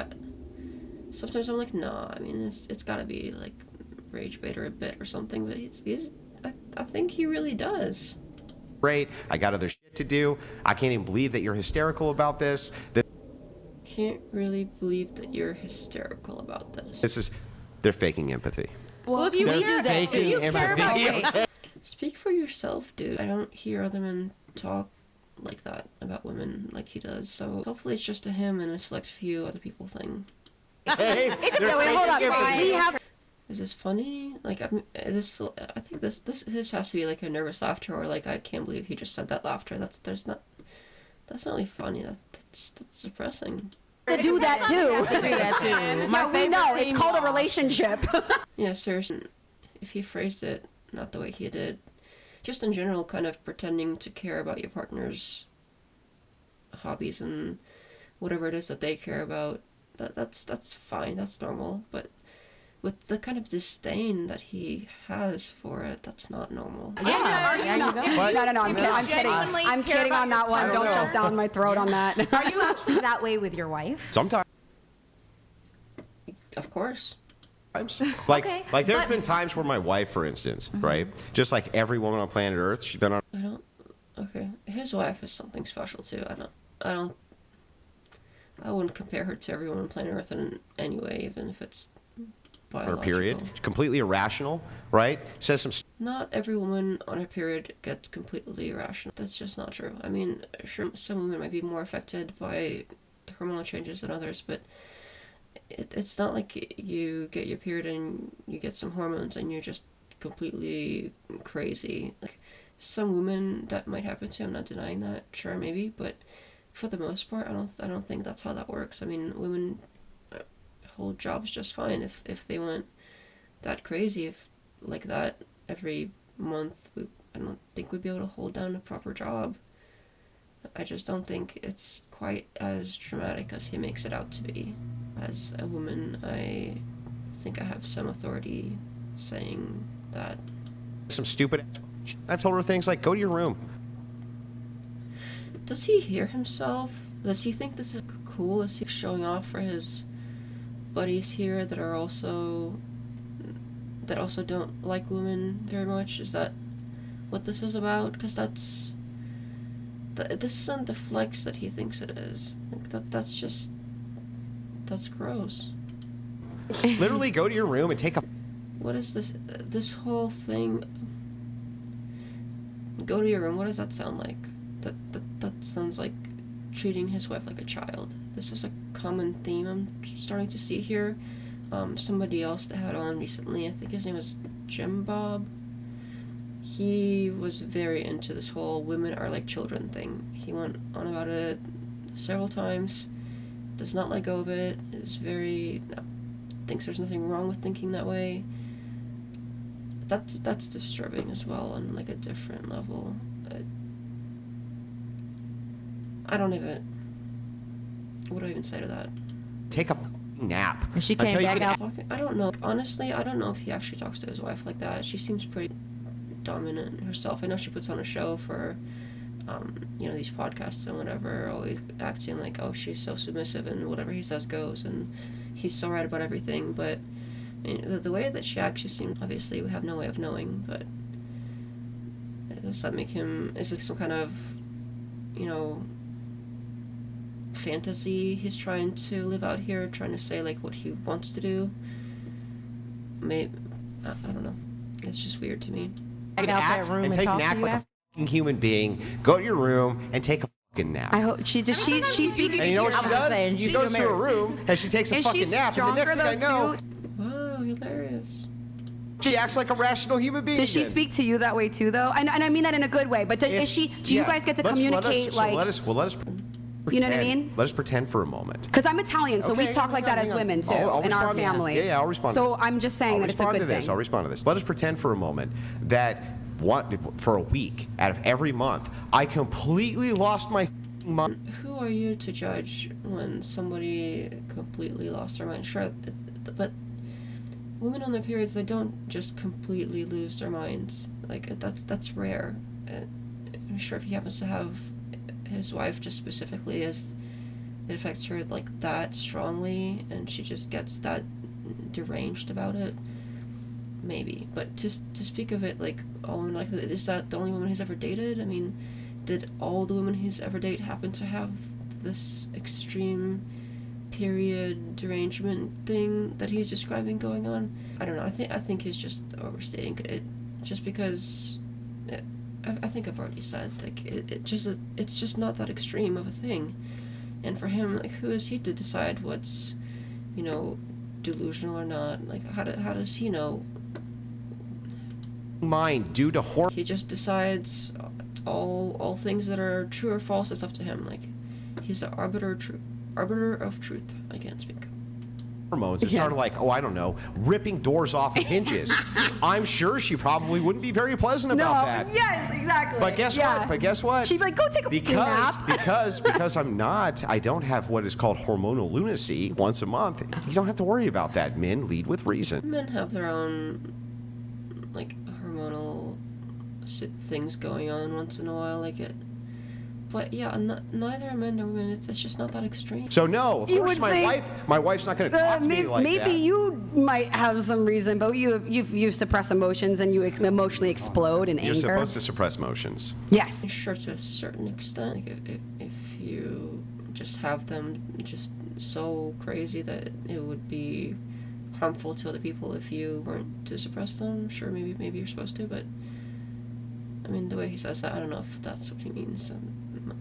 Speaker 2: sometimes I'm like, nah, I mean, it's got to be, like, rage bait or a bit or something, but I think he really does.
Speaker 1: Great. I got other shit to do. I can't even believe that you're hysterical about this.
Speaker 2: Can't really believe that you're hysterical about this.
Speaker 1: They're faking empathy.
Speaker 9: Well, if you
Speaker 1: They're
Speaker 9: hear that, do you
Speaker 1: faking
Speaker 9: care about
Speaker 1: empathy.
Speaker 2: Speak for yourself, dude. I don't hear other men talk like that about women like he does, so hopefully it's just a him and a select few other people thing. Is this funny? Like, I think this has to be like a nervous laughter, or like, I can't believe he just said that laughter. That's not really funny. That's depressing.
Speaker 4: To do that too. Yeah, we know. It's called a relationship.
Speaker 2: Yeah, seriously. If he phrased it not the way he did, just in general, kind of pretending to care about your partner's hobbies and whatever it is that they care about, that's fine. That's normal. But with the kind of disdain that he has for it, that's not normal.
Speaker 4: No, I'm kidding on that one. Don't jump down my throat on that.
Speaker 3: Are you actually that way with your wife?
Speaker 1: Sometimes.
Speaker 2: Of course.
Speaker 1: Like,
Speaker 3: Okay,
Speaker 1: like there's been times where my wife, for instance, right? Just like every woman on planet Earth, she's been on.
Speaker 2: Okay. His wife is something special too. I wouldn't compare her to everyone on planet Earth in any way, even if it's biological.
Speaker 1: Her period. Completely irrational, right? Says some.
Speaker 2: Not every woman on her period gets completely irrational. That's just not true. I mean, sure, some women might be more affected by hormonal changes than others, but it's not like you get your period and you get some hormones and you're just completely crazy. Like, some women that might happen to, I'm not denying that, sure, maybe, but for the most part, I don't think that's how that works. I mean, women hold jobs just fine if they went that crazy, if like that every month. I don't think we'd be able to hold down a proper job. I just don't think it's quite as dramatic as he makes it out to be. As a woman, I think I have some authority saying that.
Speaker 1: Some stupid. I've told her things like, go to your room.
Speaker 2: Does he hear himself? Does he think this is cool? Is he showing off for his buddies here that also don't like women very much? Is that what this is about? Because this isn't the flex that he thinks it is. Like, that's gross.
Speaker 1: Literally go to your room and take a.
Speaker 2: What is this whole thing? Go to your room. What does that sound like? That sounds like treating his wife like a child. This is a common theme I'm starting to see here. Somebody else that had on recently, I think his name was Jim Bob. He was very into this whole women are like children thing. He went on about it several times. Does not let go of it. Thinks there's nothing wrong with thinking that way. That's disturbing as well on like a different level. What do I even say to that?
Speaker 1: Take a nap.
Speaker 5: And she came back out.
Speaker 2: I don't know. Honestly, I don't know if he actually talks to his wife like that. She seems pretty dominant herself. I know she puts on a show for, these podcasts and whatever, always acting like, oh, she's so submissive and whatever he says goes, and he's so right about everything. But I mean, the way that she actually seems, obviously we have no way of knowing, but does that make him, is it some kind of, fantasy he's trying to live out here, trying to say like what he wants to do? Maybe, I don't know. It's just weird to me.
Speaker 1: Take an act like a fucking human being. Go to your room and take a fucking nap.
Speaker 4: I hope she speaks.
Speaker 1: And you know what she does? She goes to her room and she takes a fucking nap. And the next thing I know,
Speaker 2: wow, hilarious.
Speaker 1: she acts like a rational human being.
Speaker 4: Does she speak to you that way too, though? And I mean that in a good way. But do you guys get to communicate like?
Speaker 1: Let us.
Speaker 4: You know what I mean?
Speaker 1: Let us pretend for a moment.
Speaker 4: Because I'm Italian, so we talk like that as women too in our families.
Speaker 1: Yeah, I'll respond.
Speaker 4: So I'm just saying that it's a good thing.
Speaker 1: I'll respond to this. Let us pretend for a moment that for a week out of every month. I completely lost my mind.
Speaker 2: Who are you to judge when somebody completely lost their mind? Sure, but women on their periods, they don't just completely lose their minds. Like, that's rare. I'm sure if he happens to have his wife just specifically as it affects her like that strongly, and she just gets that deranged about it, maybe. But just to speak of it like all women, like, is that the only woman he's ever dated? I mean, did all the women he's ever dated happen to have this extreme period derangement thing that he's describing going on? I don't know. I think he's just overstating it, just because I think I've already said, like, it's just not that extreme of a thing. And for him, like, who is he to decide what's, delusional or not? Like, how does he know?
Speaker 1: Mind due to hormone.
Speaker 2: He just decides all things that are true or false. It's up to him. Like, he's the arbiter of truth. I can't speak.
Speaker 1: Hormones. It's sort of like, I don't know, ripping doors off of hinges. I'm sure she probably wouldn't be very pleasant about that.
Speaker 4: Yes, exactly.
Speaker 1: But guess what?
Speaker 4: She'd be like, go take a nap.
Speaker 1: because I don't have what is called hormonal lunacy once a month. You don't have to worry about that. Men lead with reason.
Speaker 2: Men have their own, like, hormonal things going on once in a while, like it. But yeah, neither are men nor women. It's just not that extreme.
Speaker 1: So no, of course my wife's not going to talk to me like that.
Speaker 4: Maybe you might have some reason, but you suppress emotions and you emotionally explode in anger.
Speaker 1: You're supposed to suppress emotions.
Speaker 4: Yes.
Speaker 2: Sure, to a certain extent. Like, if you just have them just so crazy that it would be harmful to other people if you weren't to suppress them, sure, maybe you're supposed to, but I mean, the way he says that, I don't know if that's what he means.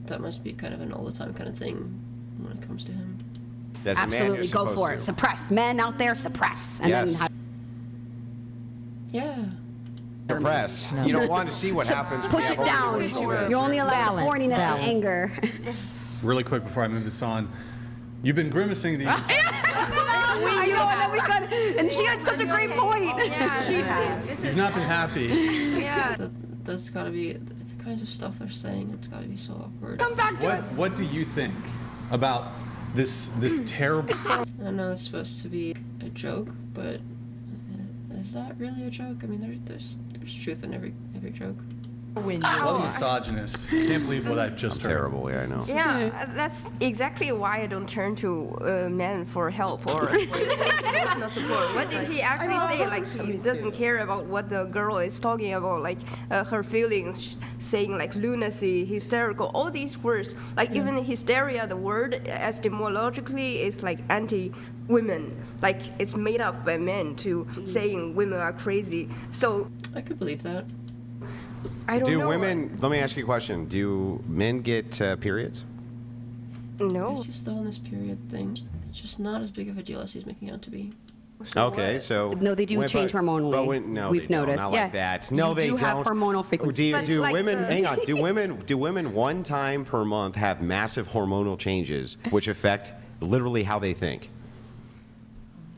Speaker 2: That must be kind of an all the time kind of thing when it comes to him.
Speaker 4: Absolutely, go for it. Suppress. Men out there, suppress. And
Speaker 1: yes.
Speaker 2: Yeah.
Speaker 1: Suppress. No. You don't want to see what happens.
Speaker 4: Push it down. You only allow horniness and anger.
Speaker 6: Really quick before I move this on, you've been grimacing the entire
Speaker 4: and she had such a great point.
Speaker 8: Yeah,
Speaker 6: You've not been happy.
Speaker 8: Yeah.
Speaker 2: That's gotta be the kinds of stuff they're saying. It's gotta be so awkward.
Speaker 4: Come back to us.
Speaker 6: What do you think about this terrible?
Speaker 2: I know it's supposed to be a joke, but is that really a joke? I mean, there's truth in every joke.
Speaker 6: What a misogynist. Can't believe what I've just heard.
Speaker 1: Terrible, yeah, I know.
Speaker 8: Yeah, that's exactly why I don't turn to men for help or emotional support. What did he actually say? Like, he doesn't care about what the girl is talking about, like her feelings, saying like lunacy, hysterical, all these words. Like, even hysteria, the word etymologically is like anti-women. Like, it's made up by men to saying women are crazy. So
Speaker 2: I could believe that.
Speaker 8: I don't know.
Speaker 1: Do women, let me ask you a question. Do men get periods?
Speaker 8: No.
Speaker 2: It's just the wellness period thing. It's just not as big of a deal as he's making out to be.
Speaker 1: Okay, so
Speaker 4: no, they do change hormonally.
Speaker 1: But no,
Speaker 4: we've
Speaker 1: they don't.
Speaker 4: noticed.
Speaker 1: Not
Speaker 4: Yeah,
Speaker 1: like that. No, they
Speaker 4: do
Speaker 1: don't.
Speaker 4: have hormonal frequency.
Speaker 1: Do women? Hang on. Do women one time per month have massive hormonal changes which affect literally how they think?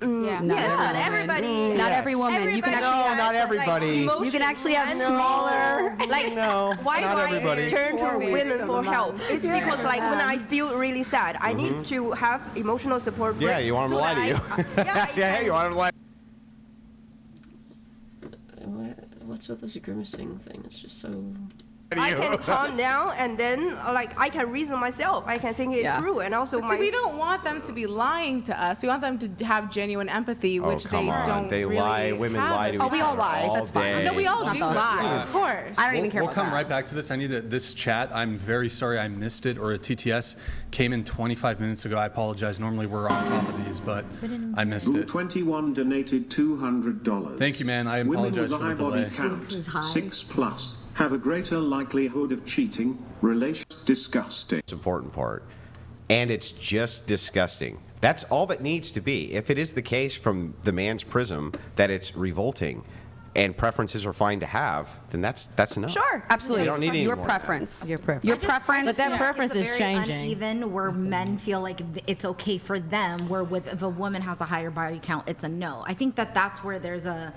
Speaker 3: Yeah.
Speaker 8: Not everybody.
Speaker 4: Not every woman. You can actually
Speaker 1: not everybody.
Speaker 4: you can actually have smaller.
Speaker 8: Like,
Speaker 1: No,
Speaker 8: why
Speaker 1: not
Speaker 8: do
Speaker 1: everybody.
Speaker 8: I turn to women for help? It's because, like, when I feel really sad, I need to have emotional support first.
Speaker 1: Yeah, you want them to lie to you. Yeah, you want them to lie.
Speaker 2: What's with this grimacing thing? It's just so...
Speaker 8: I can calm down, and then, like, I can reason myself. I can think it through, and also
Speaker 9: But see, we don't want them to be lying to us. We want them to have genuine empathy, which they don't
Speaker 1: They
Speaker 9: really
Speaker 1: lie. Women
Speaker 9: have
Speaker 1: lie
Speaker 9: as
Speaker 1: to
Speaker 4: Oh,
Speaker 1: each
Speaker 4: we
Speaker 1: other
Speaker 4: all lie. That's fine.
Speaker 1: day.
Speaker 9: No, we all do lie, of course.
Speaker 4: I don't even care
Speaker 6: We'll
Speaker 4: about
Speaker 6: come
Speaker 4: that.
Speaker 6: right back to this. I need this chat. I'm very sorry I missed it, or a TTS came in 25 minutes ago. I apologize. Normally we're on top of these, but I missed it.
Speaker 10: 21 donated $200.
Speaker 6: Thank you, man. I apologize for the
Speaker 10: Women
Speaker 6: delay.
Speaker 10: with a high body count, 6+, have a greater likelihood of cheating. Relations disgusting.
Speaker 1: It's an important part. And it's just disgusting. That's all that needs to be. If it is the case from the man's prism that it's revolting and preferences are fine to have, then that's enough.
Speaker 4: Sure, absolutely.
Speaker 1: You don't need any
Speaker 4: Your
Speaker 1: more.
Speaker 4: preference.
Speaker 5: Your preference.
Speaker 4: Your
Speaker 3: I just
Speaker 4: preference.
Speaker 5: But that
Speaker 3: feel
Speaker 5: preference
Speaker 3: it's
Speaker 5: is
Speaker 3: a very
Speaker 5: changing.
Speaker 3: uneven, where men feel like it's okay for them, where if a woman has a higher body count, it's a no. I think that's where there's a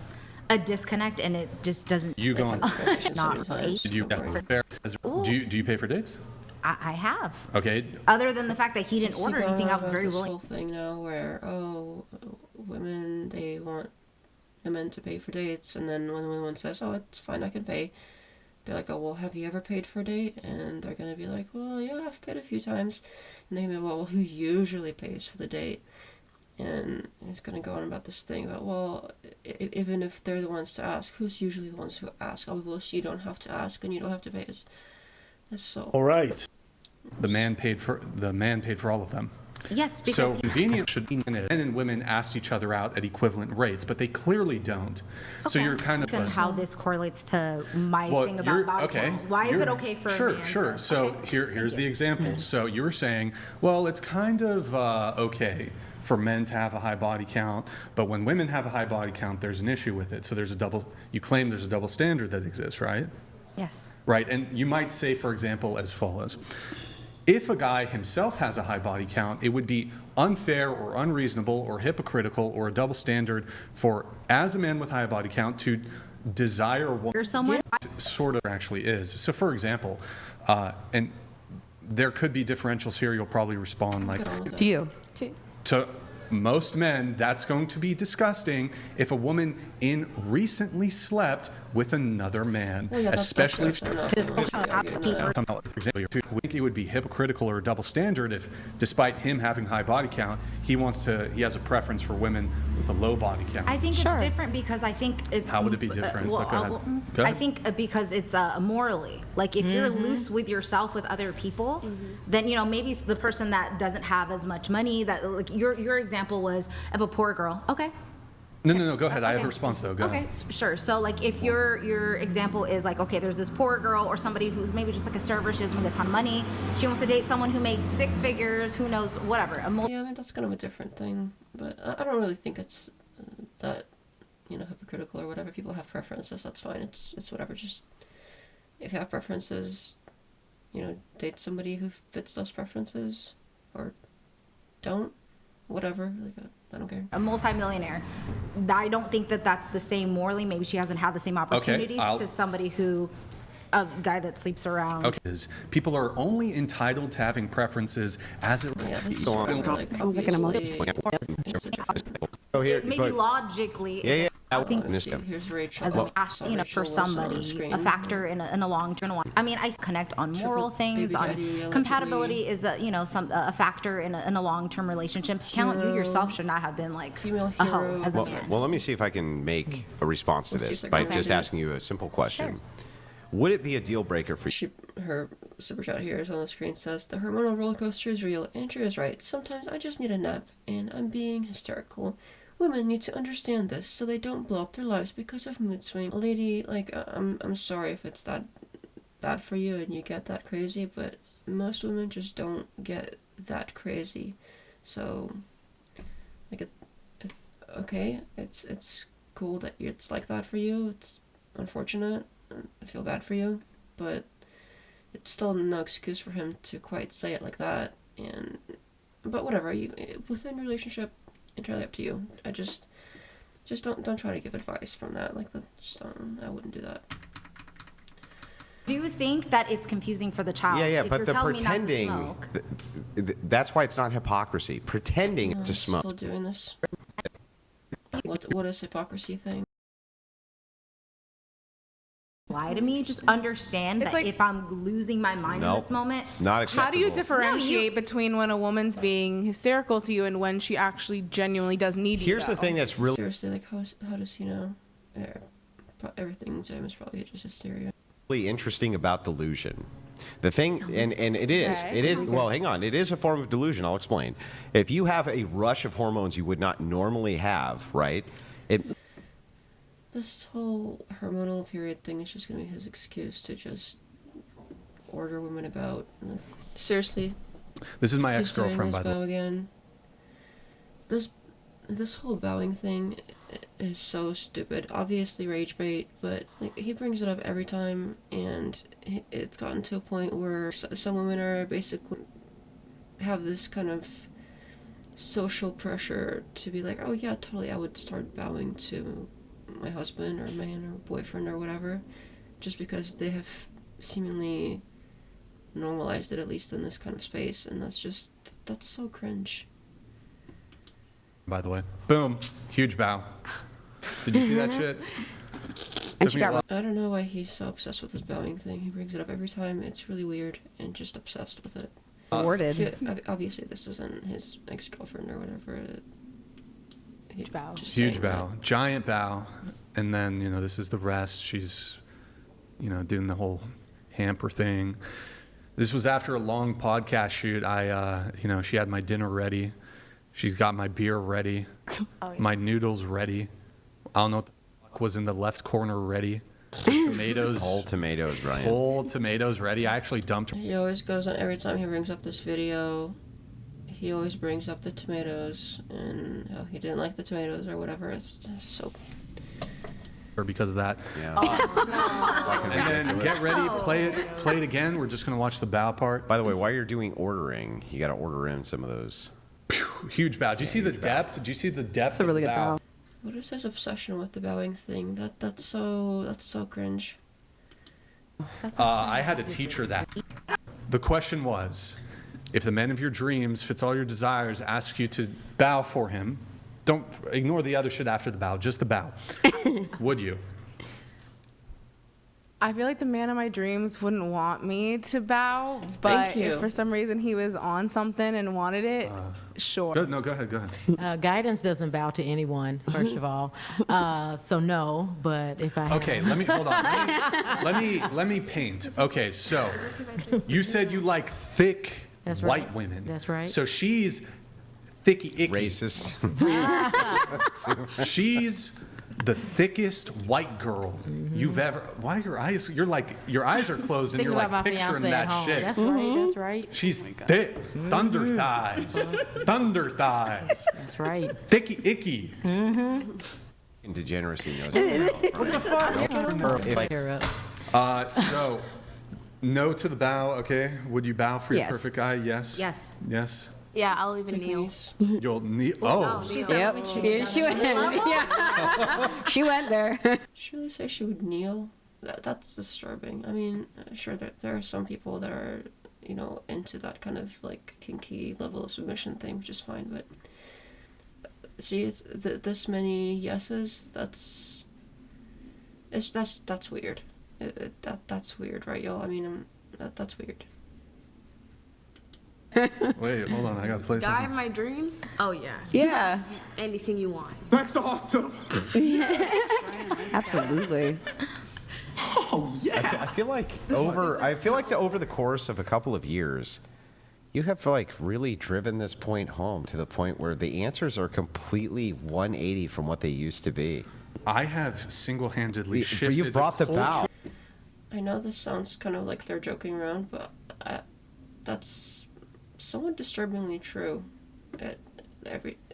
Speaker 3: a disconnect, and it just doesn't.
Speaker 6: You go on.
Speaker 3: Not
Speaker 2: Sometimes.
Speaker 6: Do you pay for dates?
Speaker 3: I have.
Speaker 6: Okay.
Speaker 3: Other than the fact that he didn't order
Speaker 2: People
Speaker 3: anything, I
Speaker 2: have
Speaker 3: was very
Speaker 2: this
Speaker 3: willing.
Speaker 2: whole thing now where women, they want the men to pay for dates, and then when the woman says, oh, it's fine, I can pay, they're like, oh, well, have you ever paid for a date? And they're gonna be like, well, yeah, I've paid a few times. And they're gonna be, well, who usually pays for the date? And it's gonna go on about this thing about, well, even if they're the ones to ask, who's usually the ones who ask? Oh, well, so you don't have to ask and you don't have to pay. It's so.
Speaker 11: All right.
Speaker 6: The man paid for all of them.
Speaker 3: Yes, because
Speaker 6: So convenience should be men and women asked each other out at equivalent rates, but they clearly don't. So you're kind of
Speaker 3: and how this correlates to my thing
Speaker 6: you're-
Speaker 3: about body
Speaker 6: okay.
Speaker 3: count. Why is it
Speaker 6: You're-
Speaker 3: okay for
Speaker 6: sure,
Speaker 3: a man?
Speaker 6: Sure. So
Speaker 3: okay.
Speaker 6: here's the example. So you were saying, well, it's kind of okay for men to have a high body count, but when women have a high body count, there's an issue with it. So you claim there's a double standard that exists, right?
Speaker 3: Yes.
Speaker 6: Right, and you might say, for example, as follows. If a guy himself has a high body count, it would be unfair or unreasonable or hypocritical or a double standard for, as a man with high body count, to desire a woman.
Speaker 3: You're someone.
Speaker 6: Sort of actually is. So, for example, and there could be differentials here. You'll probably respond like,
Speaker 4: Do you?
Speaker 6: to most men, that's going to be disgusting if a woman recently slept with another man,
Speaker 2: Well, yeah,
Speaker 6: especially
Speaker 2: that's fair enough.
Speaker 6: for example, I think it would be hypocritical or a double standard if, despite him having high body count, he has a preference for women with a low body count.
Speaker 3: I think it's different because I think it's.
Speaker 6: How would it be different? But go ahead. Go
Speaker 3: I
Speaker 6: ahead.
Speaker 3: think because it's morally. Like if you're loose with yourself with other people, then maybe it's the person that doesn't have as much money. That like your example was of a poor girl. Okay.
Speaker 6: No. Go ahead. I have a
Speaker 3: Okay.
Speaker 6: response though. Go
Speaker 3: Okay,
Speaker 6: ahead.
Speaker 3: sure. So like if your example is like, okay, there's this poor girl or somebody who's maybe just like a server, she doesn't make a ton of money, she wants to date someone who makes six figures, who knows, whatever.
Speaker 2: Yeah, I mean, that's kind of a different thing, but I don't really think it's that, hypocritical or whatever. People have preferences, that's fine. It's whatever. Just, if you have preferences, date somebody who fits those preferences, or don't, whatever. Like, I don't care.
Speaker 3: A multimillionaire. I don't think that that's the same morally. Maybe she hasn't had the same opportunities to somebody a guy that sleeps around.
Speaker 6: Okay. People are only entitled to having preferences as it
Speaker 2: Yeah, this is
Speaker 1: Go on.
Speaker 2: really, like,
Speaker 4: Sounds like an
Speaker 2: obviously,
Speaker 1: Oh, here,
Speaker 3: Maybe logically.
Speaker 1: Yeah.
Speaker 3: I think
Speaker 1: This guy.
Speaker 2: here's Rachel.
Speaker 3: as for
Speaker 2: Rachel Wilson on the
Speaker 3: somebody,
Speaker 2: screen.
Speaker 3: a factor in a long term. I mean, I connect on moral things,
Speaker 2: baby
Speaker 3: on
Speaker 2: daddy, allegedly.
Speaker 3: compatibility is a factor in a long term relationship. Count you yourself should not have been like
Speaker 2: Female
Speaker 3: a hoe
Speaker 2: hero.
Speaker 3: as a
Speaker 1: Well,
Speaker 3: man.
Speaker 1: well, let me see if I can make a response to
Speaker 2: Let's see
Speaker 1: this
Speaker 2: if I
Speaker 1: by
Speaker 2: can
Speaker 1: just
Speaker 2: do it.
Speaker 1: asking you a simple question. Would it be a deal breaker for you?
Speaker 2: Her super chat here is on the screen, says the hormonal roller coaster is real. Andrew is right. Sometimes I just need a nap and I'm being hysterical. Women need to understand this so they don't blow up their lives because of mood swing. Lady, like, I'm sorry if it's that bad for you and you get that crazy, but most women just don't get that crazy. So, like, okay, it's cool that it's like that for you. It's unfortunate. I feel bad for you, but it's still no excuse for him to quite say it like that. But whatever, within your relationship, entirely up to you. I just don't try to give advice from that. Like, I wouldn't do that.
Speaker 3: Do you think that it's confusing for the child?
Speaker 1: Yeah,
Speaker 3: if
Speaker 1: but
Speaker 3: you're
Speaker 1: the
Speaker 3: telling me not to
Speaker 1: pretending,
Speaker 3: smoke?
Speaker 1: that's why it's not hypocrisy. Pretending to smoke.
Speaker 2: Still doing this. What is hypocrisy thing?
Speaker 3: Lie to me. Just understand
Speaker 9: It's
Speaker 3: that
Speaker 9: like-
Speaker 3: if I'm losing my mind in
Speaker 1: Nope.
Speaker 3: this moment,
Speaker 1: Not acceptable.
Speaker 9: How do you differentiate between when a woman's being hysterical to you and when she actually genuinely does need you?
Speaker 1: Here's the thing that's really
Speaker 2: Seriously, like, how does he know? Everything to him is probably just hysteria.
Speaker 1: interesting about delusion. The thing, and it is, well, hang on, it is a form of delusion. I'll explain. If you have a rush of hormones you would not normally have, right?
Speaker 2: This whole hormonal period thing is just gonna be his excuse to just order women about. Seriously,
Speaker 6: This is my
Speaker 2: he's doing
Speaker 6: ex-girlfriend,
Speaker 2: his
Speaker 6: by the
Speaker 2: bow
Speaker 6: way.
Speaker 2: again. This whole bowing thing is so stupid. Obviously rage bait, but like, he brings it up every time, and it's gotten to a point where some women are basically have this kind of social pressure to be like, oh yeah, totally, I would start bowing to my husband or man or boyfriend or whatever, just because they have seemingly normalized it, at least in this kind of space, and that's so cringe.
Speaker 6: By the way, boom, huge bow. Did you see that shit?
Speaker 4: And she got
Speaker 2: I don't know why he's so obsessed with this bowing thing. He brings it up every time. It's really weird and just obsessed with it.
Speaker 4: rewarded.
Speaker 2: Obviously, this isn't his ex-girlfriend or whatever.
Speaker 5: Huge bow.
Speaker 6: Huge bow, giant bow, and then this is the rest. She's doing the whole hamper thing. This was after a long podcast shoot. She had my dinner ready. She's got my beer ready. Oh, yeah. My noodles ready. I don't know what the fuck was in the left corner ready. Tomatoes.
Speaker 1: Whole tomatoes, Ryan.
Speaker 6: Whole tomatoes ready. I actually dumped her.
Speaker 2: He always goes on, every time he brings up this video, he always brings up the tomatoes and how he didn't like the tomatoes or whatever. It's so...
Speaker 6: Because of that.
Speaker 1: Yeah.
Speaker 6: Oh, no. And then get ready, play it again. We're just gonna watch the bow part.
Speaker 1: By the way, while you're doing ordering, you got to order in some of those.
Speaker 6: Huge bow. Do you see the depth? Do you see the depth?
Speaker 4: It's a really good bow.
Speaker 2: What is his obsession with the bowing thing? That's so cringe.
Speaker 6: I had to teach her that. The question was, if the man of your dreams fits all your desires, asks you to bow for him, don't ignore the other shit after the bow, just the bow. Would you?
Speaker 9: I feel like the man of my dreams wouldn't want me to bow, but if for some reason he was on something and wanted it, sure.
Speaker 6: Good. No, go ahead.
Speaker 5: Guidance doesn't bow to anyone, first of all. So no, but if I
Speaker 6: Okay, let me hold on. Let me paint. Okay, so you said you like thick white women.
Speaker 5: That's right.
Speaker 6: So she's thicky icky.
Speaker 1: Racist.
Speaker 6: She's the thickest white girl you've ever. Why your eyes? Your eyes are closed and
Speaker 5: Think
Speaker 6: you're
Speaker 5: about my
Speaker 6: like picturing
Speaker 5: fiancé at
Speaker 6: that
Speaker 5: home.
Speaker 6: shit.
Speaker 5: That's right. That's right.
Speaker 6: She's thick, thunder thighs, thunder thighs,
Speaker 5: That's right.
Speaker 6: thicky icky.
Speaker 1: And degeneracy knows.
Speaker 6: What the fuck?
Speaker 5: Hair up.
Speaker 6: So, no to the bow. Okay, would you bow for your
Speaker 4: Yes.
Speaker 6: perfect guy? Yes.
Speaker 3: Yes.
Speaker 6: Yes.
Speaker 7: Yeah, I'll even kneel.
Speaker 6: You'll kneel. Oh.
Speaker 4: Yep. She went. Yeah. She went there.
Speaker 2: Should really say she would kneel? That's disturbing. I mean, sure, there are some people that are, into that kind of like kinky level of submission thing, which is fine. But see, it's this many yeses. That's weird. That's weird, right, y'all? I mean, that's weird.
Speaker 6: Wait, hold on. I gotta play
Speaker 7: Guy of
Speaker 6: something.
Speaker 7: my dreams? Oh, yeah.
Speaker 4: Yeah.
Speaker 7: Anything you want.
Speaker 6: That's awesome.
Speaker 4: Absolutely.
Speaker 6: Oh yeah.
Speaker 1: I feel like over the course of a couple of years, you have like really driven this point home to the point where the answers are completely 180 from what they used to be.
Speaker 6: I have single-handedly shifted.
Speaker 1: You brought the bow.
Speaker 2: I know this sounds kind of like they're joking around, but that's somewhat disturbingly true.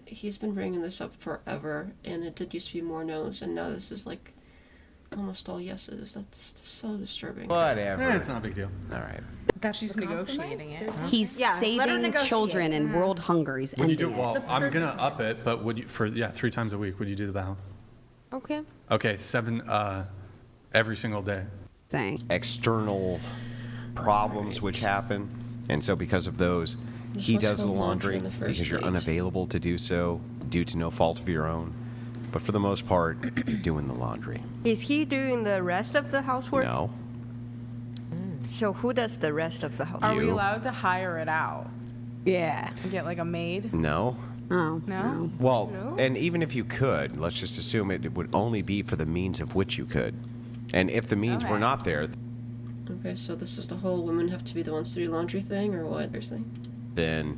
Speaker 2: He's been bringing this up forever, and it did used to be more no's, and now this is like almost all yeses. That's so disturbing.
Speaker 1: Whatever.
Speaker 6: It's not a big deal.
Speaker 1: All right.
Speaker 9: She's negotiating it.
Speaker 4: He's
Speaker 3: Yeah, let her
Speaker 4: saving
Speaker 3: negotiate.
Speaker 4: children, and world hunger is
Speaker 6: Would you do
Speaker 4: ending it.
Speaker 6: well? I'm gonna up it, but would you 3 times a week? Would you do the bow?
Speaker 8: Okay.
Speaker 6: Okay, 7 every single day.
Speaker 4: Thing.
Speaker 1: External problems which happen, and so because of those,
Speaker 2: Just
Speaker 1: he
Speaker 2: let's
Speaker 1: does
Speaker 2: go
Speaker 1: the
Speaker 2: laundry
Speaker 1: laundry
Speaker 2: in the first
Speaker 1: because you're
Speaker 2: date.
Speaker 1: unavailable to do so due to no fault of your own. But for the most part, doing the laundry.
Speaker 8: Is he doing the rest of the housework?
Speaker 1: No.
Speaker 8: So who does the rest of the housework?
Speaker 9: Are we
Speaker 1: You.
Speaker 9: allowed to hire it out?
Speaker 4: Yeah.
Speaker 9: And get like a maid?
Speaker 1: No.
Speaker 4: Oh.
Speaker 9: No?
Speaker 1: Well,
Speaker 8: No?
Speaker 1: and even if you could, let's just assume it would only be for the means of which you could. And if the means were
Speaker 9: Okay.
Speaker 1: not there,
Speaker 2: Okay, so this is the whole women have to be the ones to do laundry thing, or what? Seriously?
Speaker 1: then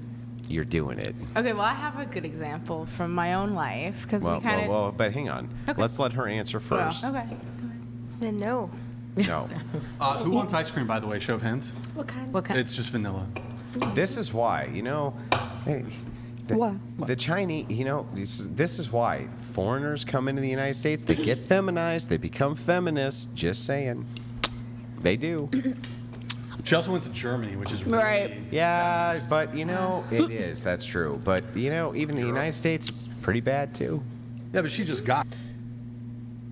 Speaker 1: you're doing it.
Speaker 9: Okay, well, I have a good example from my own life because
Speaker 1: Well,
Speaker 9: we kind of.
Speaker 1: well, but hang on.
Speaker 9: Okay.
Speaker 1: Let's let her answer first.
Speaker 9: Okay.
Speaker 8: Then no.
Speaker 1: No.
Speaker 6: Who wants ice cream, by the way? Show of hands.
Speaker 7: What kind?
Speaker 5: What kind?
Speaker 6: It's just vanilla.
Speaker 1: This is why, hey,
Speaker 4: What?
Speaker 1: the Chinese, this is why foreigners come into the United States, they get feminized, they become feminists, just saying. They do.
Speaker 6: She also went to Germany, which is really,
Speaker 4: Right.
Speaker 1: Yeah, but it is, that's true. But even the United States is pretty bad too.
Speaker 6: Yeah, but she just got.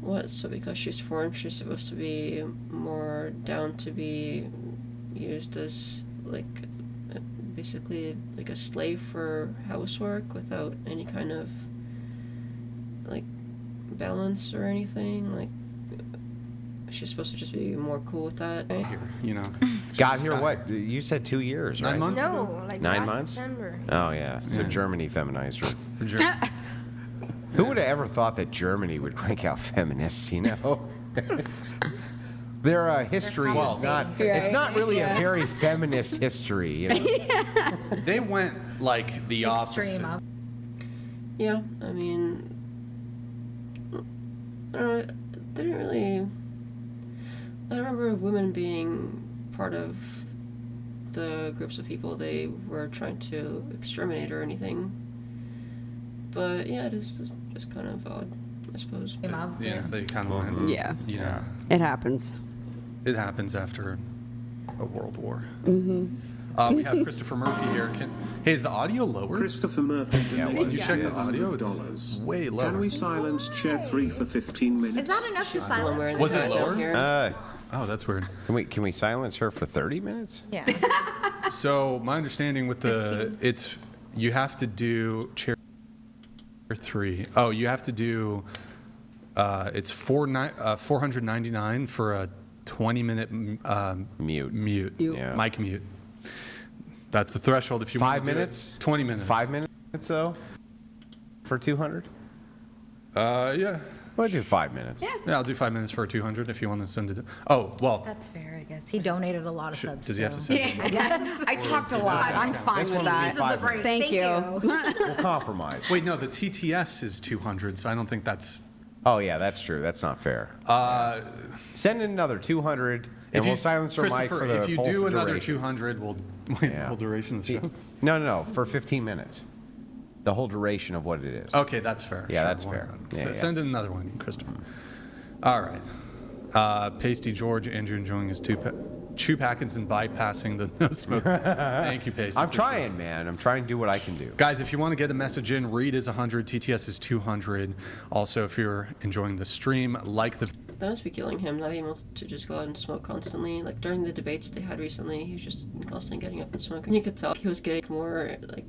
Speaker 2: What? So because she's foreign, she's supposed to be more down to be used as like basically like a slave for housework without any kind of like balance or anything. Like she's supposed to just be more cool with that. Right?
Speaker 6: You know.
Speaker 1: Got here what? You said 2 years, right?
Speaker 6: 9 months?
Speaker 8: No, like
Speaker 1: 9
Speaker 8: last
Speaker 1: months?
Speaker 8: September.
Speaker 1: Oh yeah. So
Speaker 6: Yeah.
Speaker 1: Germany feminized her.
Speaker 6: Ger-
Speaker 1: Who would have ever thought that Germany would crank out feminists? You know. Their history is not. It's not really a very feminist history. You know?
Speaker 6: They went like the opposite.
Speaker 3: Extreme up.
Speaker 2: Yeah, I mean, I don't know, they didn't really. I don't remember women being part of the groups of people they were trying to exterminate or anything. But yeah, it is just kind of odd, I suppose.
Speaker 6: Yeah, they kind of went.
Speaker 4: Yeah.
Speaker 6: You know,
Speaker 4: It happens.
Speaker 6: it happens after a world war. We have Christopher Murphy here. Hey, is the audio lower?
Speaker 10: Christopher Murphy donated
Speaker 6: Can you check the audio? It's
Speaker 10: $2.
Speaker 6: way lower.
Speaker 10: Can we silence chair 3 for 15 minutes?
Speaker 3: Is that enough to
Speaker 2: The one wearing
Speaker 3: silence?
Speaker 2: the
Speaker 6: Was it
Speaker 2: hat down
Speaker 6: lower?
Speaker 2: here.
Speaker 6: Oh, that's weird.
Speaker 1: Can we silence her for 30 minutes?
Speaker 3: Yeah.
Speaker 6: So my understanding with the it's you have to do chair 3. Oh, you have to do it's $499 for a 20-minute
Speaker 1: Mute. Yeah.
Speaker 6: mic mute. That's the threshold if you want
Speaker 1: 5
Speaker 6: to do
Speaker 1: minutes?
Speaker 6: it. 20 minutes.
Speaker 1: 5 minutes though? For 200?
Speaker 6: Yeah.
Speaker 1: We'll do 5 minutes.
Speaker 3: Yeah.
Speaker 6: Yeah, I'll do 5 minutes for a 200 if you want to send it. Oh, well.
Speaker 3: That's fair, I guess. He donated a lot of subs.
Speaker 6: Does he have to
Speaker 3: so-
Speaker 6: send it?
Speaker 4: Yes, I talked a lot. I'm fine
Speaker 1: This
Speaker 4: with
Speaker 1: one will be
Speaker 4: that.
Speaker 1: 5 minutes.
Speaker 4: Thank you.
Speaker 1: We'll compromise.
Speaker 6: Wait, no, the TTS is 200, so I don't think that's.
Speaker 1: Oh yeah, that's true. That's not fair. Send in another 200, and we'll silence her mic for the
Speaker 6: if you
Speaker 1: whole
Speaker 6: do another
Speaker 1: duration.
Speaker 6: 200, we'll wait the
Speaker 1: Yeah.
Speaker 6: whole duration of the show.
Speaker 1: No, for 15 minutes. The whole duration of what it is.
Speaker 6: Okay, that's fair.
Speaker 1: Yeah,
Speaker 6: Sure,
Speaker 1: that's
Speaker 6: why
Speaker 1: fair.
Speaker 6: not?
Speaker 1: Yeah, yeah.
Speaker 6: Send in another one, Christopher. All right. Pasty George, Andrew enjoying his chew packets and bypassing the no smoke. Thank you, Pasty.
Speaker 1: I'm trying, man. I'm trying to do what I can do.
Speaker 6: Guys, if you want to get a message in, Reed is 100, TTS is 200. Also, if you're enjoying the stream, like the.
Speaker 2: That must be killing him, not being able to just go out and smoke constantly. Like during the debates they had recently, he was just constantly getting up and smoking. You could tell he was getting more like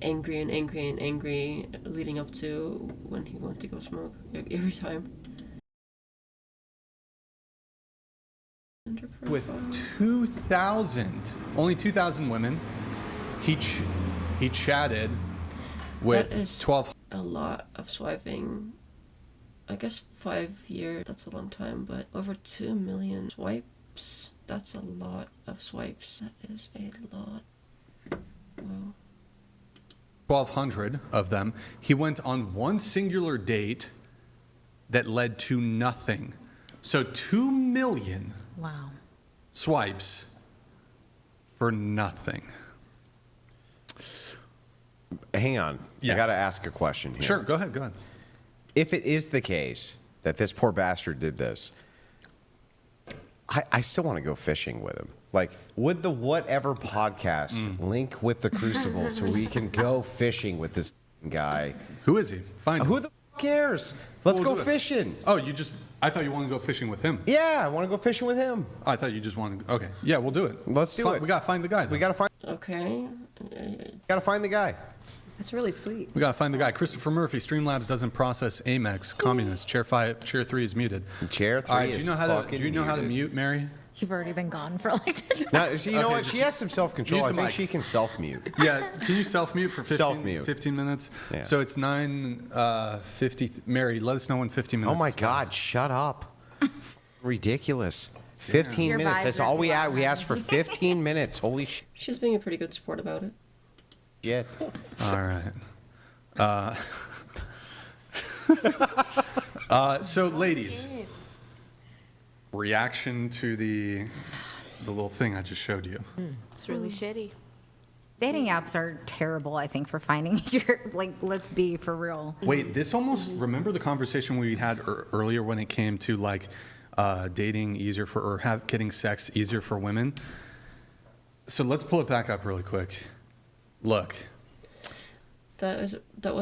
Speaker 2: angry and angry and angry leading up to when he went to go smoke every time.
Speaker 6: With 2,000, only 2,000 women, he chatted with
Speaker 2: That is
Speaker 6: 12.
Speaker 2: a lot of swiping. I guess 5 years, that's a long time, but over 2 million swipes, that's a lot of swipes. That is a lot. Wow.
Speaker 6: 1,200 of them. He went on one singular date that led to nothing. So 2 million
Speaker 3: Wow.
Speaker 6: swipes for nothing.
Speaker 1: Hang on.
Speaker 6: Yeah.
Speaker 1: I got to ask a question here.
Speaker 6: Sure, go ahead, go ahead.
Speaker 1: If it is the case that this poor bastard did this, I still want to go fishing with him. Like, would the Whatever podcast link with the Crucible so we can go fishing with this guy?
Speaker 6: Who is he? Find him.
Speaker 1: Who the cares? Let's
Speaker 6: We'll
Speaker 1: go
Speaker 6: do it.
Speaker 1: fishing.
Speaker 6: Oh, I thought you wanted to go fishing with him.
Speaker 1: Yeah, I want to go fishing with him.
Speaker 6: Oh, I thought you just wanted to. Okay, yeah, we'll do it.
Speaker 1: Let's do it.
Speaker 6: We got to find the guy.
Speaker 1: We got to
Speaker 2: Okay.
Speaker 1: find the guy.
Speaker 4: That's really sweet.
Speaker 6: We got to find the guy. Christopher Murphy, Streamlabs doesn't process Amex, communist. Chair 3 is muted.
Speaker 1: Chair 3
Speaker 6: All right,
Speaker 1: is
Speaker 6: do you know how to
Speaker 1: fucking
Speaker 6: mute, Mary?
Speaker 3: You've already been gone for like 10
Speaker 1: Now, you know
Speaker 6: Okay,
Speaker 1: what?
Speaker 6: just
Speaker 1: She has some self-control.
Speaker 6: mute
Speaker 1: I
Speaker 6: the
Speaker 1: think
Speaker 6: mic.
Speaker 1: she can self-mute.
Speaker 6: Yeah, can you self-mute for 15,
Speaker 1: Self-mute.
Speaker 6: 15 minutes?
Speaker 1: Yeah.
Speaker 6: So it's 9:50. Mary, let us know when 15 minutes
Speaker 1: Oh my
Speaker 6: is
Speaker 1: God!
Speaker 6: passed.
Speaker 1: Shut up. Ridiculous. 15
Speaker 3: Your
Speaker 1: minutes.
Speaker 3: vibe
Speaker 1: That's
Speaker 3: is
Speaker 1: all we
Speaker 3: loud,
Speaker 1: We asked for
Speaker 3: honey.
Speaker 1: 15 minutes. Holy
Speaker 2: She's being a pretty good sport about it.
Speaker 1: shit.
Speaker 6: All right. So, ladies, reaction to the little thing I just showed you.
Speaker 7: It's really shitty.
Speaker 3: Dating apps are terrible, I think, for finding your, like, let's be for real.
Speaker 6: Wait, this almost, remember the conversation we had earlier when it came to like dating easier for, or getting sex easier for women? So let's pull it back up really quick. Look.
Speaker 2: That was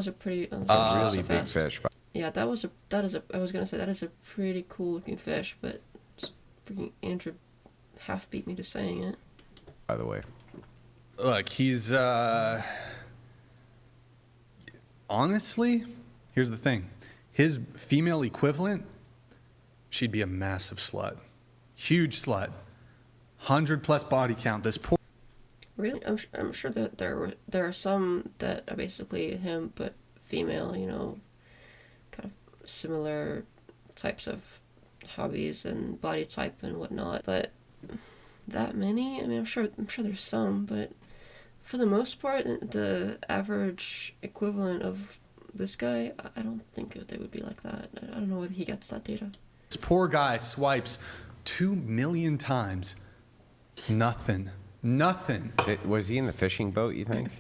Speaker 2: a pretty
Speaker 1: Really
Speaker 2: so
Speaker 1: big
Speaker 2: fast.
Speaker 1: fish.
Speaker 2: Yeah, I was gonna say that is a pretty cool looking fish, but freaking Andrew half beat me to saying it.
Speaker 1: By the way.
Speaker 6: Look, he's honestly, here's the thing. His female equivalent, she'd be a massive slut. Huge slut. 100+ body count. This poor...
Speaker 2: Really? I'm sure that there are some that are basically him, but female, you know, kind of similar types of hobbies and body type and whatnot. But that many? I mean, I'm sure there's some, but for the most part, the average equivalent of this guy, I don't think they would be like that. I don't know whether he gets that data.
Speaker 6: This poor guy swipes 2 million times. Nothing.
Speaker 1: Was he in the fishing boat, you think?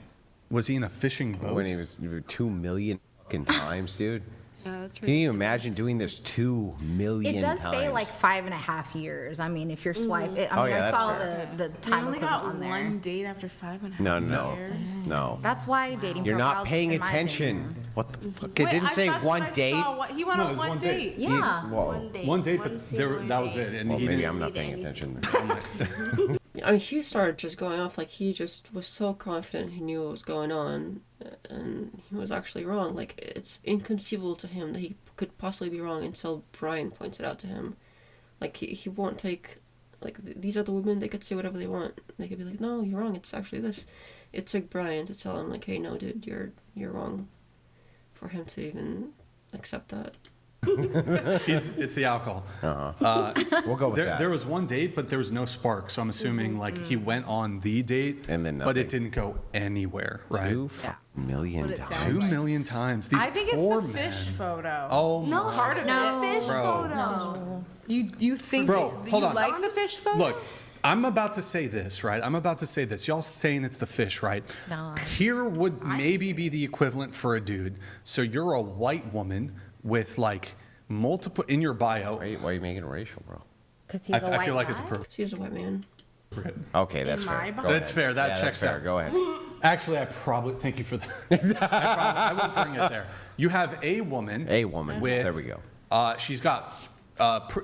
Speaker 6: Was he in a fishing boat?
Speaker 1: When he was 2 million fucking times, dude?
Speaker 11: Yeah, that's
Speaker 1: Can you imagine doing this 2 million
Speaker 3: It does
Speaker 1: times?
Speaker 3: say like 5.5 years. I mean, if you're swiping, I saw the time
Speaker 9: only
Speaker 3: equivalent
Speaker 9: got
Speaker 3: on there.
Speaker 9: one date after 5.5 years.
Speaker 1: No.
Speaker 3: That's why dating
Speaker 1: You're not
Speaker 3: profiles,
Speaker 1: paying
Speaker 3: in my
Speaker 1: attention.
Speaker 3: opinion.
Speaker 1: What the fuck? It
Speaker 9: Wait,
Speaker 1: didn't say
Speaker 9: that's
Speaker 1: one
Speaker 9: what I
Speaker 1: date.
Speaker 9: saw. He went
Speaker 6: No, it
Speaker 9: on
Speaker 6: was
Speaker 9: one
Speaker 6: one
Speaker 9: date.
Speaker 6: date.
Speaker 3: Yeah.
Speaker 6: One date, but that was it. And
Speaker 1: Well,
Speaker 6: he
Speaker 1: maybe
Speaker 6: didn't...
Speaker 1: I'm not paying attention.
Speaker 2: I mean, he started just going off like he just was so confident he knew what was going on, and he was actually wrong. Like, it's inconceivable to him that he could possibly be wrong until Brian points it out to him. Like, he won't take, like, these are the women, they could say whatever they want. They could be like, no, you're wrong, it's actually this. It took Brian to tell him, like, hey, no, dude, you're wrong, for him to even accept that.
Speaker 6: It's the alcohol.
Speaker 1: We'll go with that.
Speaker 6: There was one date, but there was no spark. So I'm assuming like he went on the date,
Speaker 1: And then
Speaker 6: but
Speaker 1: nothing.
Speaker 6: it didn't go anywhere, right?
Speaker 1: 2 million
Speaker 9: What it
Speaker 1: times.
Speaker 9: sounds
Speaker 6: 2 million times. These
Speaker 9: I think it's
Speaker 6: poor
Speaker 9: the
Speaker 6: men.
Speaker 9: fish photo.
Speaker 6: Oh
Speaker 7: No,
Speaker 6: my.
Speaker 7: part of
Speaker 3: No.
Speaker 7: the fish
Speaker 6: Bro.
Speaker 7: photo.
Speaker 3: No.
Speaker 9: You think
Speaker 6: Bro,
Speaker 9: that
Speaker 6: hold
Speaker 9: you
Speaker 6: on.
Speaker 9: like the fish photo?
Speaker 6: Look, I'm about to say this, right? Y'all saying it's the fish, right?
Speaker 3: No.
Speaker 6: Here would maybe be the equivalent for a dude. So you're a white woman with like multiple in your bio.
Speaker 1: Why are you making it racial, bro?
Speaker 3: Because he's a white
Speaker 6: I feel like it's
Speaker 3: guy?
Speaker 6: appropriate.
Speaker 2: He's a white man.
Speaker 1: Okay, that's
Speaker 9: In
Speaker 1: fair.
Speaker 9: my
Speaker 1: Go
Speaker 9: book?
Speaker 1: ahead.
Speaker 6: That's fair. That
Speaker 1: Yeah,
Speaker 6: checks
Speaker 1: that's fair.
Speaker 6: out.
Speaker 1: Go ahead.
Speaker 6: Actually, I probably thank you for that. I would bring it there. You have a woman.
Speaker 1: A woman.
Speaker 6: With,
Speaker 1: There we go.
Speaker 6: She's got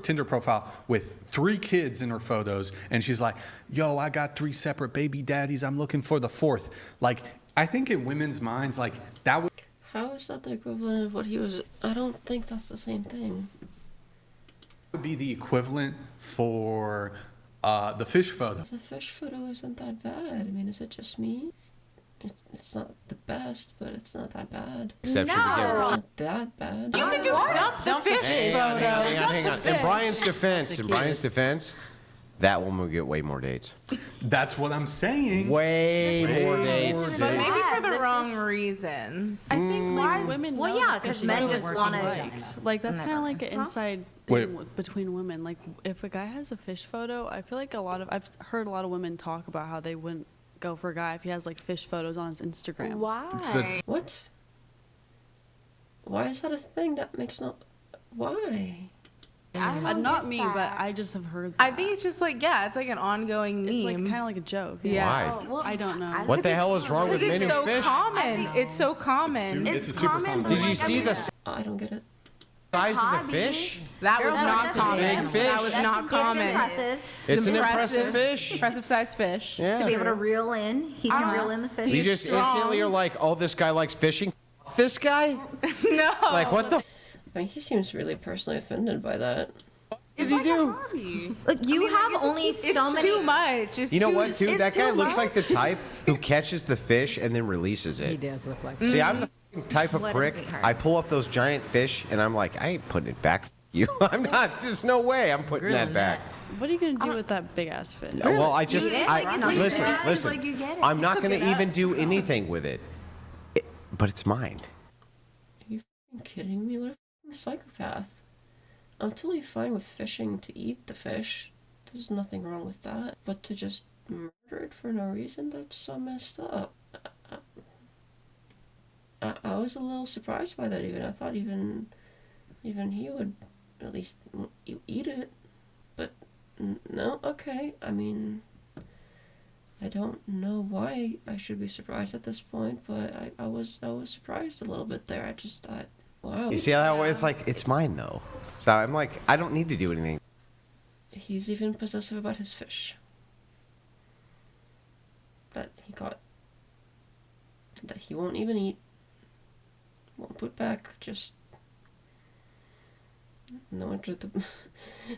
Speaker 6: Tinder profile with 3 kids in her photos, and she's like, "Yo, I got 3 separate baby daddies. I'm looking for the 4th." Like, I think in women's minds, like that would
Speaker 2: How is that the equivalent of what he was? I don't think that's the same thing.
Speaker 6: be the equivalent for the fish photo.
Speaker 2: The fish photo isn't that bad. I mean, is it just me? It's not the best, but it's not that bad.
Speaker 1: Except
Speaker 3: No.
Speaker 1: you can
Speaker 2: It's not that bad.
Speaker 9: You can just dump the fish photo.
Speaker 1: hang on. In Brian's defense, that woman would get way more dates.
Speaker 6: That's what I'm saying.
Speaker 1: Way more dates.
Speaker 9: But maybe for the
Speaker 3: The
Speaker 9: wrong reasons.
Speaker 11: I think like women.
Speaker 3: Well,
Speaker 11: know
Speaker 3: yeah,
Speaker 11: that
Speaker 3: 'cause
Speaker 11: fish
Speaker 3: men
Speaker 11: photos
Speaker 3: just
Speaker 11: are
Speaker 3: wanna-
Speaker 11: liked. Like that's kind of like an inside
Speaker 6: Wait.
Speaker 11: thing between women. Like if a guy has a fish photo, I feel like I've heard a lot of women talk about how they wouldn't go for a guy if he has like fish photos on his Instagram.
Speaker 7: Why?
Speaker 2: What? Why is that a thing? That makes no. Why?
Speaker 11: Not me, but I just have heard. That.
Speaker 9: I think it's just like, yeah, it's like an ongoing meme.
Speaker 11: it's like kind of like a joke.
Speaker 9: Yeah.
Speaker 1: Why?
Speaker 11: I don't know.
Speaker 1: What the hell is wrong with
Speaker 9: Because
Speaker 1: men
Speaker 9: it's
Speaker 1: who
Speaker 9: so
Speaker 1: fish?
Speaker 9: common. It's so common.
Speaker 6: It's
Speaker 7: It's
Speaker 6: a super
Speaker 7: common.
Speaker 6: common.
Speaker 7: but
Speaker 1: Did you
Speaker 7: like,
Speaker 1: see
Speaker 7: I
Speaker 1: the
Speaker 7: mean,
Speaker 2: I don't get it.
Speaker 1: size of the
Speaker 7: hobby.
Speaker 1: fish?
Speaker 9: That was not
Speaker 3: that's
Speaker 9: common.
Speaker 1: big fish.
Speaker 9: That was not
Speaker 3: It's
Speaker 9: common.
Speaker 3: impressive
Speaker 1: It's an impressive fish.
Speaker 9: Impressive sized fish.
Speaker 1: Yeah.
Speaker 3: to be able to reel in. He can reel in the fish.
Speaker 1: You just instantly are like, oh, this guy likes fishing. This guy?
Speaker 9: No.
Speaker 1: Like, what the
Speaker 2: I mean, he seems really personally offended by that.
Speaker 1: does he do?
Speaker 3: Look, you have only
Speaker 9: It's
Speaker 3: so many.
Speaker 9: too much. It's
Speaker 1: You know
Speaker 9: too,
Speaker 1: what, too?
Speaker 7: It's
Speaker 1: That guy
Speaker 7: too
Speaker 1: looks like the
Speaker 7: much.
Speaker 1: type who catches the fish and then releases it.
Speaker 4: He does look like
Speaker 1: See, I'm the f***ing type of
Speaker 3: What a
Speaker 1: prick.
Speaker 3: sweetheart.
Speaker 1: I pull up those giant fish and I'm like, I ain't putting it back. F- you. I'm not. There's no way I'm putting that back.
Speaker 11: What are you gonna do with that big ass fish?
Speaker 1: Well, I just,
Speaker 3: Eat it?
Speaker 1: I,
Speaker 3: Like, you
Speaker 1: listen,
Speaker 7: get it.
Speaker 1: listen.
Speaker 7: Like, you get it.
Speaker 1: I'm not
Speaker 7: Cook
Speaker 1: going
Speaker 7: it
Speaker 1: to
Speaker 7: up.
Speaker 1: even do anything with it. But it's mine.
Speaker 2: Are you f***ing kidding me? What a f***ing psychopath. I'm totally fine with fishing to eat the fish. There's nothing wrong with that. But to just murder it for no reason, that's so messed up. I was a little surprised by that even. I thought even he would at least eat it. But no, okay. I mean, I don't know why I should be surprised at this point, but I was surprised a little bit there. I just thought, Wow.
Speaker 1: You see how that way? It's like, it's mine though. So I'm like, I don't need to do anything.
Speaker 2: He's even possessive about his fish. That he got. That he won't even eat. Won't put back. Just. No interest.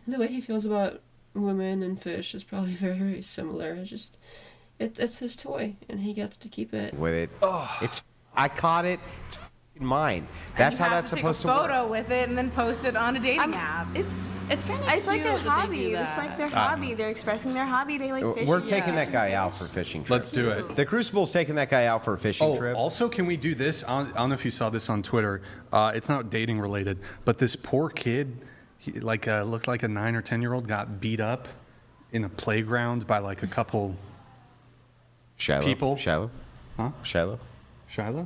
Speaker 2: The way he feels about women and fish is probably very, very similar. It's just. It's his toy, and he gets to keep it.
Speaker 1: With it. It's. I caught it. It's mine. That's how that's supposed to work.
Speaker 9: Take a photo with it and then post it on a dating app.
Speaker 7: It's kind of it's like their hobby. It's like their hobby. They're expressing their hobby. They like fishing.
Speaker 1: We're taking that guy out for a fishing trip.
Speaker 6: Let's do it.
Speaker 1: The Crucible's taking that guy out for a fishing trip.
Speaker 6: Also, can we do this? I don't know if you saw this on Twitter. It's not dating related, but this poor kid, he, looked like a 9 or 10-year-old, got beat up in a playground by like a couple people.
Speaker 1: Shiloh?
Speaker 6: Huh?
Speaker 1: Shiloh?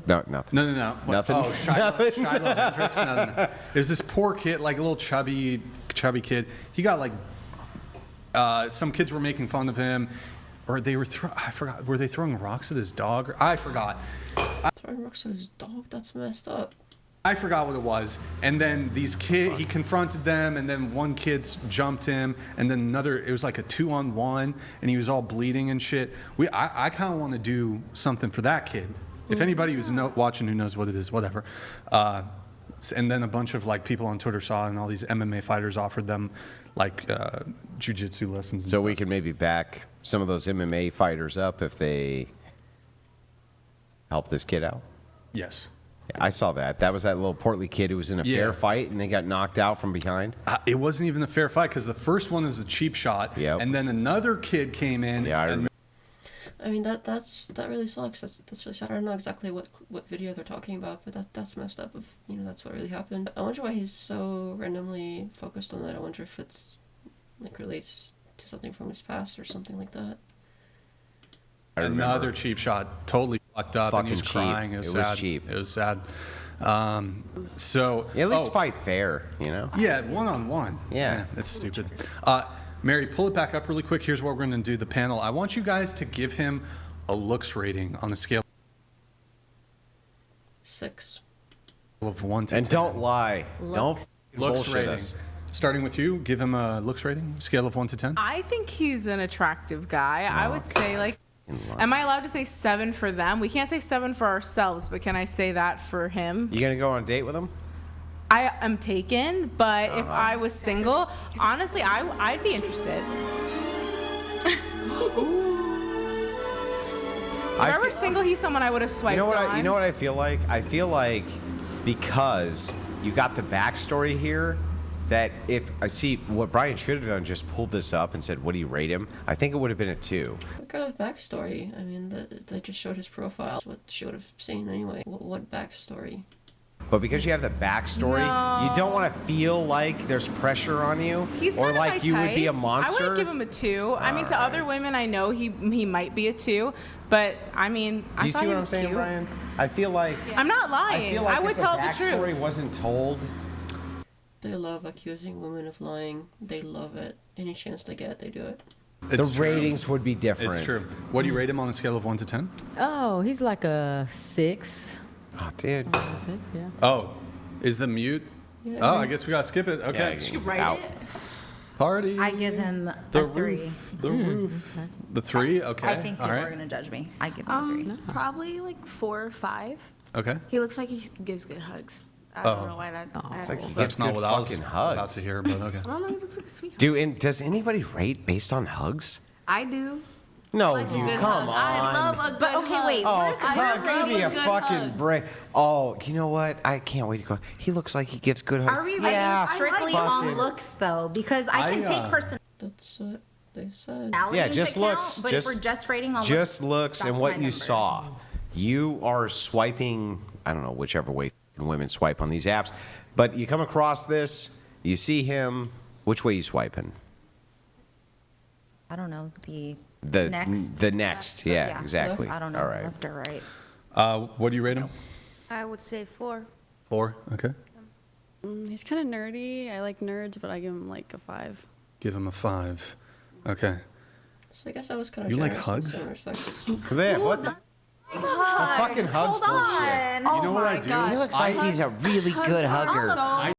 Speaker 1: No, nothing.
Speaker 6: No.
Speaker 1: Nothing.
Speaker 6: Oh, Shiloh Hendricks. No. There's this poor kid, like a little chubby kid. He got like, some kids were making fun of him, or they were I forgot. Were they throwing rocks at his dog? I forgot.
Speaker 2: Throwing rocks at his dog? That's messed up.
Speaker 6: I forgot what it was. And then he confronted them, and then one kid jumped him, and then another, it was like a 2-on-1, and he was all bleeding and shit. I kind of want to do something for that kid. If anybody who's watching who knows what it is, whatever. And then a bunch of like people on Twitter saw, and all these MMA fighters offered them like jiu-jitsu lessons and
Speaker 1: So
Speaker 6: stuff.
Speaker 1: we can maybe back some of those MMA fighters up if they help this kid out?
Speaker 6: Yes.
Speaker 1: I saw that. That was that little portly kid who was in a fair fight and they got knocked out from behind.
Speaker 6: It wasn't even a fair fight because the first one was a cheap shot, and then another kid came in.
Speaker 1: Yeah, I remember.
Speaker 2: I mean that really sucks. That's really sad. I don't know exactly what video they're talking about, but that's messed up. If that's what really happened. I wonder why he's so randomly focused on that. I wonder if it's like relates to something from his past or something like that.
Speaker 6: Another cheap shot, totally fucked up, and he was crying. It was sad.
Speaker 1: Cheap.
Speaker 6: It was sad. So
Speaker 1: at least fight fair,
Speaker 6: Yeah, 1-on-1.
Speaker 1: Yeah,
Speaker 6: that's stupid. Mary, pull it back up really quick. Here's what we're going to do. The panel. I want you guys to give him a looks rating on a scale
Speaker 2: 6
Speaker 6: of 1 to 10.
Speaker 1: And don't lie.
Speaker 3: Looks.
Speaker 1: Don't
Speaker 6: looks
Speaker 1: bullshit
Speaker 6: rating.
Speaker 1: us.
Speaker 6: Starting with you, give him a looks rating, scale of 1 to 10.
Speaker 9: I think he's an attractive guy. I would say like. Am I allowed to say 7 for them? We can't say 7 for ourselves, but can I say that for him?
Speaker 1: You gonna go on a date with him?
Speaker 9: I am taken, but if I was single, honestly, I'd be interested. If I were single, he's someone I would have swiped on.
Speaker 1: You know what I feel like? I feel like because you got the backstory here, that if I see what Brian should have done, just pulled this up and said, "What do you rate him?" I think it would have been a 2.
Speaker 2: What kind of backstory? I mean, they just showed his profile. That's what she would have seen anyway. What backstory?
Speaker 1: But because you have the backstory, you don't want to feel like there's pressure on you,
Speaker 9: He's
Speaker 1: or
Speaker 9: kind of
Speaker 1: like
Speaker 9: my
Speaker 1: you
Speaker 9: type.
Speaker 1: would be a monster.
Speaker 9: I wouldn't give him a 2. I mean, to other women, I know he might be a 2, but I mean,
Speaker 1: Do you
Speaker 9: thought
Speaker 1: see
Speaker 9: he
Speaker 1: what I'm
Speaker 9: was
Speaker 1: saying,
Speaker 9: cute.
Speaker 1: Brian? I feel like
Speaker 9: I'm not lying.
Speaker 1: I feel like
Speaker 9: I would
Speaker 1: if
Speaker 9: tell
Speaker 1: the
Speaker 9: the
Speaker 1: backstory
Speaker 9: truth.
Speaker 1: wasn't told.
Speaker 2: They love accusing women of lying. They love it. Any chance they get, they do it.
Speaker 1: The ratings would be different.
Speaker 6: It's true. What do you rate him on a scale of 1 to 10?
Speaker 5: Oh, he's like a 6.
Speaker 1: Oh, dude.
Speaker 5: 6, yeah.
Speaker 6: Oh, is the mute?
Speaker 2: Yeah.
Speaker 6: Oh, I guess we gotta skip it. Okay.
Speaker 2: You write it?
Speaker 6: Party.
Speaker 3: I give him
Speaker 6: the
Speaker 3: a 3.
Speaker 6: roof. The roof. The 3. Okay.
Speaker 3: I think
Speaker 6: all
Speaker 3: people
Speaker 6: right.
Speaker 3: are gonna judge me. I give him a 3.
Speaker 7: Probably like 4 or 5.
Speaker 6: Okay.
Speaker 7: He looks like he gives good hugs. I don't know why that.
Speaker 1: It's like he
Speaker 6: That's
Speaker 1: gives
Speaker 6: not
Speaker 1: good
Speaker 6: what I was
Speaker 1: fucking
Speaker 6: about
Speaker 1: hugs.
Speaker 6: to hear, but okay.
Speaker 7: I don't know. He looks like a sweetheart.
Speaker 1: Does anybody rate based on hugs?
Speaker 7: I do.
Speaker 1: No,
Speaker 7: Like a
Speaker 1: you
Speaker 7: good
Speaker 1: come
Speaker 7: hug.
Speaker 1: on.
Speaker 7: I love a good
Speaker 3: But okay,
Speaker 7: hug.
Speaker 3: wait.
Speaker 1: Oh,
Speaker 3: Where's
Speaker 1: come
Speaker 7: I
Speaker 1: on,
Speaker 7: love
Speaker 1: give me
Speaker 7: a
Speaker 1: a
Speaker 7: good
Speaker 1: fucking
Speaker 7: hug.
Speaker 1: break. Oh, you know what? I can't wait to go. He looks like he gives good hugs.
Speaker 3: Are we rating
Speaker 1: Yeah,
Speaker 3: strictly
Speaker 1: fucking-
Speaker 3: on looks though? Because I can take personality
Speaker 2: That's what they said.
Speaker 1: Yeah, just
Speaker 3: into account,
Speaker 1: looks.
Speaker 3: But
Speaker 1: just,
Speaker 3: if we're just rating on
Speaker 1: just looks and
Speaker 3: that's
Speaker 1: what
Speaker 3: my
Speaker 1: you
Speaker 3: number.
Speaker 1: saw. You are swiping, I don't know, whichever way women swipe on these apps. But you come across this, you see him, which way you swiping?
Speaker 3: I don't know
Speaker 1: The
Speaker 3: next.
Speaker 1: The next, yeah, exactly.
Speaker 3: I don't know.
Speaker 1: All right.
Speaker 3: Left or right.
Speaker 6: What do you rate him?
Speaker 8: I would say 4.
Speaker 6: 4. Okay.
Speaker 11: He's kind of nerdy. I like nerds, but I give him like a 5.
Speaker 6: Give him a 5. Okay.
Speaker 2: So I guess I was kind of
Speaker 6: You like
Speaker 2: generous in
Speaker 6: hugs?
Speaker 2: some respects.
Speaker 1: There, what the?
Speaker 3: What guys,
Speaker 1: fucking hug's
Speaker 3: hold on.
Speaker 6: You know what I do?
Speaker 1: He looks like he's a really good hugger.
Speaker 6: I